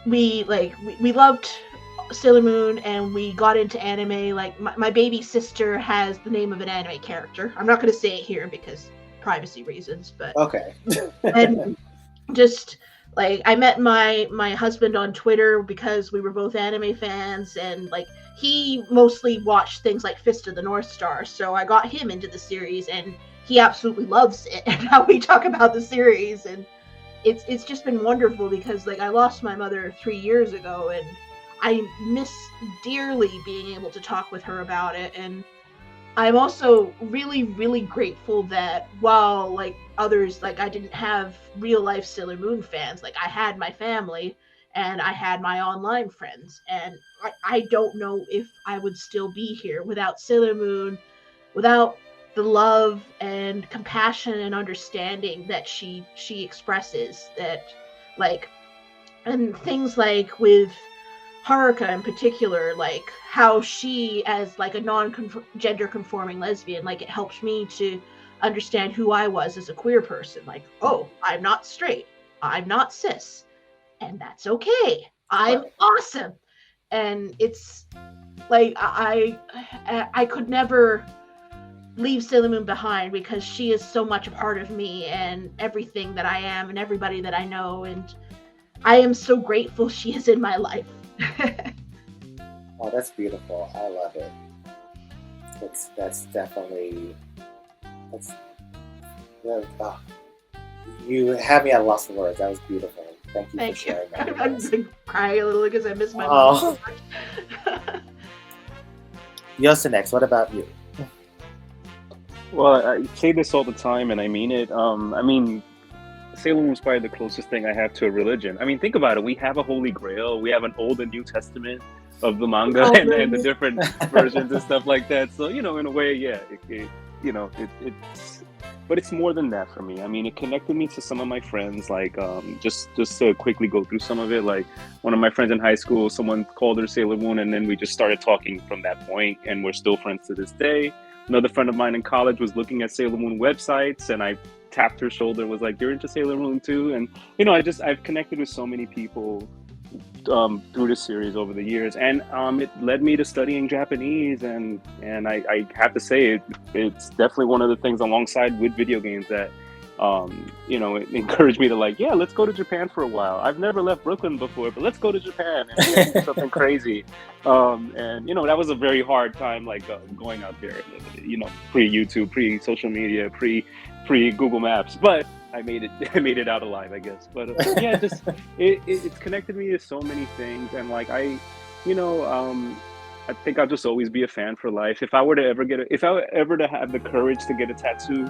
we loved Sailor Moon, and we got into anime. Like my baby sister has the name of an anime character. I'm not going to say it here because privacy reasons, but okay. And just like I met my husband on Twitter because we were both anime fans, and like he mostly watched things like Fist of the North Star, so I got him into the series, and he absolutely loves it and how we talk about the series. And it's just been wonderful because like I lost my mother 3 years ago, and I miss dearly being able to talk with her about it. And I'm also really, really grateful that while like others, like I didn't have real life Sailor Moon fans, like I had my family and I had my online friends. And I don't know if I would still be here without Sailor Moon, without the love and compassion and understanding that she expresses. That like, and things like with Haruka in particular, like how she, as like a non-gender conforming lesbian, like it helps me to understand who I was as a queer person. Like, oh, I'm not straight, I'm not cis, and that's okay. I'm awesome. And it's like I could never leave Sailor Moon behind because she is so much a part of me and everything that I am and everybody that I know, and I am so grateful she is in my life. Oh, that's beautiful. I love it. That's definitely oh, you had me at a loss for words. That was beautiful. Thank you for sharing that. I'm crying a little because I miss my mom so much. Yosenex, what about you? Well, I say this all the time, and I mean it. I mean, Sailor Moon is probably the closest thing I have to a religion. I mean, think about it. We have a Holy Grail. We have an Old and New Testament of the manga and the different versions and stuff like that. So, you know, in a way, yeah, it's, but it's more than that for me. I mean, it connected me to some of my friends. Like, just to quickly go through some of it. Like, one of my friends in high school, someone called her Sailor Moon, and then we just started talking from that point, and we're still friends to this day. Another friend of mine in college was looking at Sailor Moon websites, and I tapped her shoulder, was like, "You're into Sailor Moon too?" And you know, I've connected with so many people through this series over the years, and it led me to studying Japanese, and I have to say it's definitely one of the things alongside with video games that you know, it encouraged me to like, yeah, let's go to Japan for a while. I've never left Brooklyn before, but let's go to Japan and do something crazy. And you know, that was a very hard time, like going out there, you know, pre-YouTube, pre-social media, pre-Google Maps, but I made it out alive, I guess. But yeah, just it's connected me to so many things, and like I think I'll just always be a fan for life. If I were ever to have the courage to get a tattoo,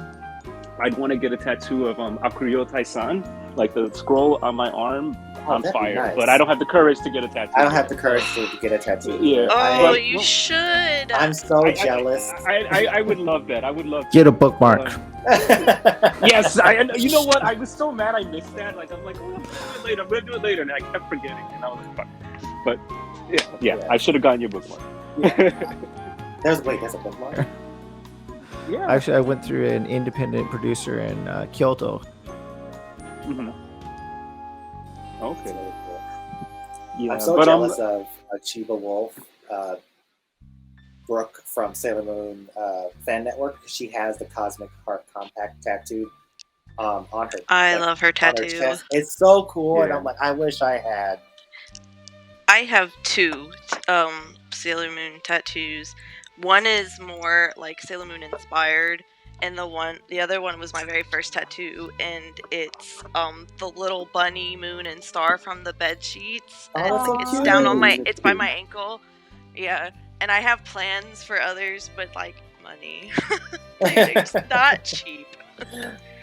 I'd want to get a tattoo of Akuryo Tai-san, like the scroll on my arm on fire. Nice. But I don't have the courage to get a tattoo. I don't have the courage to get a tattoo. Yeah. Oh, you should. I'm so jealous. I would love that. I would love get a bookmark. Yes, you know what? I was so mad I missed that. Like I'm like, oh, I'm gonna do it later, and I kept forgetting, and I was like, fuck. But yeah, I should have gotten your bookmark. Yeah. There's a bookmark. Yeah. Actually, I went through an independent producer in Kyoto. Mm-hmm. Okay. Really cool. Yeah, I'm so jealous of Chiba Wolf, Brooke from Sailor Moon Fan Network, because she has the Cosmic Heart Compact tattooed on her. I love her tattoo. Her chest. It's so cool, and I'm like, I wish I had. I have two Sailor Moon tattoos. One is more like Sailor Moon inspired, and the other one was my very first tattoo, and it's the little bunny, moon, and star from the bed sheets. Oh, it's down on it's by my ankle. Yeah, and I have plans for others, but like money, they're just not cheap.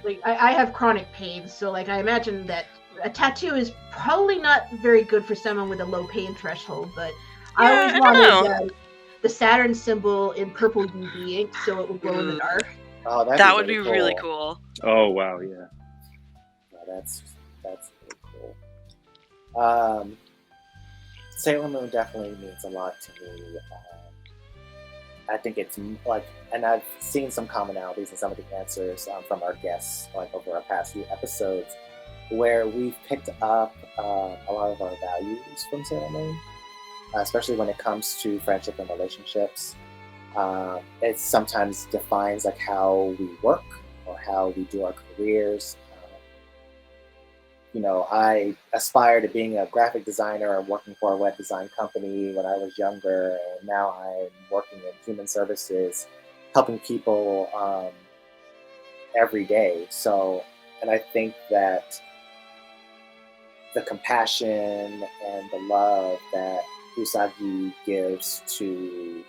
Like I have chronic pain, so like I imagine that a tattoo is probably not very good for someone with a low pain threshold, but I always wanted the Saturn symbol in purple UV ink, so it would glow in the dark. Oh, that would be really cool. Oh wow, yeah. That's really cool. Sailor Moon definitely means a lot to me. I think it's like, and I've seen some commonalities in some of the answers from our guests, like over our past few episodes, where we've picked up a lot of our values from Sailor Moon. Especially when it comes to friendship and relationships. It sometimes defines like how we work or how we do our careers. You know, I aspire to being a graphic designer and working for a web design company when I was younger, and now I'm working in human services, helping people every day. So, and I think that the compassion and the love that Usagi gives to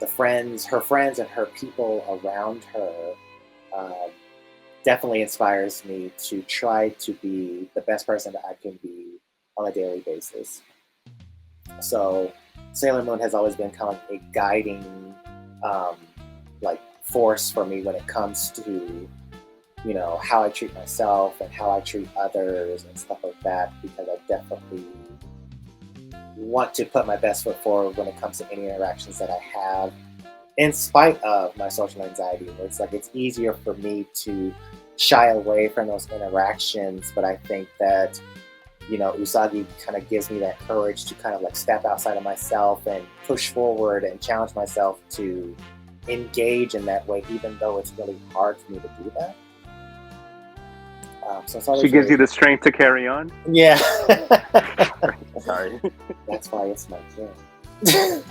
her friends and her people around her, um, definitely inspires me to try to be the best person that I can be on a daily basis. So Sailor Moon has always been kind of a guiding, um, like, force for me when it comes to, how I treat myself and how I treat others and stuff like that, because I definitely want to put my best foot forward when it comes to any interactions that I have, in spite of my social anxiety, where it's like it's easier for me to shy away from those interactions. But I think that, Usagi kind of gives me that courage to kind of like step outside of myself and push forward and challenge myself to engage in that way, even though it's really hard for me to do that. So it's always She gives really, you the strength to carry on. yeah. Sorry. That's why it's my kid.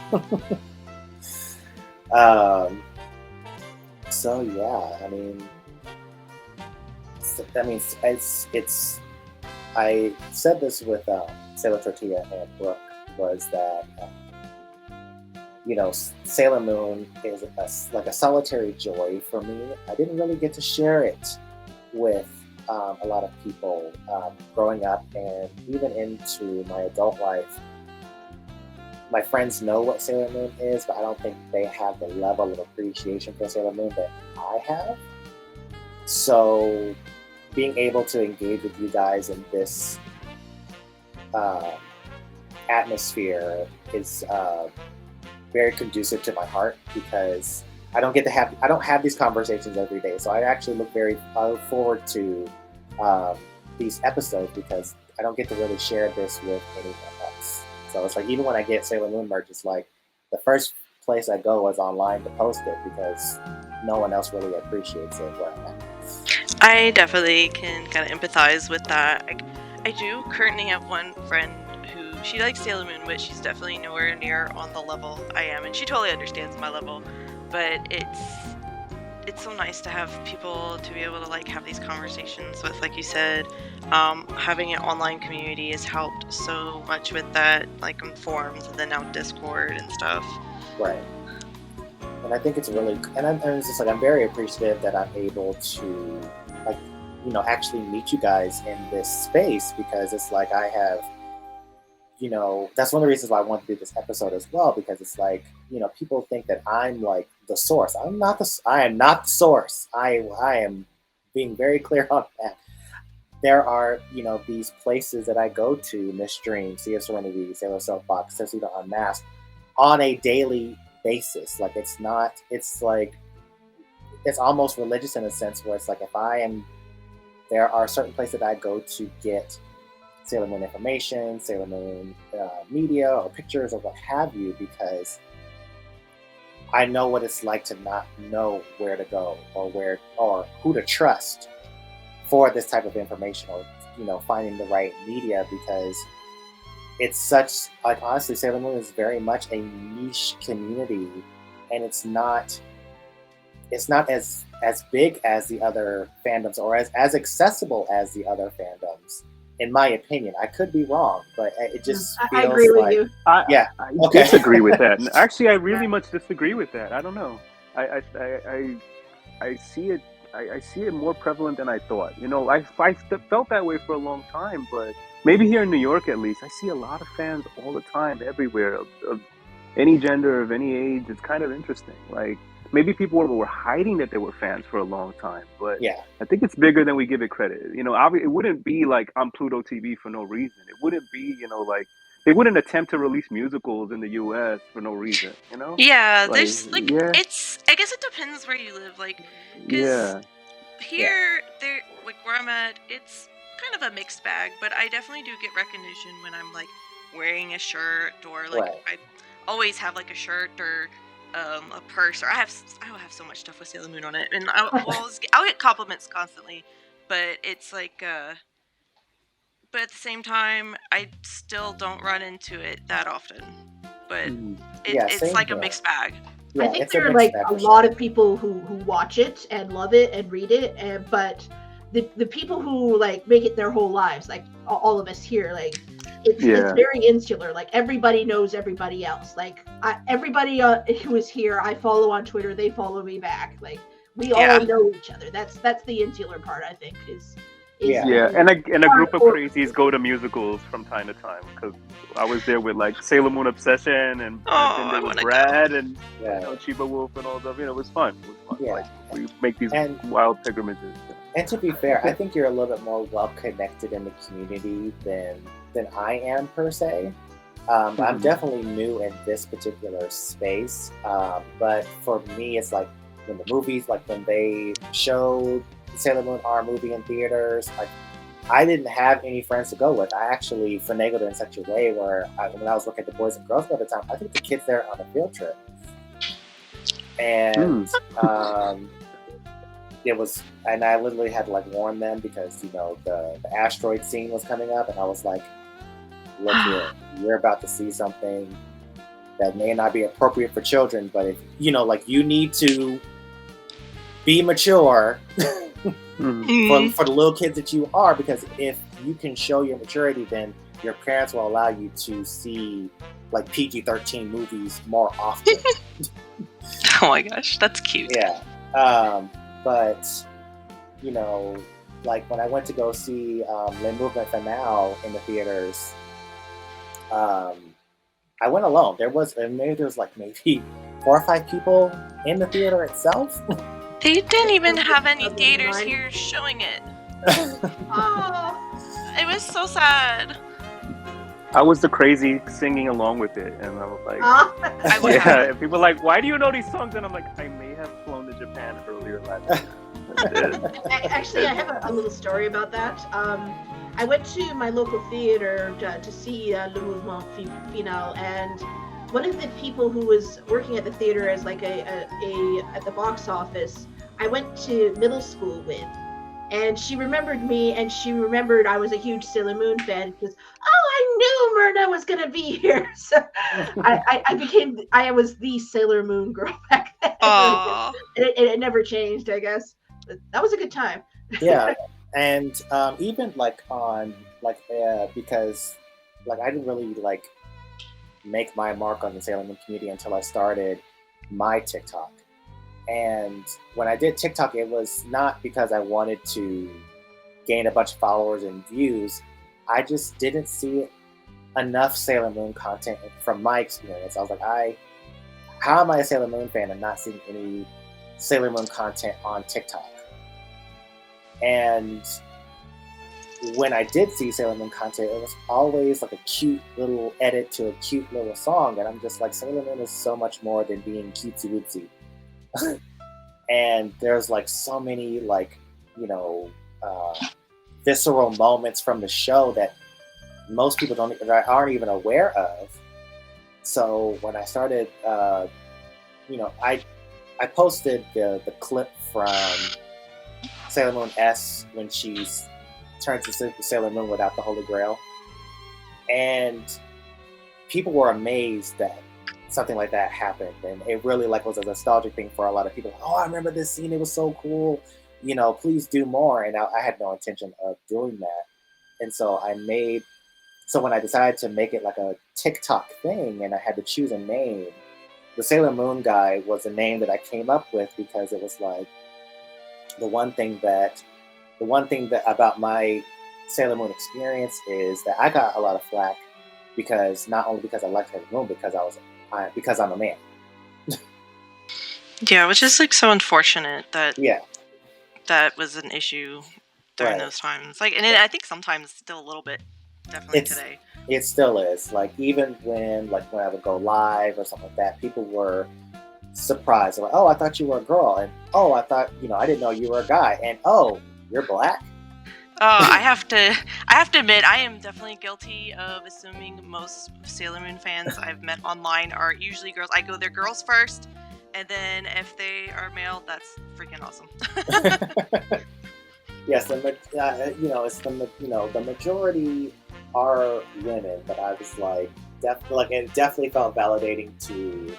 um, so yeah, it's. I said this with Sailor Tortilla and Brooke, was that Sailor Moon is like a solitary joy for me. I didn't really get to share it with a lot of people growing up, and even into my adult life. My friends know what Sailor Moon is, but I don't think they have the level of appreciation for Sailor Moon that I have. So being able to engage with you guys in this atmosphere is very conducive to my heart, because I don't have these conversations every day. So I actually I look forward to these episodes, because I don't get to really share this with anyone else. So it's like, even when I get Sailor Moon merch, it's like the first place I go is online to post it, because no one else really appreciates it where I'm at. I definitely can kind of empathize with that. I do currently have one friend who, she likes Sailor Moon, but she's definitely nowhere near on the level I am, and she totally understands my level. But it's so nice to have people to be able to like have these conversations with. Like you said, having an online community has helped so much with that, like on forums and then now Discord and stuff. Right. And I think it's really, and it's just like, I'm very appreciative that I'm able to, like, actually meet you guys in this space, because it's like I have, that's one of the reasons why I want to do this episode as well, because it's like, people think that I'm like the source. I am not the source. I am being very clear on that. There are, these places that I go to, Miss Dream, Sea of Serenity, Sailor Soapbox, Tuxedo Unmasked, on a daily basis. Like, it's almost religious in a sense, where it's like, there are certain places that I go to get Sailor Moon information, Sailor Moon media or pictures or what have you, because I know what it's like to not know where to go or who to trust for this type of information, or finding the right media, because it's such, like, honestly, Sailor Moon is very much a niche community, and it's not as big as the other fandoms, or as accessible as the other fandoms, in my opinion. I could be wrong, but it just feels I agree with like, you. yeah. I Okay. disagree with that. Actually, I really much disagree with that. I don't know. I see it. I see it more prevalent than I thought. I felt that way for a long time, but maybe here in New York, at least, I see a lot of fans all the time, everywhere, of any gender, of any age. It's kind of interesting. Like, maybe people were hiding that they were fans for a long time, but Yeah. I think it's bigger than we give it credit. It wouldn't be like on Pluto TV for no reason. It wouldn't be, like, they wouldn't attempt to release musicals in the U.S. for no reason. Yeah, Like, there's like, yeah, I guess it depends where you live, like, because yeah. here, there, like where I'm at, it's kind of a mixed bag, but I definitely do get recognition when I'm like wearing a shirt, or like Right. I always have like a shirt or a purse, or I have so much stuff with Sailor Moon on it, and I'll get compliments constantly, but it's like but at the same time, I still don't run into it that often. But Mhm. Yeah, it's same like a here. mixed bag. I think it's a there are mixed like bag a for lot sure. of people who watch it and love it and read it, but the people who like make it their whole lives, like all of us here, like it's Yeah. very insular. Like everybody knows everybody else. Like everybody who is here, I follow on Twitter. They follow me back. Like we Yeah. all know each other. That's the insular part. I think is Yeah. Yeah, and a group of hardcore. crazies go to musicals from time to time because I was there with like Sailor Moon Obsession, and Oh, I've been I there with wanna go. Brad and Yeah. Chiba Wolf and all that. It was fun. Yeah. Like we make these And- wild pilgrimages. And to be fair, I think you're a little bit more well connected in the community than I am per se. I'm Mhm. definitely new in this particular space, but for me, it's like when the movies, like when they showed the Sailor Moon R movie in theaters, like I didn't have any friends to go with. I actually finagled it in such a way where when I was looking at the Boys and Girls Club at the time, I took the kids there on a field trip, and it was, and I literally had to like warn them because the asteroid scene was coming up, and I was like, look here, you're about to see something that may not be appropriate for children, but if like you need to be mature for the little kids that you are, because if you can show your maturity, then your parents will allow you to see like PG-13 movies more often. Oh my gosh, that's cute. Yeah. But, like when I went to go see Le Mouvement Finale in the theaters, I went alone. There was maybe 4 or 5 people in the theater itself. They didn't even have any theaters here showing it. Oh. It was so sad. I was the crazy singing along with it, and I was like, I would yeah. And people were like, why do you know these songs? And I'm like, I may have flown to Japan earlier last year. Actually, I have a little story about that. I went to my local theater to see Le Mouvement Finale, and one of the people who was working at the theater as like at the box office, I went to middle school with, and she remembered me, and she remembered I was a huge Sailor Moon fan because, I knew Myrna was gonna be here, so I was the Sailor Moon girl back then. Aww. It never changed, I guess. But that was a good time. Yeah, and even like on because like I didn't really like make my mark on the Sailor Moon community until I started my TikTok. And when I did TikTok, it was not because I wanted to gain a bunch of followers and views. I just didn't see enough Sailor Moon content from my experience. I was like, how am I a Sailor Moon fan and not seeing any Sailor Moon content on TikTok? And when I did see Sailor Moon content, it was always like a cute little edit to a cute little song. And I'm just like, Sailor Moon is so much more than being cutesy wootsy. And there's like so many like, visceral moments from the show that most people aren't even aware of. So when I started, I posted the clip from Sailor Moon S when she's turns to Sailor Moon without the Holy Grail, and people were amazed that something like that happened, and it really was a nostalgic thing for a lot of people. Oh, I remember this scene; it was so cool. Please do more. And I had no intention of doing that, and so when I decided to make it like a TikTok thing, and I had to choose a name, the Sailor Moon guy was a name that I came up with because it was like the one thing that about my Sailor Moon experience is that I got a lot of flack because not only because I liked Sailor Moon, because I'm a man. Yeah, which is like so unfortunate that Yeah. that was an issue during those times. Like, and I think sometimes still a little bit, definitely today. It still is. Like even when I would go live or something like that, people were surprised. They're like, oh, I thought you were a girl, and oh, I thought I didn't know you were a guy, and oh, you're black. Oh, I have to admit, I am definitely guilty of assuming most Sailor Moon fans I've met online are usually girls. I go there girls first, and then if they are male, that's freaking awesome. Yes, it's the majority are women, but I was like, it definitely felt validating to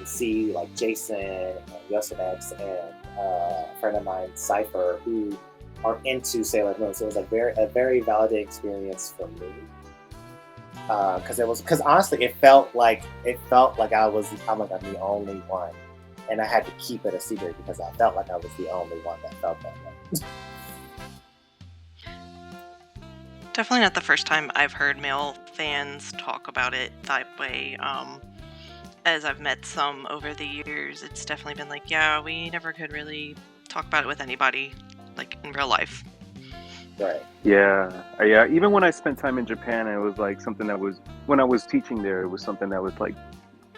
see like Jason and Yosenex and a friend of mine, Cypher, who are into Sailor Moon. So it was like a very validating experience for me. Because honestly, it felt like I'm the only one, and I had to keep it a secret because I felt like I was the only one that felt that way. Definitely not the first time I've heard male fans talk about it that way. As I've met some over the years, it's definitely been like, yeah, we never could really talk about it with anybody, like in real life. Right. Yeah. Even when I spent time in Japan, it was like something that was, when I was teaching there, it was something that was like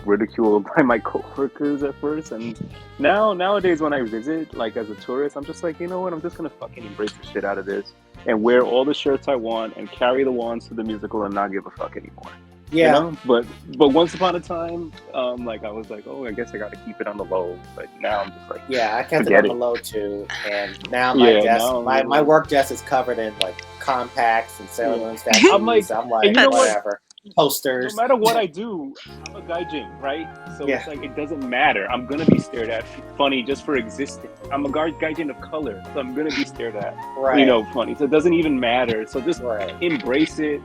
ridiculed by my coworkers at first. And nowadays when I visit, like as a tourist, I'm just like, you know what? I'm just gonna fucking embrace the shit out of this and wear all the shirts I want and carry the wands to the musical and not give a fuck anymore. Yeah. You know? But once upon a time, like I was like, oh, I guess I got to keep it on the low. But now I'm just like, yeah, I kept it on the low too. And now my work desk is covered in like compacts and Sailor Moon statues. I'm like, you know whatever. Posters. No matter what I do, I'm a gaijin, right? So it's like it doesn't matter. I'm gonna be stared at funny just for existing. I'm a gaijin of color, so I'm gonna be stared at, funny. So it doesn't even matter. So just embrace it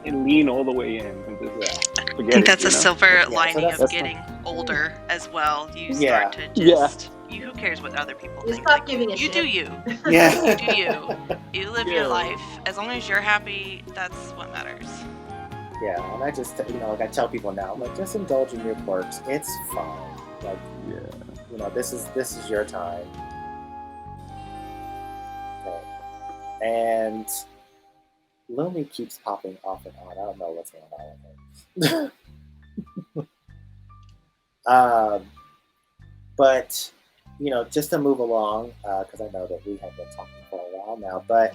and lean all the way in. And just, I think that's a silver lining of getting older as well. You start to just who cares what other people think? Stop giving a shit. You do you. Yeah. You do you. You live your life. As long as you're happy, that's what matters. Yeah, and I just, like I tell people now, I'm like, just indulge in your quirks. It's fine. Like, this is your time. Okay. And Lumi keeps popping off and on. I don't know what's going on with her. But, just to move along, because I know that we have been talking for a while now, but,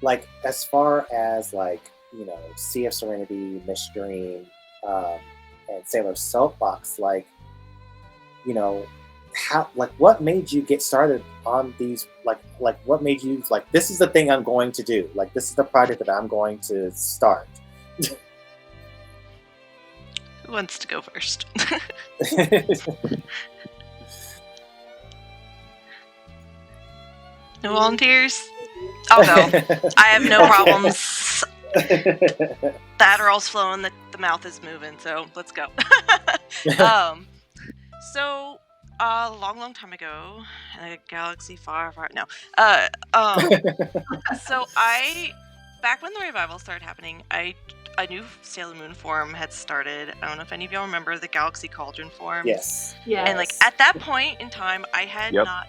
like, as far as, like, Sea of Serenity, Miss Dream, and Sailor Soapbox, like, how, like, what made you get started on these, like what made you, like, this is the thing I'm going to do, like, this is the project that I'm going to start? Who wants to go first? No volunteers? I'll go. I have no problems. The Adderall's flowing, the mouth is moving, so let's go. So a long time ago, in a galaxy far no. So back when the revival started happening, I knew Sailor Moon Forum had started. I don't know if any of y'all remember the Galaxy Cauldron Forum. Yes. And like at that point in time, I had not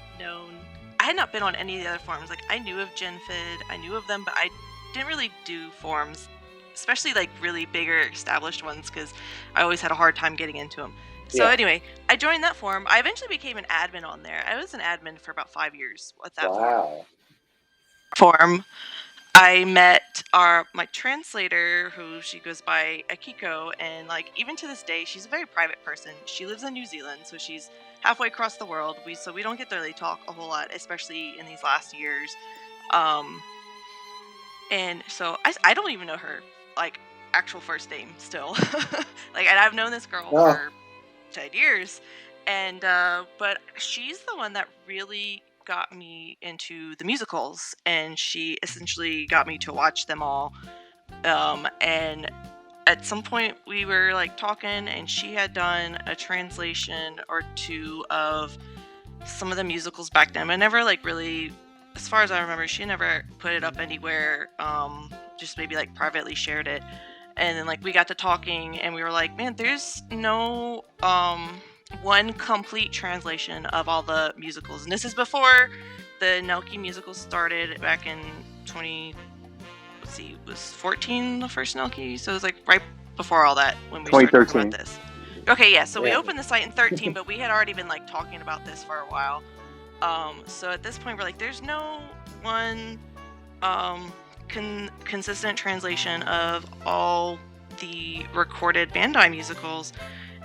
been on any of the other forums. Like I knew of GenFid, I knew of them, but I didn't really do forums, especially like really bigger established ones, because I always had a hard time getting into them. So anyway, I joined that forum. I eventually became an admin on there. I was an admin for about 5 years with that forum. I met my translator, who she goes by Akiko, and like even to this day, she's a very private person. She lives in New Zealand, so she's halfway across the world. So we don't get to really talk a whole lot, especially in these last years. And so I don't even know her like actual first name still. Like, and I've known this girl for 10 years, and but she's the one that really got me into the musicals, and she essentially got me to watch them all. And at some point we were like talking, and she had done a translation or two of some of the musicals back then. I never like really, as far as I remember, she never put it up anywhere. Just maybe like privately shared it. And then like we got to talking, and we were like, man, there's no one complete translation of all the musicals. And this is before the Nelky musicals started back in it was 14 the first Nelky, so it was like right before all that when we started talking about this. Okay, yeah, so we opened the site in 13, but we had already been like talking about this for a while. So at this point we're like, there's no one consistent translation of all the recorded Bandai musicals,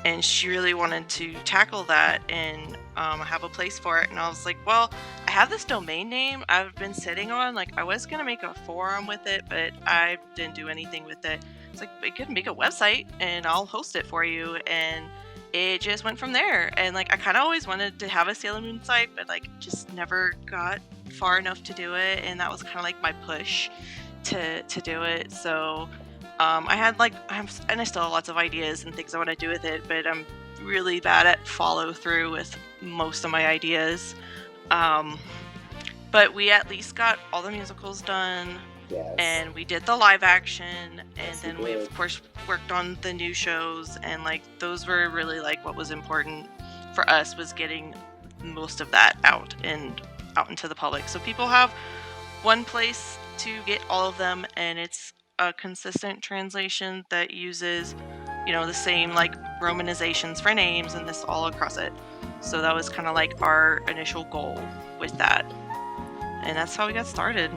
and she really wanted to tackle that and have a place for it. And I was like, well, I have this domain name I've been sitting on. Like, I was gonna make a forum with it, but I didn't do anything with it. It's like, we could make a website and I'll host it for you. And it just went from there. And like I kind of always wanted to have a Sailor Moon site, but like just never got far enough to do it, and that was kind of like my push to do it. So I had and I still have lots of ideas and things I want to do with it, but I'm really bad at follow through with most of my ideas. But we at least got all the musicals done. Yes. And we did the live action, and Yes, then you we did. of course worked on the new shows, and like those were really like what was important for us, was getting most of that out into the public, so people have one place to get all of them, and it's a consistent translation that uses, you know, the same like romanizations for names and this all across it. So that was kind of like our initial goal with that. And that's how we got started,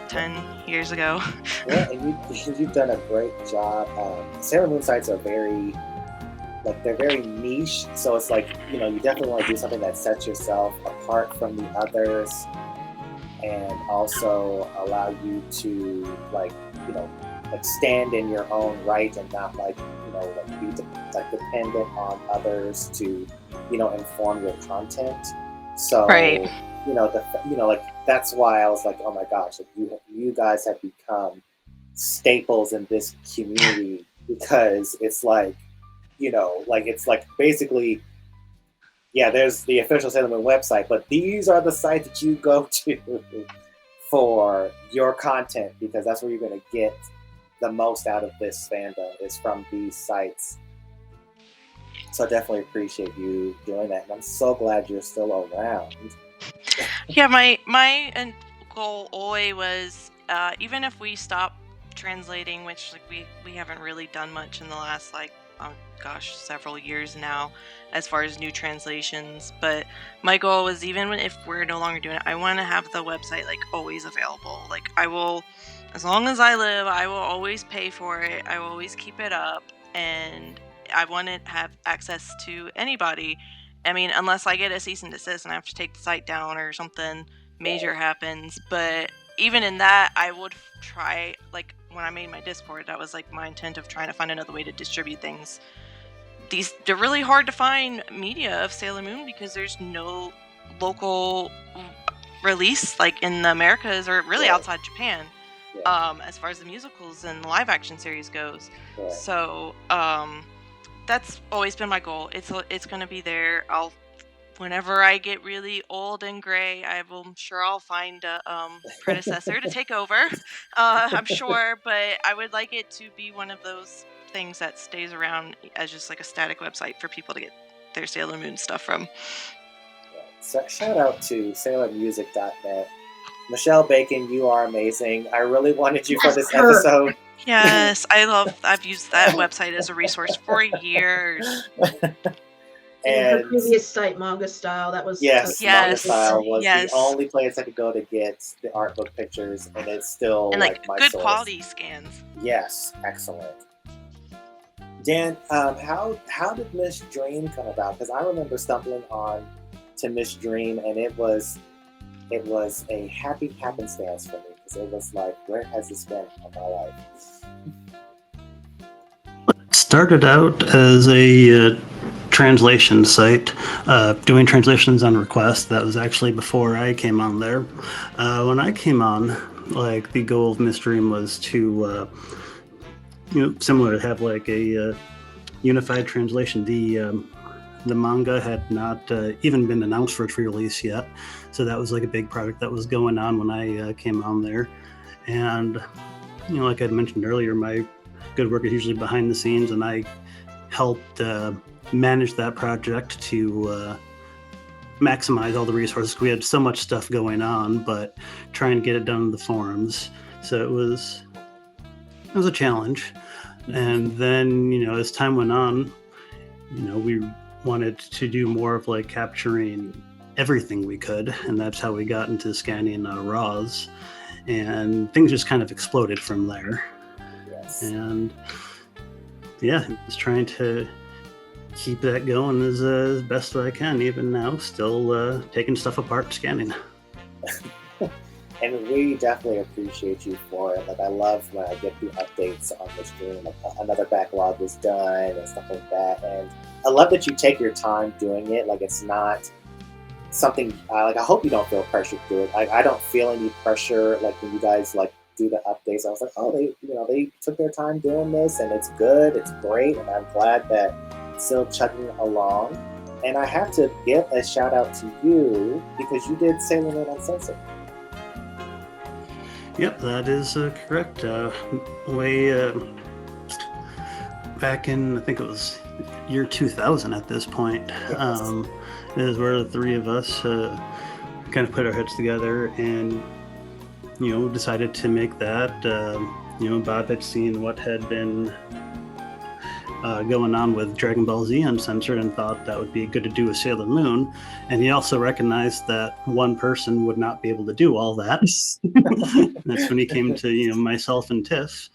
10 years ago. Yeah, and you've done a great job. Sailor Moon sites are very niche, so it's like, you know, you definitely want to do something that sets yourself apart from the others, and also allow you to stand in your own right, and not be dependent on others to inform your content. So Right. That's why I was like, oh my gosh, you guys have become staples in this community, because it's basically, yeah, there's the official Sailor Moon website, but these are the sites that you go to for your content, because that's where you're going to get the most out of this fandom, is from these sites. So I definitely appreciate you doing that, and I'm so glad you're still around. Yeah, my goal always was, even if we stop translating, which like we haven't really done much in the last several years now, as far as new translations. But my goal was, even if we're no longer doing it, I want to have the website like always available. Like I will, as long as I live, I will always pay for it. I will always keep it up, and I want to have access to anybody. I mean, unless I get a cease and desist and I have to take the site down or something major happens. But even in that, I would try, like when I made my Discord, that was like my intent of trying to find another way to distribute things. They're really hard to find media of Sailor Moon, because there's no local release like in the Americas, or really outside Japan, as far as the musicals and the live action series goes. So that's always been my goal. It's going to be there. Whenever I get really old and gray, I'm sure I'll find a predecessor to take over. I'm sure, but I would like it to be one of those things that stays around as just like a static website for people to get their Sailor Moon stuff from. So shout out to SailorMusic.net. Michelle Bacon, you are amazing. I really wanted you for this episode. Yes, I've used that website as a resource for years. And her previous site, Manga Style, that was Manga Style was the only place I could go to get the art book pictures, and it's still and like my good source. Quality scans. Yes, excellent. Dan, how did Miss Dream come about? Because I remember stumbling on to Miss Dream, and it was a happy happenstance for me, because it was like, where has this been in my life? It started out as a translation site, doing translations on request. That was actually before I came on there. When I came on, like, the goal of Miss Dream was to, similar to have like a unified translation. The manga had not even been announced for its release yet, so that was like a big project that was going on when I came on there. And like I'd mentioned earlier, my good work is usually behind the scenes, and I helped manage that project to maximize all the resources. We had so much stuff going on, but trying to get it done in the forums, so it was a challenge. And then as time went on, we wanted to do more of like capturing everything we could, and that's how we got into scanning RAWs, and things just kind of exploded from there. Yes. And just trying to keep that going as best I can, even now, still taking stuff apart, scanning. And we definitely appreciate you for it. Like, I love when I get the updates on the stream, like another backlog was done and stuff like that. And I love that you take your time doing it. Like, it's not something like, I hope you don't feel pressure to do it. I don't feel any pressure like when you guys like do the updates. I was like, oh, they took their time doing this, and it's good, it's great, and I'm glad that it's still chugging along. And I have to give a shout out to you because you did Sailor Moon Uncensored. Yep, that is correct. Back in, I think it was year 2000 at this point, is where the three of us kind of put our heads together and, decided to make that. Bob had seen what had been going on with Dragon Ball Z Uncensored and thought that would be good to do with Sailor Moon. And he also recognized that one person would not be able to do all that. That's when he came to, myself and Tiff.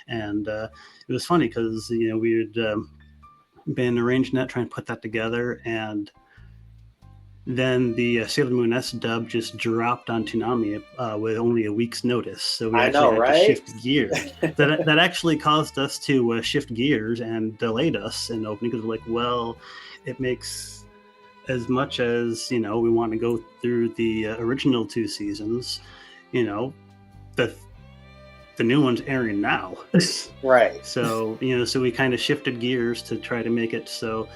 And it was funny because, we had been arranging that, trying to put that together. And then the Sailor Moon S dub just dropped on Toonami with only a week's notice. So we had to shift gears. that actually caused us to shift gears and delayed us in opening because we're like, well, it makes as much as, we want to go through the original 2 seasons, the new one's airing now. Right. So, so we kind of shifted gears to try to make it so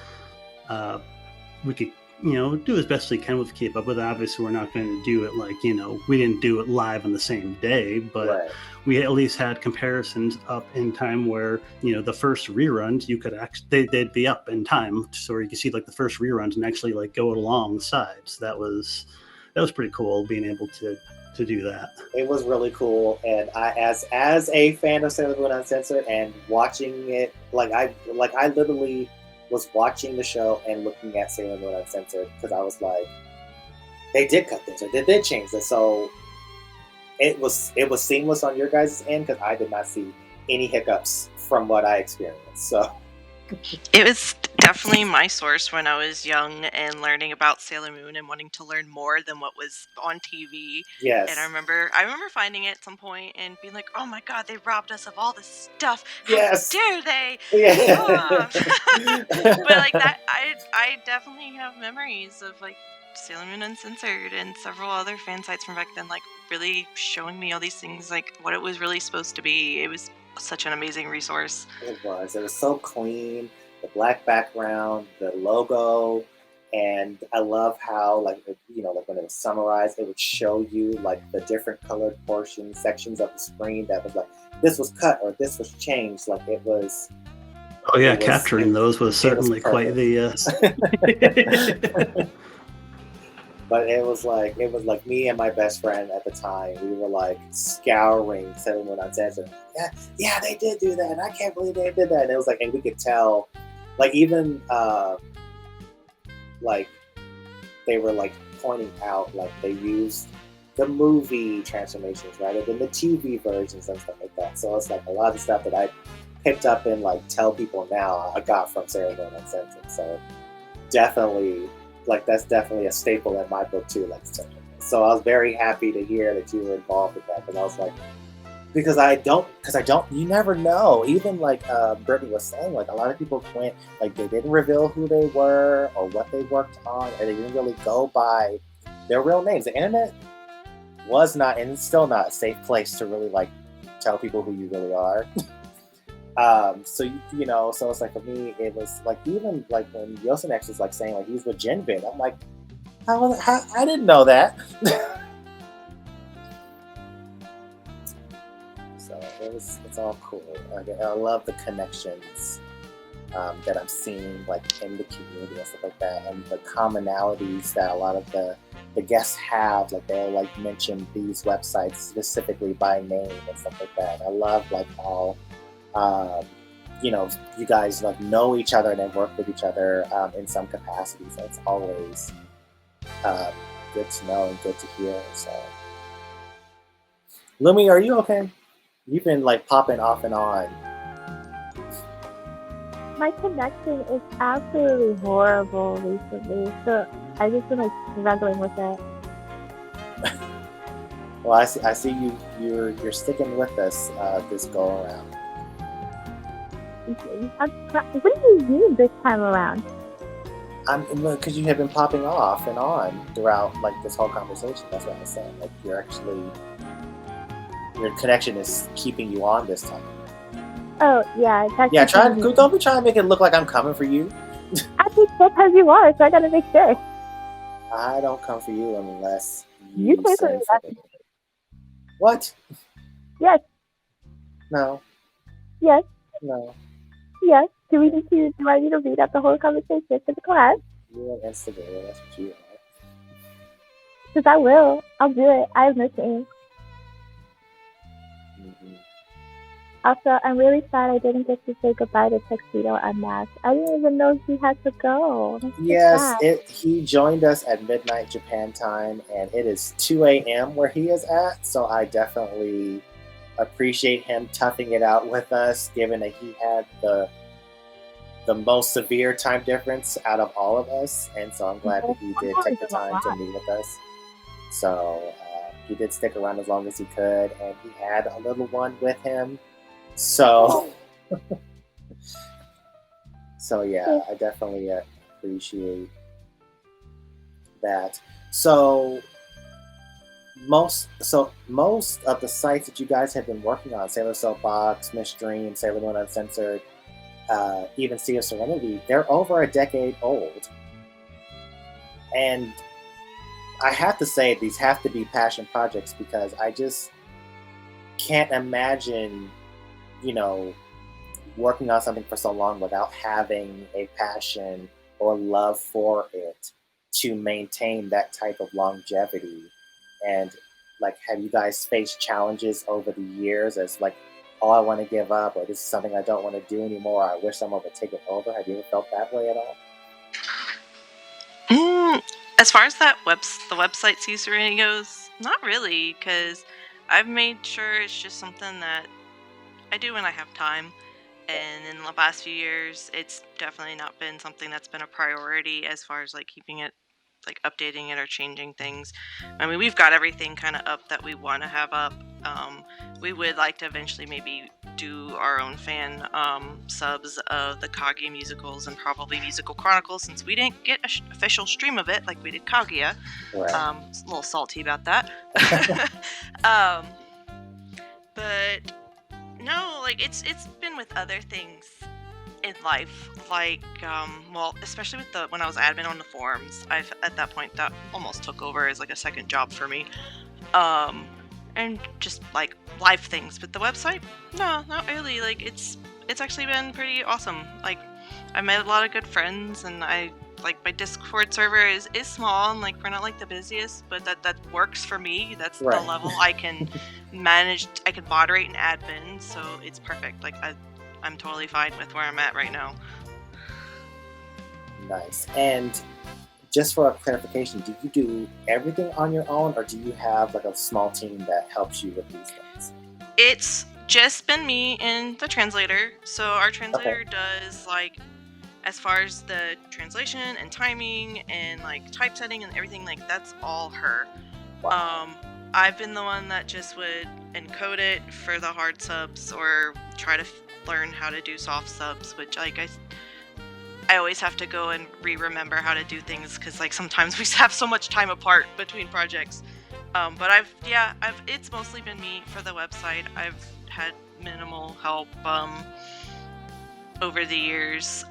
we could, do as best we can with keep up with. Obviously, we're not going to do it like, we didn't do it live on the same day, but we at least had comparisons up in time where, the first reruns, you could actually, they'd be up in time. So you can see like the first reruns and actually like go alongside. So that was pretty cool being able to do that. It was really cool, and I, as a fan of Sailor Moon Uncensored and watching it, I literally was watching the show and looking at Sailor Moon Uncensored because I was like, they did cut this or they did change this, so it was seamless on your guys' end because I did not see any hiccups from what I experienced. So it was definitely my source when I was young and learning about Sailor Moon and wanting to learn more than what was on TV. Yes. And I remember finding it at some point and being like, oh my god, they robbed us of all this stuff. Yes. How dare they? Yeah. But like that, I definitely have memories of like Sailor Moon Uncensored and several other fan sites from back then, like really showing me all these things, like what it was really supposed to be. It was such an amazing resource. It was so clean, the black background, the logo, and I love how like when it was summarized, it would show you like the different colored sections of the screen that was like this was cut or this was changed. Like it was. Oh yeah, capturing those was certainly quite the. But it was like me and my best friend at the time. We were like scouring Sailor Moon Uncensored. Yeah, they did do that. And I can't believe they did that. And it was like, and we could tell, like even like they were like pointing out like they used the movie transformations rather than the TV versions and stuff like that. So it's like a lot of the stuff that I picked up and like tell people now I got from Sailor Moon Uncensored. So definitely. Like that's definitely a staple in my book too. Like so, I was very happy to hear that you were involved with that because I was like, because I don't, you never know. Even like Brittany was saying, like a lot of people went like they didn't reveal who they were or what they worked on, or they didn't really go by their real names. The internet was not and it's still not a safe place to really like tell people who you really are. So so it's like for me, it was like even like when Yosenex was like saying like he's with Jinbin, I'm like, how I didn't know that. So it's all cool. I love the connections that I'm seeing like in the community and stuff like that, and the commonalities that a lot of the guests have. Like they'll like mention these websites specifically by name and stuff like that. And I love like all. You guys like know each other and then work with each other in some capacity. So it's always good to know and good to hear. So, Lumi, are you okay? You've been like popping off and on. My connection is absolutely horrible recently, so I've just been like struggling with it. Well, I see you're sticking with us this go around. What do you mean this time around? Because you have been popping off and on throughout like this whole conversation. That's what I was saying. Like your connection is keeping you on this time. Oh yeah, that's Yeah, don't be trying to make it look like I'm coming for you. I think because you are, so I gotta make sure. I don't come for you unless You you say send for for me. What? Yes, No. yes, No. yes. Do I need to read out the whole conversation to the class? You're an instigator. That's what you are. Because I will. I'll do it. I have no shame. Mm-hmm. Also, I'm really sad I didn't get to say goodbye to Tuxedo Unmasked. I didn't even know he had to go. Yes, he joined us at midnight Japan time, and it is 2 a.m. where he is at, so I definitely appreciate him toughing it out with us, given that he had the most severe time difference out of all of us, and so I'm glad that he did take the time to meet with us. So he did stick around as long as he could, and he had a little one with him. So, yeah, I definitely appreciate that. So most of the sites that you guys have been working on, Sailor Soapbox, Miss Dream, Sailor Moon Uncensored, even Sea of Serenity, they're over a decade old. And I have to say these have to be passion projects because I just can't imagine, working on something for so long without having a passion or love for it to maintain that type of longevity. And like, have you guys faced challenges over the years as like, oh, I want to give up, or this is something I don't want to do anymore, or I wish someone would take it over? Have you ever felt that way at all? As far as the website Serenity goes, not really, because I've made sure it's just something that I do when I have time. And in the past few years, it's definitely not been something that's been a priority as far as like keeping it, like updating it or changing things. I mean, we've got everything kind of up that we want to have up. We would like to eventually maybe do our own fan subs of the Kaguya musicals and probably Musical Chronicles, since we didn't get an official stream of it like we did Kaguya. Right. A little salty about that. But no, like it's been with other things in life, like especially with when I was admin on the forums. I've at that point that almost took over as like a second job for me, and just like life things. But the website, no, not really. Like it's actually been pretty awesome. Like I met a lot of good friends, and I like my Discord server is small and like we're not like the busiest, but that works for me. That's right. The level I can manage. I can moderate and admin, so it's perfect. Like I'm totally fine with where I'm at right now. Nice. And just for a clarification, do you do everything on your own, or do you have like a small team that helps you with these things? It's just been me and the translator. So our translator does like, as far as the translation and timing and like typesetting and everything, like that's all her. Wow. I've been the one that just would encode it for the hard subs or try to learn how to do soft subs, which like I always have to go and remember how to do things because like sometimes we have so much time apart between projects. But it's mostly been me for the website. I've had minimal help over the years,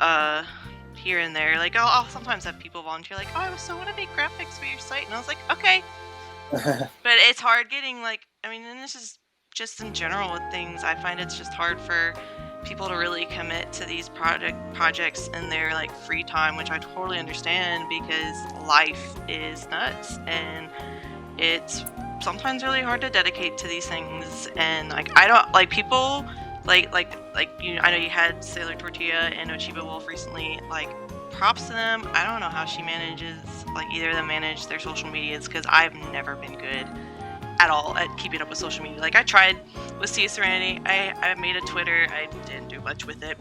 here and there. Like I'll sometimes have people volunteer, like, oh, I so want to make graphics for your site, and I was like, okay. But it's hard getting like, I mean, and this is just in general with things. I find it's just hard for people to really commit to these projects in their like free time, which I totally understand because life is nuts and it's sometimes really hard to dedicate to these things. And like I don't like people like you. I know you had Sailor Tortilla and Ochiba Wolf recently. Like props to them. I don't know how she manages like either of them manage their social medias because I've never been good at all at keeping up with social media. Like I tried with Sea of Serenity. I made a Twitter. I didn't do much with it.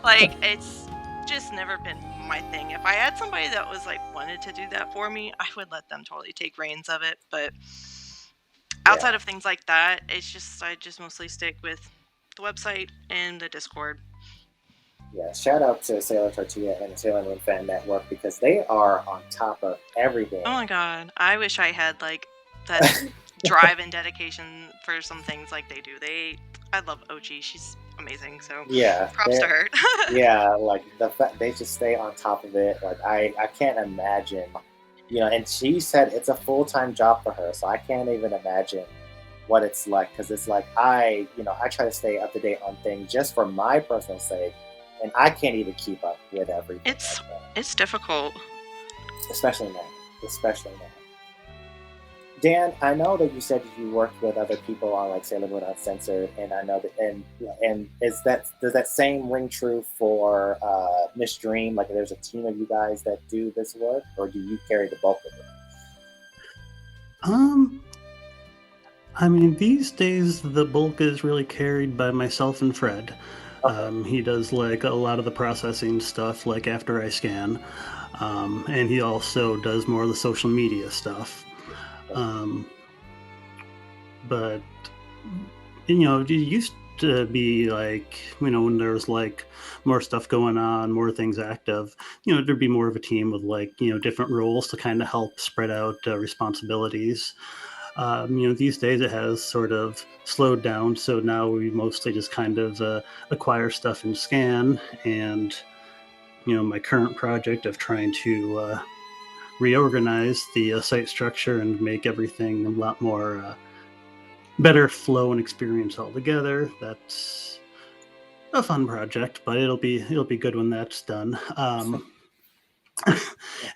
Like it's just never been my thing. If I had somebody that was like wanted to do that for me, I would let them totally take reins of it. But outside of things like that, it's just I just mostly stick with the website and the Discord. Yeah, shout out to Sailor Tortilla and the Sailor Moon Fan Network because they are on top of everything. Oh my god, I wish I had like that drive and dedication for some things like they do. I love Ochi. She's amazing. So Yeah, props to her. yeah, like the fact they just stay on top of it. Like I can't imagine, and she said it's a full-time job for her, so I can't even imagine what it's like because it's like I try to stay up to date on things just for my personal sake, and I can't even keep up with everything. It's difficult, especially now. Dan, I know that you said you worked with other people on like Sailor Moon Uncensored, and I know that, and does that same ring true for Miss Dream? Like, there's a team of you guys that do this work, or do you carry the bulk of it? I mean, these days the bulk is really carried by myself and Fred. Okay. He does like a lot of the processing stuff, like after I scan, and he also does more of the social media stuff. But it used to be like when there was like more stuff going on, more things active, there'd be more of a team with like different roles to kind of help spread out responsibilities. These days it has sort of slowed down, so now we mostly just kind of acquire stuff and scan. And my current project of trying to reorganize the site structure and make everything a lot more better flow and experience altogether. That's a fun project, but it'll be good when that's done.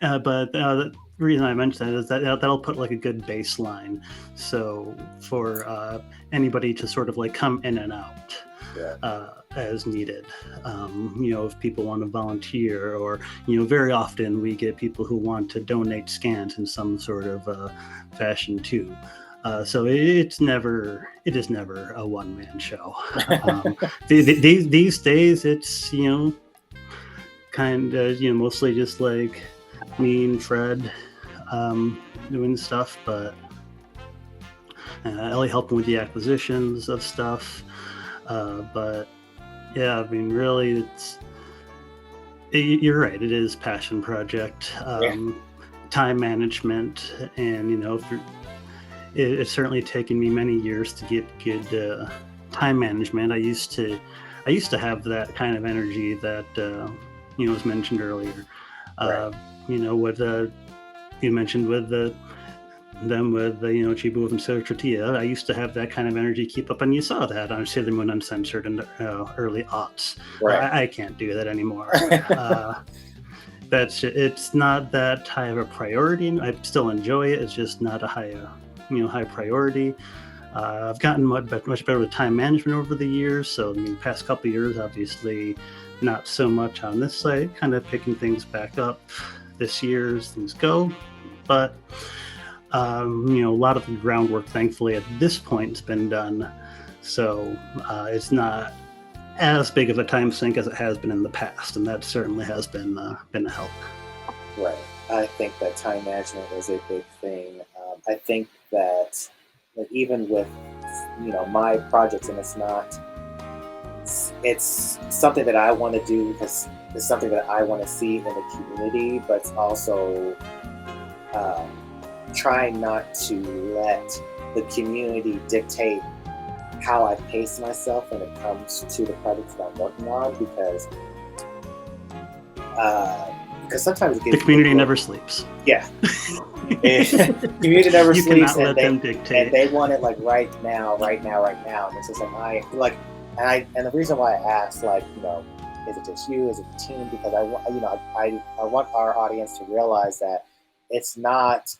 But the reason I mentioned that is that that'll put like a good baseline, so for anybody to sort of like come in and out. As needed. If people want to volunteer, or very often we get people who want to donate scans in some sort of fashion too. So it is never a one-man show. These days it's kind of mostly just like me and Fred doing stuff, but Ellie helping with the acquisitions of stuff. But yeah, I mean, really, you're right. It is passion project, time management, and it's certainly taken me many years to get good time management. I used to have that kind of energy that was mentioned earlier. What you mentioned with them with Chibu and Sailor Tortilla. I used to have that kind of energy keep up, and you saw that on Sailor Moon Uncensored in the early aughts. Right. I can't do that anymore. It's not that high of a priority. I still enjoy it. It's just not a high priority. I've gotten much better with time management over the years. So the past couple of years, obviously, not so much on this site. Kind of picking things back up this year as things go, but. A lot of the groundwork, thankfully, at this point has been done, so it's not as big of a time sink as it has been in the past, and that certainly has been a help. Right. I think that time management is a big thing. I think that even with my projects, and it's something that I want to do because it's something that I want to see in the community, but it's also trying not to let the community dictate how I pace myself when it comes to the projects that I'm working on, because sometimes the community never sleeps. Yeah, community never you sleeps, cannot let them dictate. And they want it like right now. And it's just like and the reason why I asked, is it just you? Is it the team? Because I want our audience to realize that it's not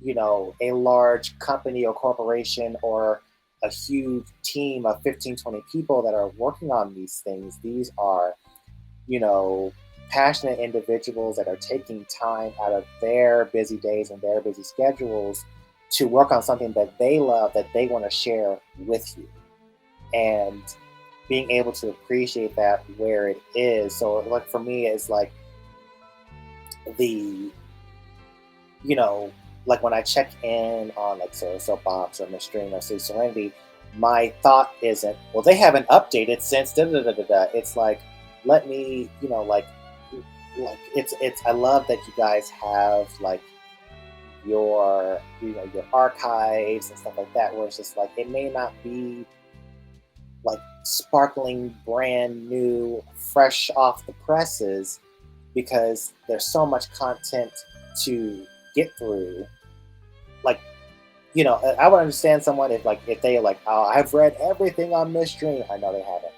a large company or corporation or a huge team of 15-20 people that are working on these things. These are passionate individuals that are taking time out of their busy days and their busy schedules to work on something that they love, that they want to share with you, and being able to appreciate that where it is. So like for me, it's like like when I check in on like Sailor Soapbox or Mystery or Sea Serenity, my thought isn't, well, they haven't updated since da da da da da. It's like, let me, it's. I love that you guys have like your your archives and stuff like that, where it's just like it may not be like sparkling brand new fresh off the presses because there's so much content to get through. Like, I would understand someone if they like, oh, I've read everything on Miss Dream. I know they haven't,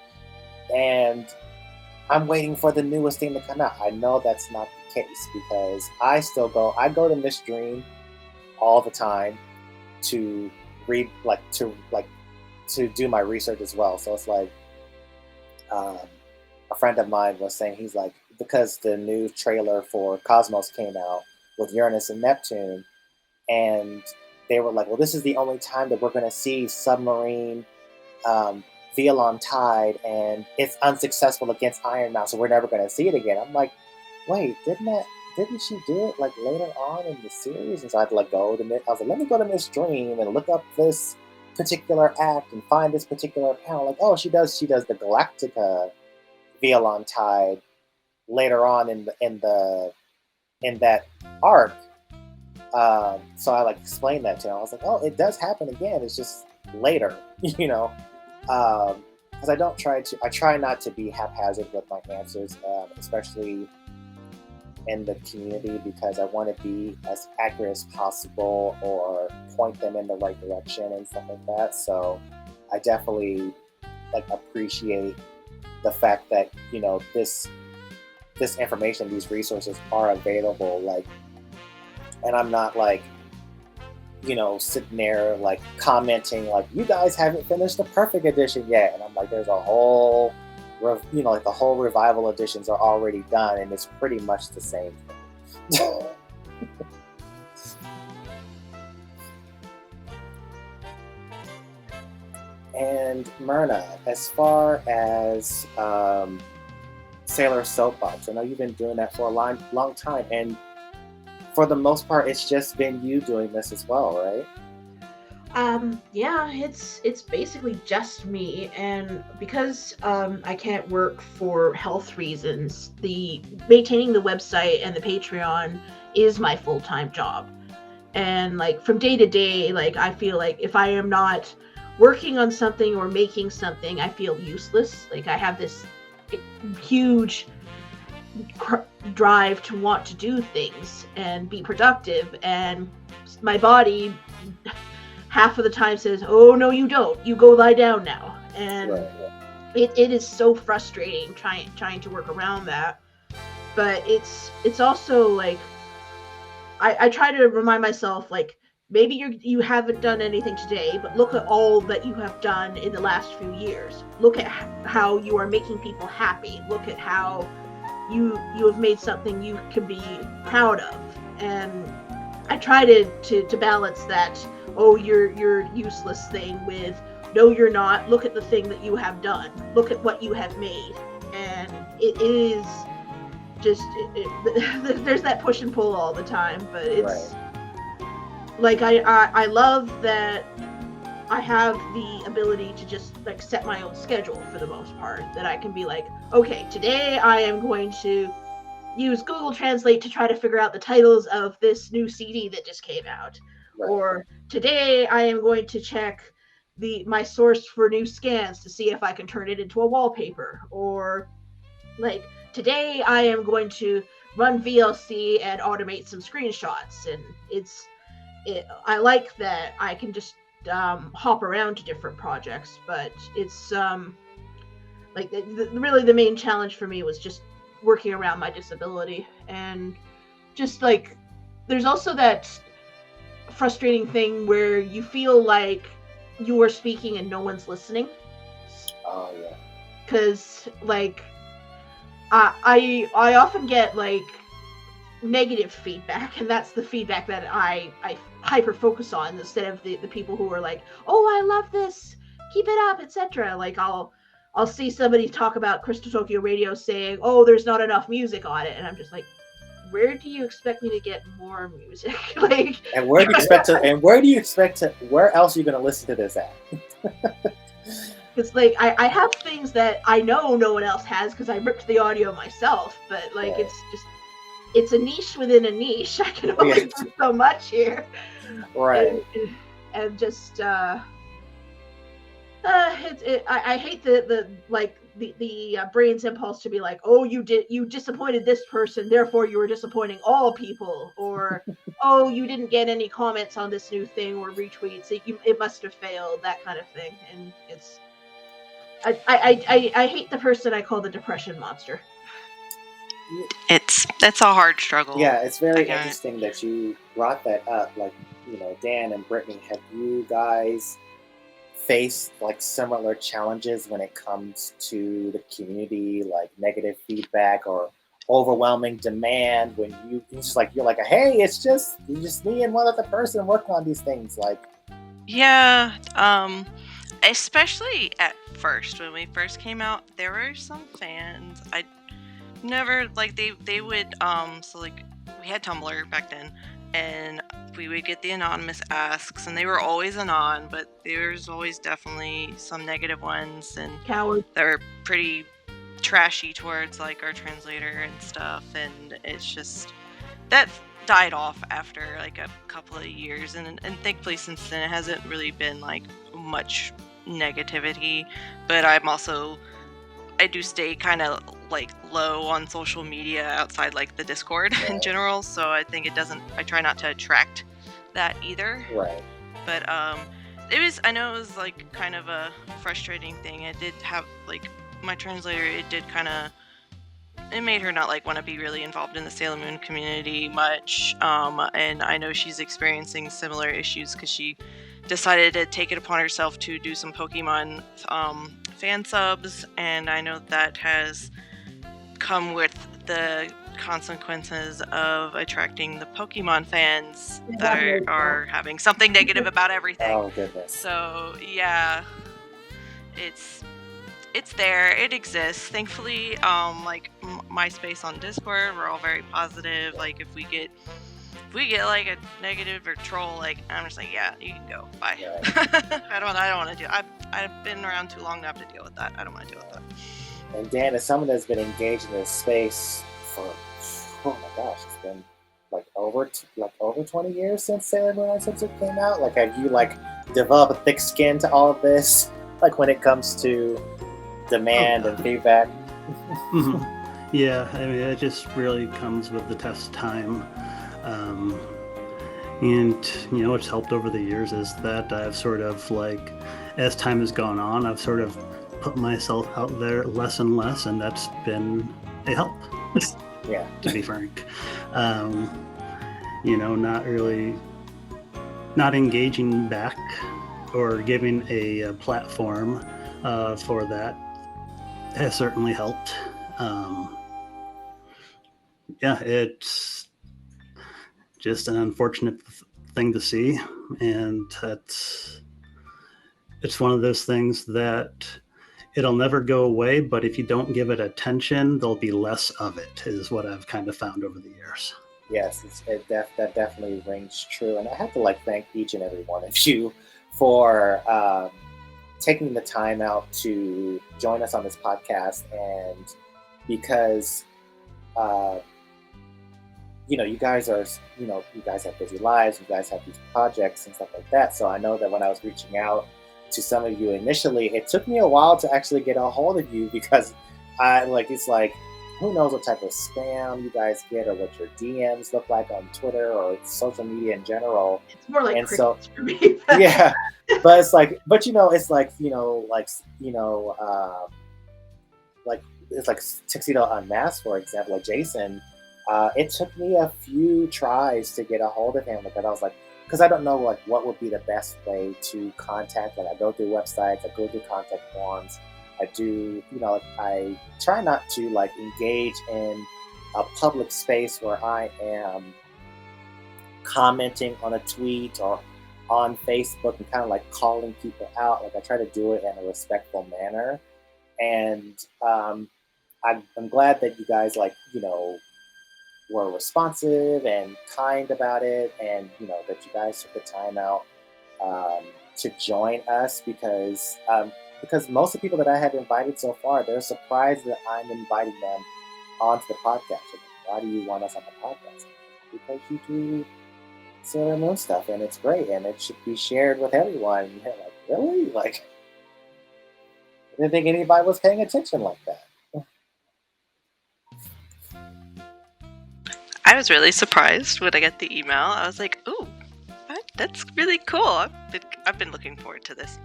and I'm waiting for the newest thing to come out. I know that's not the case because I go to Miss Dream all the time to read, to do my research as well. So it's like, a friend of mine was saying, he's like, because the new trailer for Cosmos came out with Uranus and Neptune, and they were like, well, this is the only time that we're going to see submarine Veil on Tide, and it's unsuccessful against Iron Mouse, so we're never going to see it again. I'm like, wait, didn't she do it like later on in the series? And so I had to like I was like, let me go to Miss Dream and look up this particular act and find this particular panel. Like, oh, she does the Galactica Veil on Tide later on in that arc. So I like explained that to him. I was like, oh, it does happen again. It's just later, because I try not to be haphazard with my answers, especially in the community, because I want to be as accurate as possible or point them in the right direction and stuff like that. So I definitely like appreciate the fact that this information, these resources are available, like, and I'm not like sitting there like commenting like, you guys haven't finished the perfect edition yet, and I'm like, there's a whole like the whole revival editions are already done and it's pretty much the same thing. And Myrna, as far as Sailor Soapbox, I know you've been doing that for a long time, and for the most part it's just been you doing this as well, right? Yeah, it's basically just me, and because I can't work for health reasons, the maintaining the website and the Patreon is my full-time job. And like from day to day, like I feel like if I am not working on something or making something, I feel useless. Like I have this huge drive to want to do things and be productive, and my body half of the time says, oh no you don't, you go lie down now. And Right. it is so frustrating trying to work around that. But it's also like I try to remind myself, like, maybe you haven't done anything today, but look at all that you have done in the last few years. Look at how you are making people happy. Look at how you have made something you can be proud of. And I try to balance that, oh, you're useless thing with, no, you're not. Look at the thing that you have done. Look at what you have made. And it is just, there's that push and pull all the time, but it's Right. like, I love that I have the ability to just like set my own schedule for the most part, that I can be like, okay, today I am going to use Google Translate to try to figure out the titles of this new CD that just came out. Right. Or today I am going to check my source for new scans to see if I can turn it into a wallpaper. Or like today I am going to run VLC and automate some screenshots. And I like that I can just hop around to different projects, but it's like really the main challenge for me was just working around my disability. And just like there's also that frustrating thing where you feel like you are speaking and no one's listening. Oh yeah. Because like I often get like negative feedback, and that's the feedback that I hyper focus on, instead of the people who are like, oh, I love this, keep it up, etc. Like I'll see somebody talk about Crystal Tokyo Radio saying, oh, there's not enough music on it, and I'm just like, where do you expect me to get more music? Like, And where do you expect to? And where do you expect to? Where else are you going to listen to this at? it's like I have things that I know no one else has because I ripped the audio myself, but like Right. it's a niche within a niche. I can only do so much here, Right. and just I hate the brain's impulse to be like, oh, you disappointed this person, therefore you were disappointing all people, or oh, you didn't get any comments on this new thing or retweets, it must have failed, that kind of thing. And it's I hate the person I call the depression monster. It's a hard struggle. Yeah, it's very Again. interesting that you brought that up. Like, Dan and Brittany, have you guys faced like similar challenges when it comes to the community, like negative feedback or overwhelming demand when you're like, hey, it's just me and one other person working on these things? Like, Yeah, especially at first, when we first came out, there were some fans I never, like, they would, so like, we had Tumblr back then, and we would get the anonymous asks, and they were always anon, but there's always definitely some negative ones, and Coward. that were pretty trashy towards like our translator and stuff, and it's just that died off after like a couple of years, and thankfully since then it hasn't really been like much negativity. But I do stay kind of like low on social media outside like the Discord in general, so I think I try not to attract that either. right. But I know it was like kind of a frustrating thing. It did have like my translator, it made her not like want to be really involved in the Sailor Moon community much, and I know she's experiencing similar issues because she decided to take it upon herself to do some Pokemon fan subs, and I know that has come with the consequences of attracting the Pokemon fans that are having something negative about everything. Oh goodness. So yeah, it's there, it exists. Thankfully, like MySpace on Discord, we're all very positive. Like if we get like a negative or troll, like I'm just like, yeah, you can go, bye. Right. I don't want to do. I've been around too long now to deal with that. I don't want to deal with that. And Dan, as someone that's been engaged in this space for, oh my gosh, it's been like over 20 years since Sailor Moon Uncensored came out. Like, have you like developed a thick skin to all of this? Like when it comes to demand and feedback? Yeah, I mean, it just really comes with the test of time. And, what's helped over the years is that I've sort of like, as time has gone on, I've sort of put myself out there less and less, and that's been a help. Yeah. To be frank. Not engaging back or giving a platform for that has certainly helped. It's just an unfortunate thing to see, and it's one of those things that it'll never go away, but if you don't give it attention, there'll be less of it, is what I've kind of found over the years. Yes, that definitely rings true. And I have to like thank each and every one of you for taking the time out to join us on this podcast. And because, you guys are, you guys have busy lives, you guys have these projects and stuff like that. So I know that when I was reaching out to some of you initially, it took me a while to actually get a hold of you because it's like, who knows what type of spam you guys get or what your DMs look like on Twitter or social media in general. It's more like crickets for me. Yeah, but it's like, it's like Tuxedo Unmasked, for example, like Jason. It took me a few tries to get a hold of him because I was like, because I don't know like what would be the best way to contact. Like I go through websites, I go through contact forms. I do, I try not to like engage in a public space where I am commenting on a tweet or on Facebook and kind of like calling people out. Like I try to do it in a respectful manner. And I'm glad that you guys were responsive and kind about it, and that you guys took the time out to join us because most of the people that I have invited so far, they're surprised that I'm inviting them onto the podcast. Like, why do you want us on the podcast? Because you do Sailor Moon stuff, and it's great, and it should be shared with everyone. And you're like, really? Like, I didn't think anybody was paying attention like that. I was really surprised when I got the email. I was like, ooh, that's really cool. I've been looking forward to this.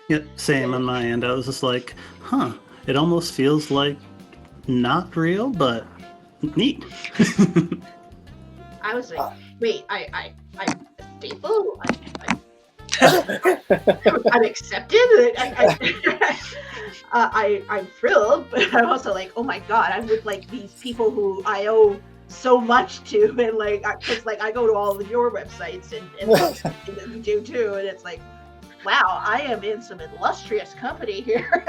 Yep, same on my end. I was just like, it almost feels like not real, but neat. I was like, wait, I'm a staple? I'm accepted? I'm thrilled, but I'm also like, oh my god, I'm with like these people who I owe so much to, and like, because like I go to all of your websites and you do too, and it's like, wow, I am in some illustrious company here.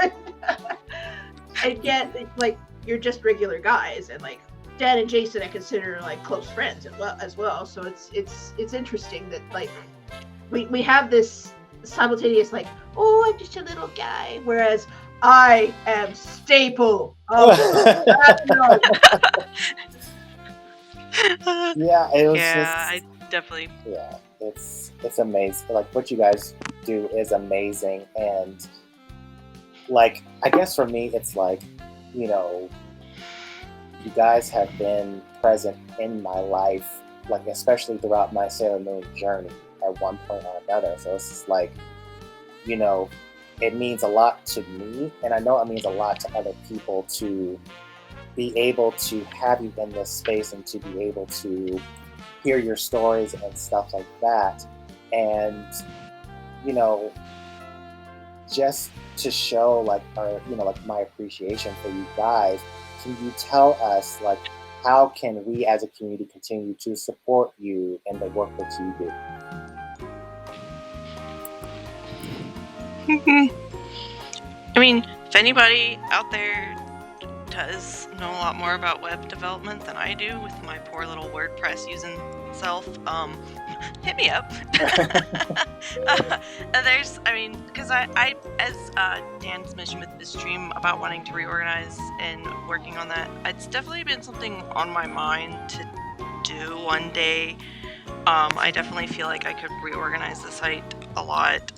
And yet, like, you're just regular guys, and like Dan and Jason I consider like close friends as well. So it's interesting that like we have this simultaneous like, oh, I'm just a little guy, whereas I am staple. Oh, Yeah, it was I definitely. Yeah, it's amazing. Like, what you guys do is amazing, and like, I guess for me, it's like, you guys have been present in my life, like especially throughout my Sailor Moon journey at one point or another. So it's just like, it means a lot to me, and I know it means a lot to other people to be able to have you in this space and to be able to hear your stories and stuff like that. And, just to show like my appreciation for you guys, can you tell us like how can we as a community continue to support you in the work that you do? I mean, if anybody out there does know a lot more about web development than I do with my poor little WordPress using self, hit me up. Because I as Dan's mentioned with this dream about wanting to reorganize and working on that, it's definitely been something on my mind to do one day. I definitely feel like I could reorganize the site a lot.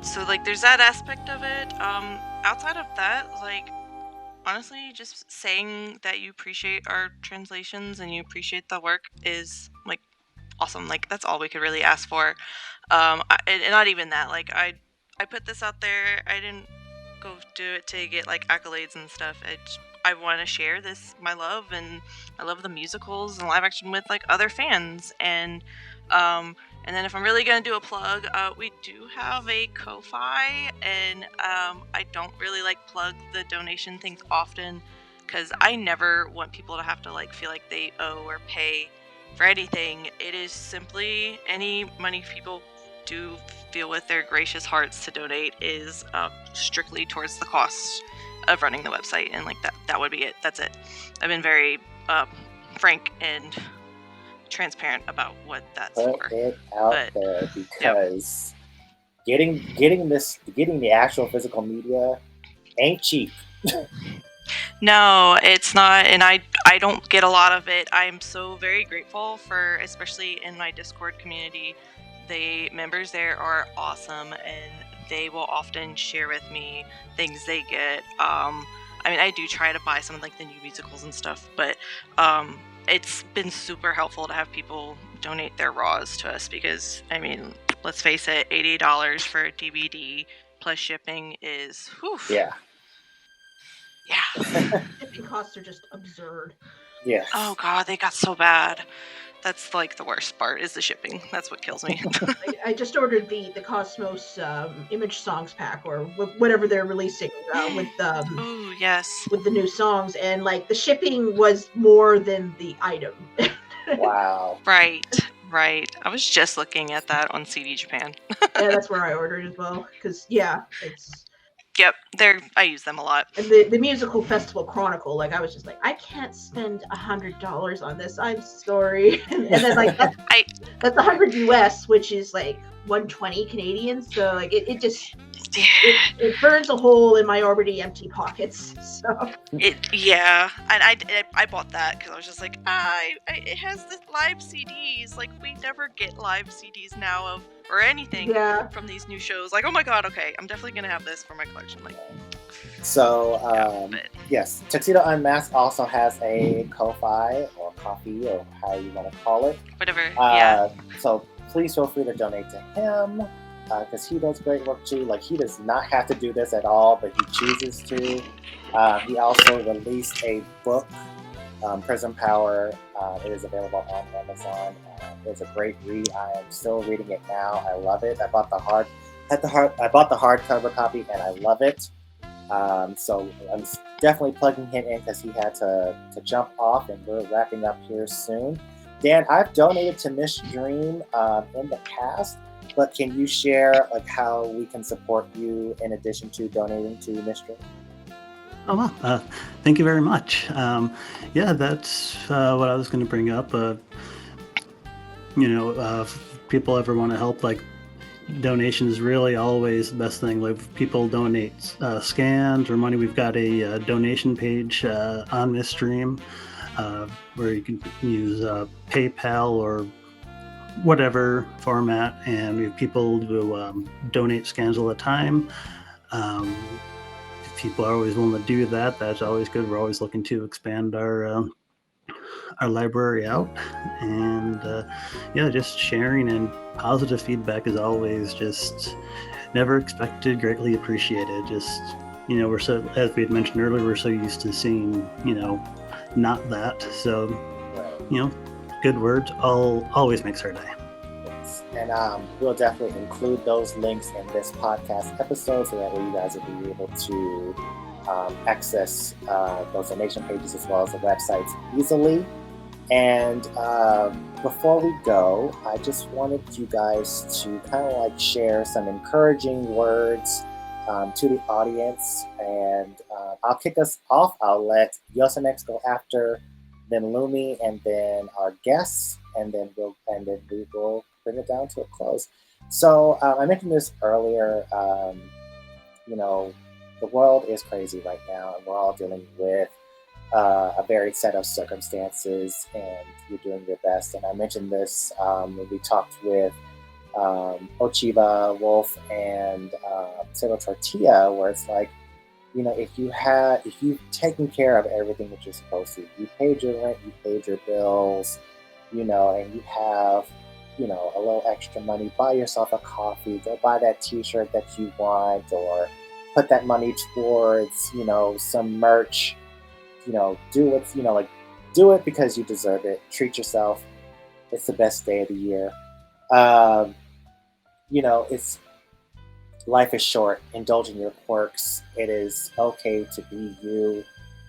So like there's that aspect of it. Outside of that, like honestly, just saying that you appreciate our translations and you appreciate the work is like awesome. Like that's all we could really ask for. And not even that. Like I put this out there. I didn't go do it to get like accolades and stuff. I want to share my love, and I love the musicals and live action with like other fans. And then if I'm really gonna do a plug, we do have a Ko-Fi, and I don't really like plug the donation things often because I never want people to have to like feel like they owe or pay for anything. It is simply any money people do feel with their gracious hearts to donate is strictly towards the cost of running the website, and like that would be it. That's it. I've been very frank and transparent about what that's Put for. it out there, because getting the actual physical media ain't cheap. No, it's not, and I don't get a lot of it. I'm so very grateful for, especially in my Discord community, the members there are awesome, and they will often share with me things they get. I do try to buy some of like the new musicals and stuff, but it's been super helpful to have people donate their raws to us because, let's face it, $80 for a DVD plus shipping is, whew. Yeah. Shipping costs are just absurd. Yes. Oh god, they got so bad. That's like the worst part is the shipping. That's what kills me. I just ordered the Cosmos Image Songs pack or whatever they're releasing with Ooh, yes. with the new songs, and like the shipping was more than the item. Wow. Right. I was just looking at that on CD Japan. Yeah, that's where I ordered as well. Because it's Yep, I use them a lot. And the musical festival chronicle, like I was just like, I can't spend $100 on this. I'm sorry. And then like that's $100 US, which is like 120 Canadian. So like it just it burns a hole in my already empty pockets. So and I bought that because I was just like, it has the live CDs. Like we never get live CDs now or anything from these new shows. Like, oh my god, okay, I'm definitely gonna have this for my collection. Like, so yes, Tuxedo Unmasked also has a Ko-Fi or Ko-fi or how you want to call it. Whatever. So please feel free to donate to him because he does great work too. Like he does not have to do this at all, but he chooses to. He also released a book, Prism Power. It is available on Amazon. It's a great read. I am still reading it now. I love it. I bought the hardcover copy and I love it. So I'm definitely plugging him in because he had to jump off, and we're wrapping up here soon. Dan, I've donated to Miss Dream in the past, but can you share like how we can support you in addition to donating to Miss Dream? Oh, wow. Thank you very much. That's what I was going to bring up. If people ever want to help, like, donation is really always the best thing. Like, if people donate scans or money, we've got a donation page on this stream where you can use PayPal or whatever format, and we have people who donate scans all the time. If people are always willing to do that, that's always good. We're always looking to expand our library out, and just sharing and positive feedback is always just never expected, greatly appreciated. Just we're so, as we had mentioned earlier, we're so used to seeing not that, so good words always makes our day. And we'll definitely include those links in this podcast episode so that way you guys will be able to access those donation pages as well as the websites easily. And before we go, I just wanted you guys to kind of like share some encouraging words to the audience. And I'll kick us off. I'll let Yosenex go after, then Lumi, and then our guests, and then we will bring it down to a close. So I mentioned this earlier. The world is crazy right now, and we're all dealing with a varied set of circumstances, and you're doing your best. And I mentioned this when we talked with Ochiba, Wolf, and Sailor Tortilla, where it's like, if you've taken care of everything that you're supposed to, you paid your rent, you paid your bills, and you have, a little extra money, buy yourself a coffee, go buy that t-shirt that you want, or put that money towards, some merch, do it because you deserve it. Treat yourself. It's the best day of the year. Life is short. Indulge in your quirks. It is okay to be you.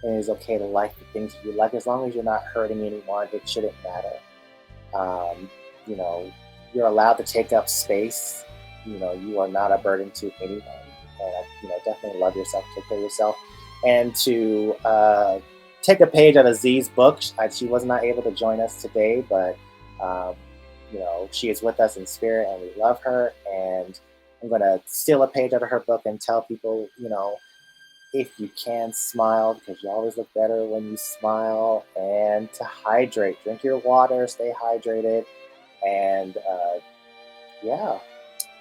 It is okay to like the things you like. As long as you're not hurting anyone, it shouldn't matter. You're allowed to take up space. You are not a burden to anyone. And, definitely love yourself, take care of yourself. And to take a page out of Z's book. She was not able to join us today, but, she is with us in spirit, and we love her. And I'm going to steal a page out of her book and tell people, if you can, smile, because you always look better when you smile. And to hydrate, drink your water, stay hydrated. And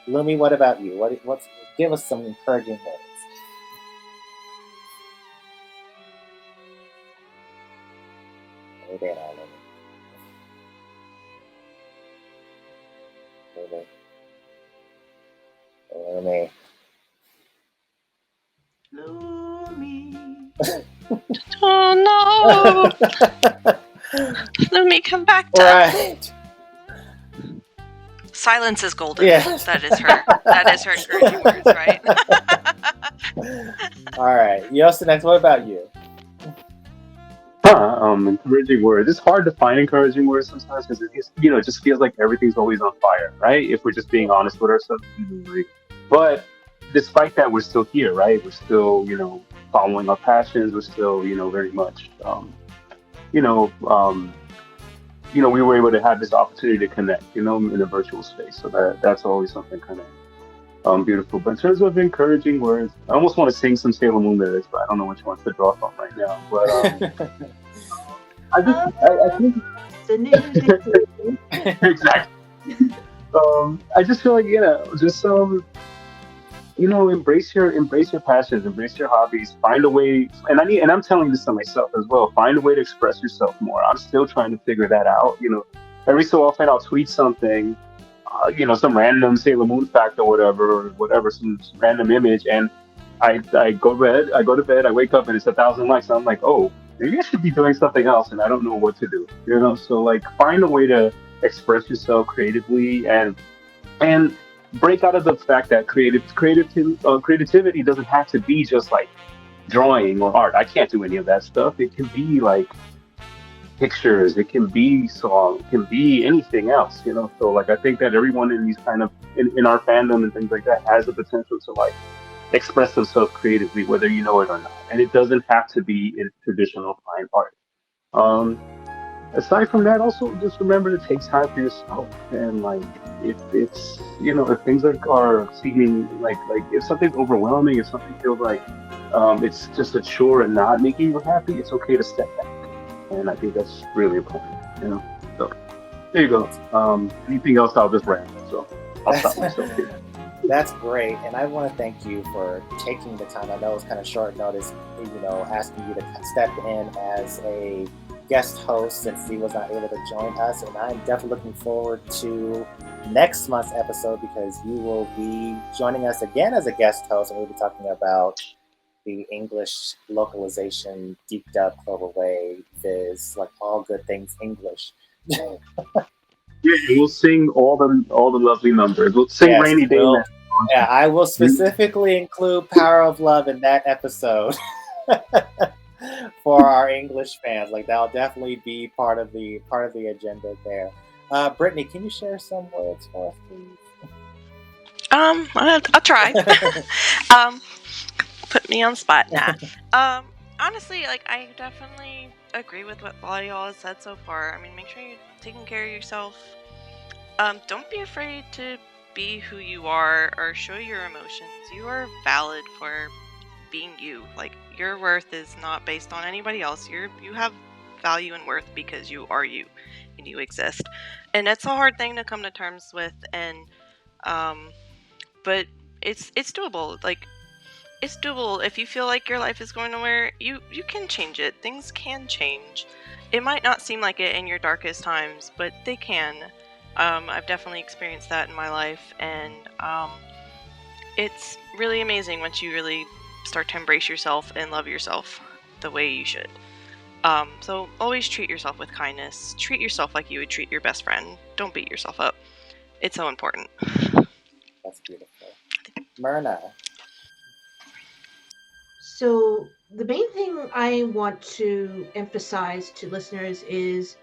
Lumi, what about you? Give us some encouraging words. Hey, Lumi. Oh no! Lumi, come back to Right. Silence is golden. Yeah. That is her encouraging words, right? All right. Yosenex, what about you? Encouraging words. It's hard to find encouraging words sometimes because it just feels like everything's always on fire, right? If we're just being honest with ourselves. But despite that, we're still here, right? We're still, following our passions. We're still, very much, you know, um, we were able to have this opportunity to connect, in a virtual space. So that's always something kind of beautiful. But in terms of encouraging words, I almost want to sing some Sailor Moon lyrics, but I don't know which ones to draw from right now. But I think The new exactly. I just feel like just embrace your passions, embrace your hobbies, find a way. And I'm telling this to myself as well. Find a way to express yourself more. I'm still trying to figure that out. Every so often I'll tweet something, some random Sailor Moon fact or whatever, some random image, and I go to bed, I wake up and it's 1,000 likes. And I'm like, oh, maybe I should be doing something else, and I don't know what to do. So like find a way to express yourself creatively and break out of the fact that creativity doesn't have to be just like drawing or art. I can't do any of that stuff. It can be like pictures, it can be song, it can be anything else. So like I think that everyone in these kind of in our fandom and things like that has the potential to like express themselves creatively, whether you know it or not. And it doesn't have to be in traditional fine art. Um, Aside from that, also just remember to take time for yourself and like if things are seeming like if something's overwhelming, if something feels like it's just a chore and not making you happy, it's okay to step back. And I think that's really important. So there you go. Anything else, I'll just rant. So I'll stop myself here. That's great, and I want to thank you for taking the time. I know it's kind of short notice, asking you to step in as a guest host since he was not able to join us, and I'm definitely looking forward to next month's episode because you will be joining us again as a guest host, and we'll be talking about the English localization deep dub Clover Way viz, like all good things English. Yeah, we'll sing all the lovely numbers. We'll sing Yes, Rainy Day. Yeah, I will specifically include Power of Love in that episode for our English fans. Like that'll definitely be part of the agenda there. Brittany, can you share some words for us, please? I'll try. Put me on the spot. Nah. Honestly, like I definitely agree with what all y'all has said so far. I mean, make sure you're taking care of yourself. Don't be afraid to be who you are or show your emotions. You are valid for being you. Like your worth is not based on anybody else. You have value and worth because you are you and you exist. And it's a hard thing to come to terms with, and but it's doable. Like it's doable. If you feel like your life is going nowhere, you can change it. Things can change. It might not seem like it in your darkest times, but they can. I've definitely experienced that in my life, and it's really amazing once you really start to embrace yourself and love yourself the way you should. So always treat yourself with kindness. Treat yourself like you would treat your best friend. Don't beat yourself up. It's so important. That's beautiful. Myrna. So the main thing I want to emphasize to listeners is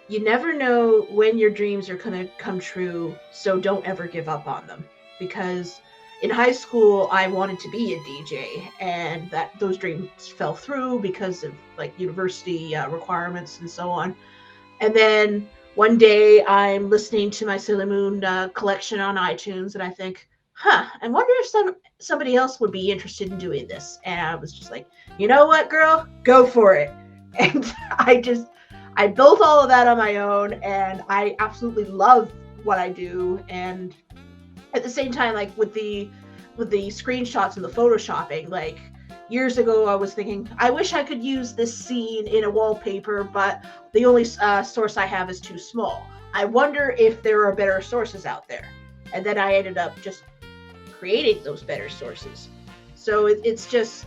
you never know when your dreams are going to come true, so don't ever give up on them. Because in high school, I wanted to be a DJ, and those dreams fell through because of like university requirements and so on. And then one day I'm listening to my Sailor Moon collection on iTunes, and I think, I wonder if somebody else would be interested in doing this. And I was just like, you know what, girl, go for it. And I built all of that on my own, and I absolutely love what I do. And at the same time, like with the screenshots and the photoshopping, like years ago, I was thinking, I wish I could use this scene in a wallpaper, but the only source I have is too small. I wonder if there are better sources out there. And then I ended up just creating those better sources. So it's just,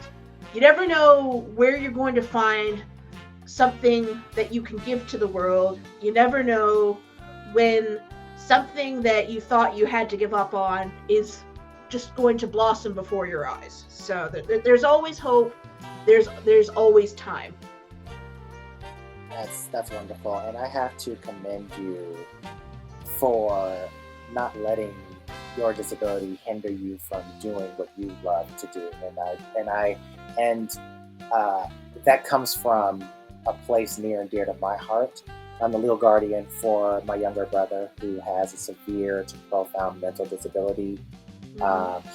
you never know where you're going to find something that you can give to the world. You never know when something that you thought you had to give up on is just going to blossom before your eyes. So there's always hope. There's always time. That's wonderful, and I have to commend you for not letting your disability hinder you from doing what you love to do. And that comes from a place near and dear to my heart. I'm the legal guardian for my younger brother who has a severe to profound mental disability.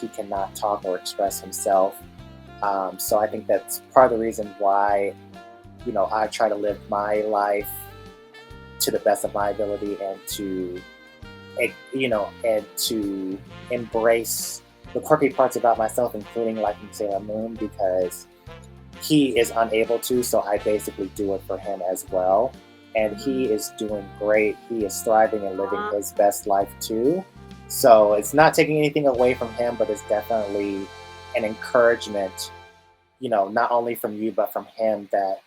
He cannot talk or express himself. So I think that's part of the reason why, I try to live my life to the best of my ability and to embrace the quirky parts about myself, including liking Sailor Moon, because he is unable to, so I basically do it for him as well. And he is doing great. He is thriving and living his best life too. So it's not taking anything away from him, but it's definitely an encouragement, not only from you, but from him that,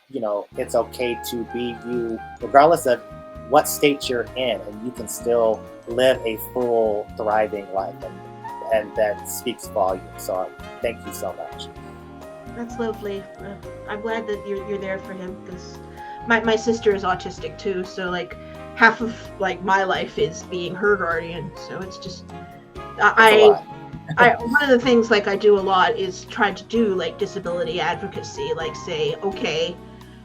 it's okay to be you, regardless of what state you're in, and you can still live a full, thriving life. And that speaks volumes. So thank you so much. That's lovely. I'm glad that you're there for him, because my sister is autistic too, so like half of like my life is being her guardian. So it's just one of the things like I do a lot is try to do like disability advocacy, like say, okay,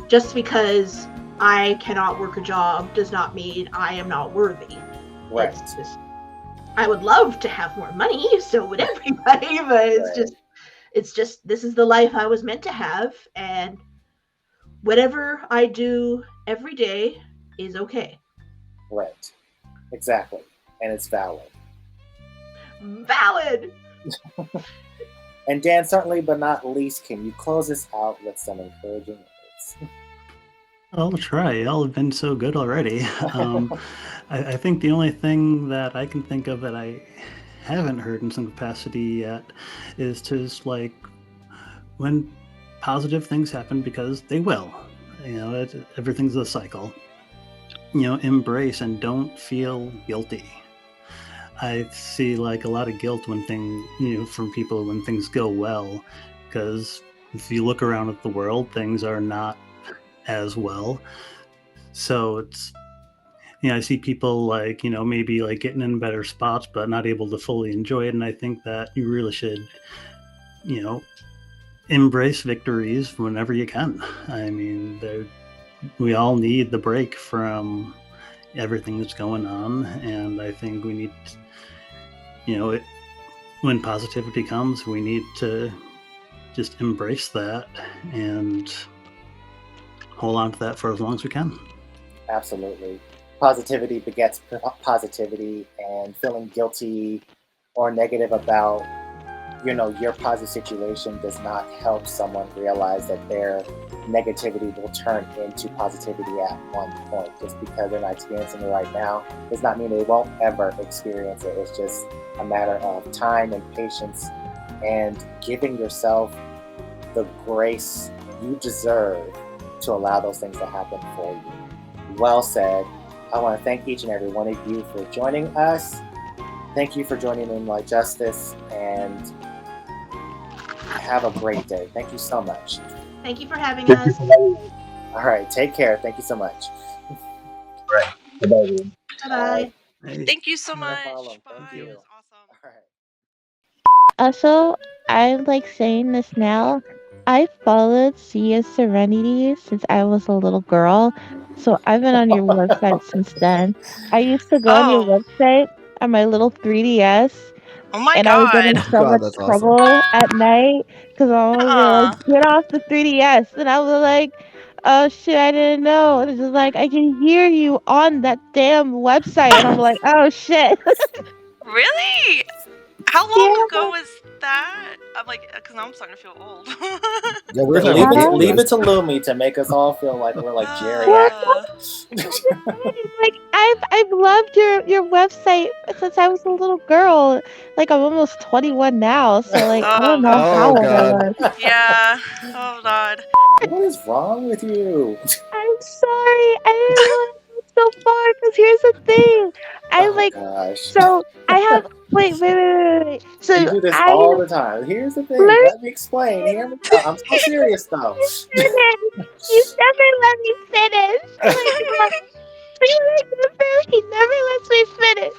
just because I cannot work a job does not mean I am not worthy. Right. I would love to have more money, so would everybody, but it's just this is the life I was meant to have, and whatever I do every day is okay. Right. Exactly. And it's valid. Valid! And Dan, certainly but not least, can you close us out with some encouraging words? I'll try. Y'all have been so good already. I think the only thing that I can think of that I haven't heard in some capacity yet is just like when positive things happen, because they will. Everything's a cycle. Embrace and don't feel guilty. I see like a lot of guilt when from people when things go well, because if you look around at the world, things are not as well. So it's, I see people like, maybe like getting in better spots, but not able to fully enjoy it. And I think that you really should, embrace victories whenever you can. I mean, we all need the break from everything that's going on. And I think we need, when positivity comes, we need to just embrace that and hold on to that for as long as we can. Absolutely. Positivity begets positivity, and feeling guilty or negative about, your positive situation does not help someone realize that their negativity will turn into positivity at one point. Just because they're not experiencing it right now does not mean they won't ever experience it. It's just a matter of time and patience and giving yourself the grace you deserve to allow those things to happen for you. Well said. I want to thank each and every one of you for joining us. Thank you for joining Moonlight Justice, and have a great day. Thank you so much. Thank you for having us. All right, take care. Thank you so much. Right. Bye-bye. Bye-bye. Hey. Thank you so No much. problem. Bye. Thank you. It was awesome. All right. Also, I'm like saying this now. I followed Sia Serenity since I was a little girl, so I've been on your website since then. I used to go on your Oh. website on my little 3DS, Oh my and I would get in god. so God, much that's awesome. trouble at night because my mom would be like, Nuh-uh. "Get off the 3DS," and I was like, "Oh shit, I didn't know." And it's just like, I can hear you on that damn website, and I'm like, "Oh shit." Really? How long Yeah. ago was that? I'm like, because now I'm starting to feel old. Yeah, we're Leave like, leave it to Lumi to make us all feel like we're like geriatrics. Like I've loved your website since I was a little girl. Like I'm almost 21 now, so like I don't Oh, know how oh old I god. was. yeah. Oh god. What is wrong with you? I'm sorry. I didn't want to go so far because here's the thing. I Oh like gosh. so I have wait. You So do this I all the time. Here's the thing. learned Let me explain. Hear me out. I'm so serious though. you never let me finish. Oh my god. He never lets me finish.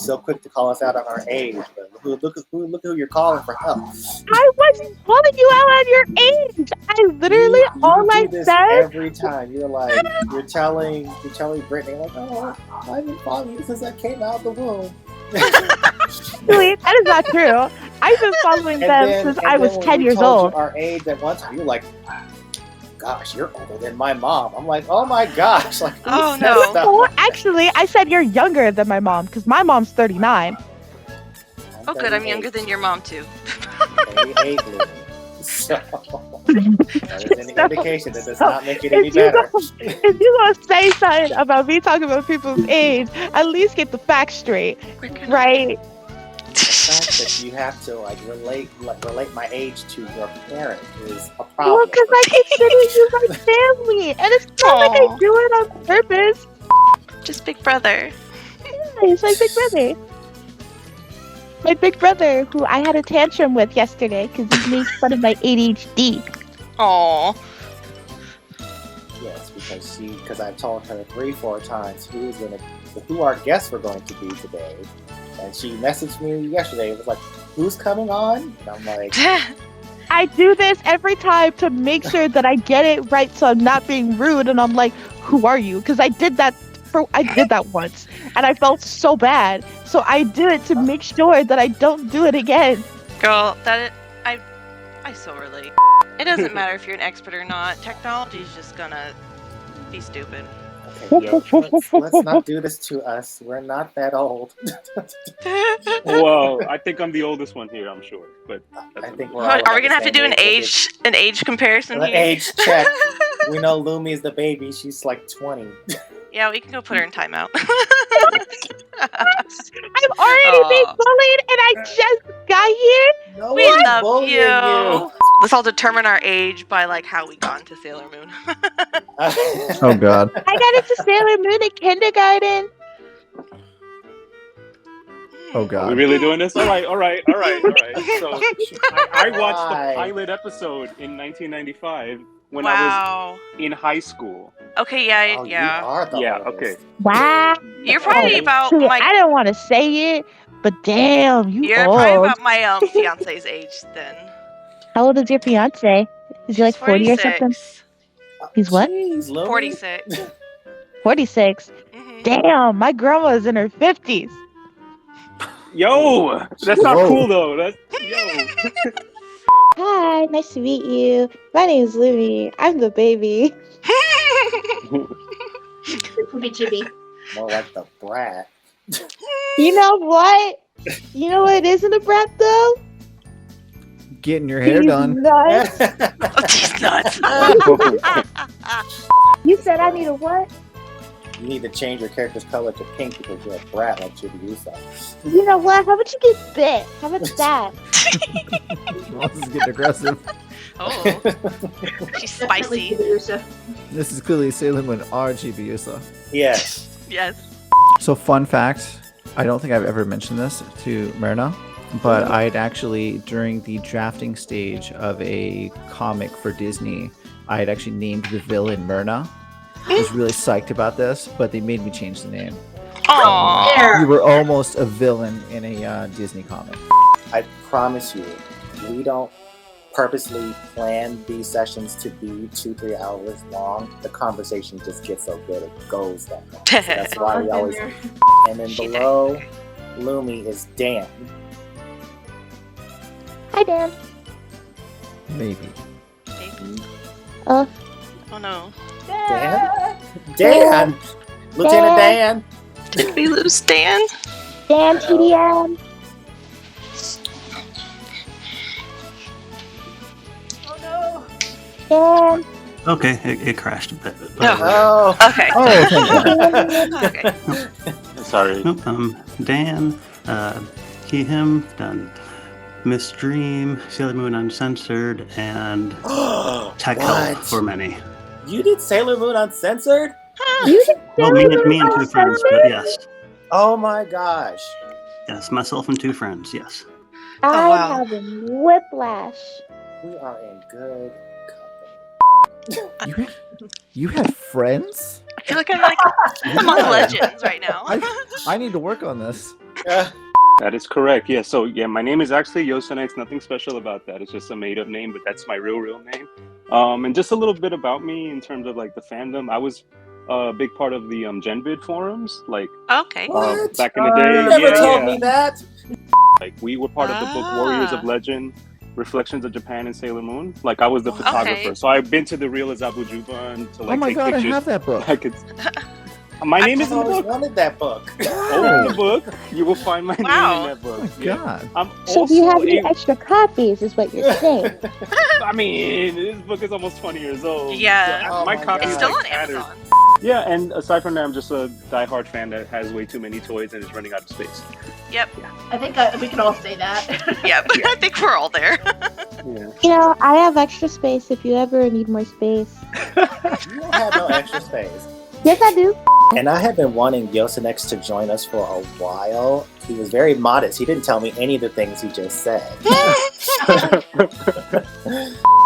so quick to call us out on our age, but look who you're calling for help. I wasn't calling you out on your age. I literally all you I do this said. every time. You're telling Brittany like, oh, I've been following you since I came out of the womb. Wait, that is not true. I've been following them since I was 10 years old. Our age at one time, you're like, gosh, you're older than my mom. I'm like, oh my gosh. Like, Oh, no. Well, actually, I said you're younger than my mom because my mom's 39. Oh, good. I'm younger than your mom, too. 38. So, that is an indication that does not make it any better. If you're going to say something about me talking about people's age, at least get the facts straight, right? The fact that you have to relate my age to your parent is a problem. Well, because I consider you my family, and it's not like I do it on purpose. Just big brother. Yeah, he's my big brother. My big brother, who I had a tantrum with yesterday because he made fun of my ADHD. Aww. Yes, because I told her 3-4 times who our guests were going to be today. And she messaged me yesterday. It was like, who's coming on? And I'm like, I do this every time to make sure that I get it right so I'm not being rude. And I'm like, who are you? Because I did that once. And I felt so bad. So I do it to make sure that I don't do it again. Girl, I so relate. It doesn't matter if you're an expert or not. Technology's just gonna be stupid. okay, let's not do this to us. We're not that old. Well, I think I'm the oldest one here, I'm sure. But I think we're Are all we gonna have to do an age age comparison An here? age check. We know Lumi's the baby. She's like 20. Yeah, we can go put her in timeout. I'm already being bullied and I just got here. No We one's love bullying you. Let's all determine our age by how we got into Sailor Moon. Oh God. I got into Sailor Moon in kindergarten. Oh Are we God. really doing this? All right. So I watched the pilot episode in 1995 when I was in high school. Okay, yeah, Oh, yeah. You are the oldest. Okay. Wow. You're probably about Shoot, my. I don't want to say it, but damn, You're old. probably about my fiance's age then. How old is your fiance? Is he like 40 or something? He's what? Jeez, Lumi. 46. 46. Mhm. Damn, my grandma's in her 50s. Yo, that's not Whoa. cool though. Yo. Hi, nice to meet you. My name is Lumi. I'm the baby. More like the brat. You know what? You know what isn't a brat though? Getting your hair He's done. nuts. Oh, she's nuts. You said I need a what? You need to change your character's color to pink because you're a brat like Chibiusa. You know what? How about you get bit? How about that? This is getting aggressive. Oh, she's spicy. This is clearly Sailor Moon RGB Yusa. Yes. Yes. So fun fact, I don't think I've ever mentioned this to Myrna, but I'd actually, during the drafting stage of a comic for Disney, I had actually named the villain Myrna. I was really psyched about this, but they made me change the name. Aww. You were almost a villain in a Disney comic. I promise you, we don't purposely plan these sessions to be 2-3 hours long. The conversation just gets so good it goes that long. So that's why we always. And then She below died. Lumi is Dan. Hi, Dan. Maybe. Oh, Oh no. Dan? Dan! Lieutenant Dan! Did we lose Dan? Dan TDM. Oh Dan. Okay, it crashed a bit. Oh. Oh! Okay. Oh, thank God. Okay. Sorry. Nope, Dan, he, him, done Miss Dream, Sailor Moon Uncensored, and Tech Help What? for many. You did Sailor Moon Uncensored? You did Well, me and two friends, but yes. Oh my gosh. Yes, myself and two friends, yes. I'm Oh, wow. having whiplash. We are in good company. You had friends? I feel like I'm among legends right now. I need to work on this. That is correct. Yeah. So yeah, my name is actually Yosenex. Nothing special about that. It's just a made up name, but that's my real name. And just a little bit about me in terms of like the fandom. I was a big part of the Genvid forums, like Okay. What? back in the day. You never yeah, told yeah. me that. Like we were part of the book Warriors of Legend, Reflections of Japan and Sailor Moon. Like I was the photographer, Okay. so I've been to the real Azabu Juban to like Oh my take god, I pictures. have that book. I could. My name is I've in the always book. wanted that book. Oh, in the book, you will find my name Wow. in that book. Oh my Yeah. god. I'm So do you have also any extra copies, is what you're saying? I mean, this book is almost 20 years old. Yeah. So Oh my my copy God. It's is still like on tattered. Amazon. Yeah, and aside from that, I'm just a diehard fan that has way too many toys and is running out of space. Yep. I think we can all say that. Yep. Yeah. I think we're all there. Yeah. You know, I have extra space if you ever need more space. You don't have no extra space. Yes, I do. And I have been wanting Yosenex to join us for a while. He was very modest. He didn't tell me any of the things he just said.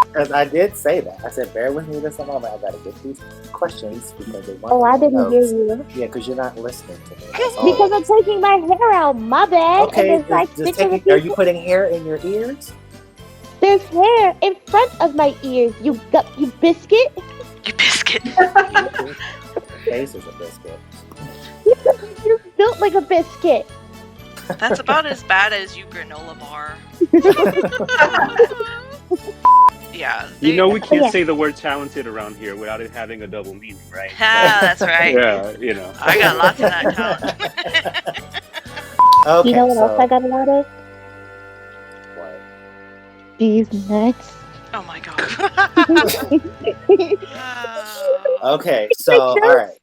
Because I did say that. I said, bear with me just a moment. I got to get these questions because they want Oh, I the didn't hear notes. you. Yeah, because you're not listening to me. That's all. Because I'm taking my hair out, my bad. Okay, And there's like just six other taking, are you people. putting hair in your ears? There's hair in front of my ears. You biscuit. You biscuit. Face is a biscuit. You're built like a biscuit. That's about as bad as you granola bar. Yeah. You know we can't Yeah. say the word talented around here without it having a double meaning, right? Ah, that's right. Yeah, you know. I got lots of that talent. Okay, You know what so, else I got a lot of? what? These nuts. Oh my god. Okay, so, all right.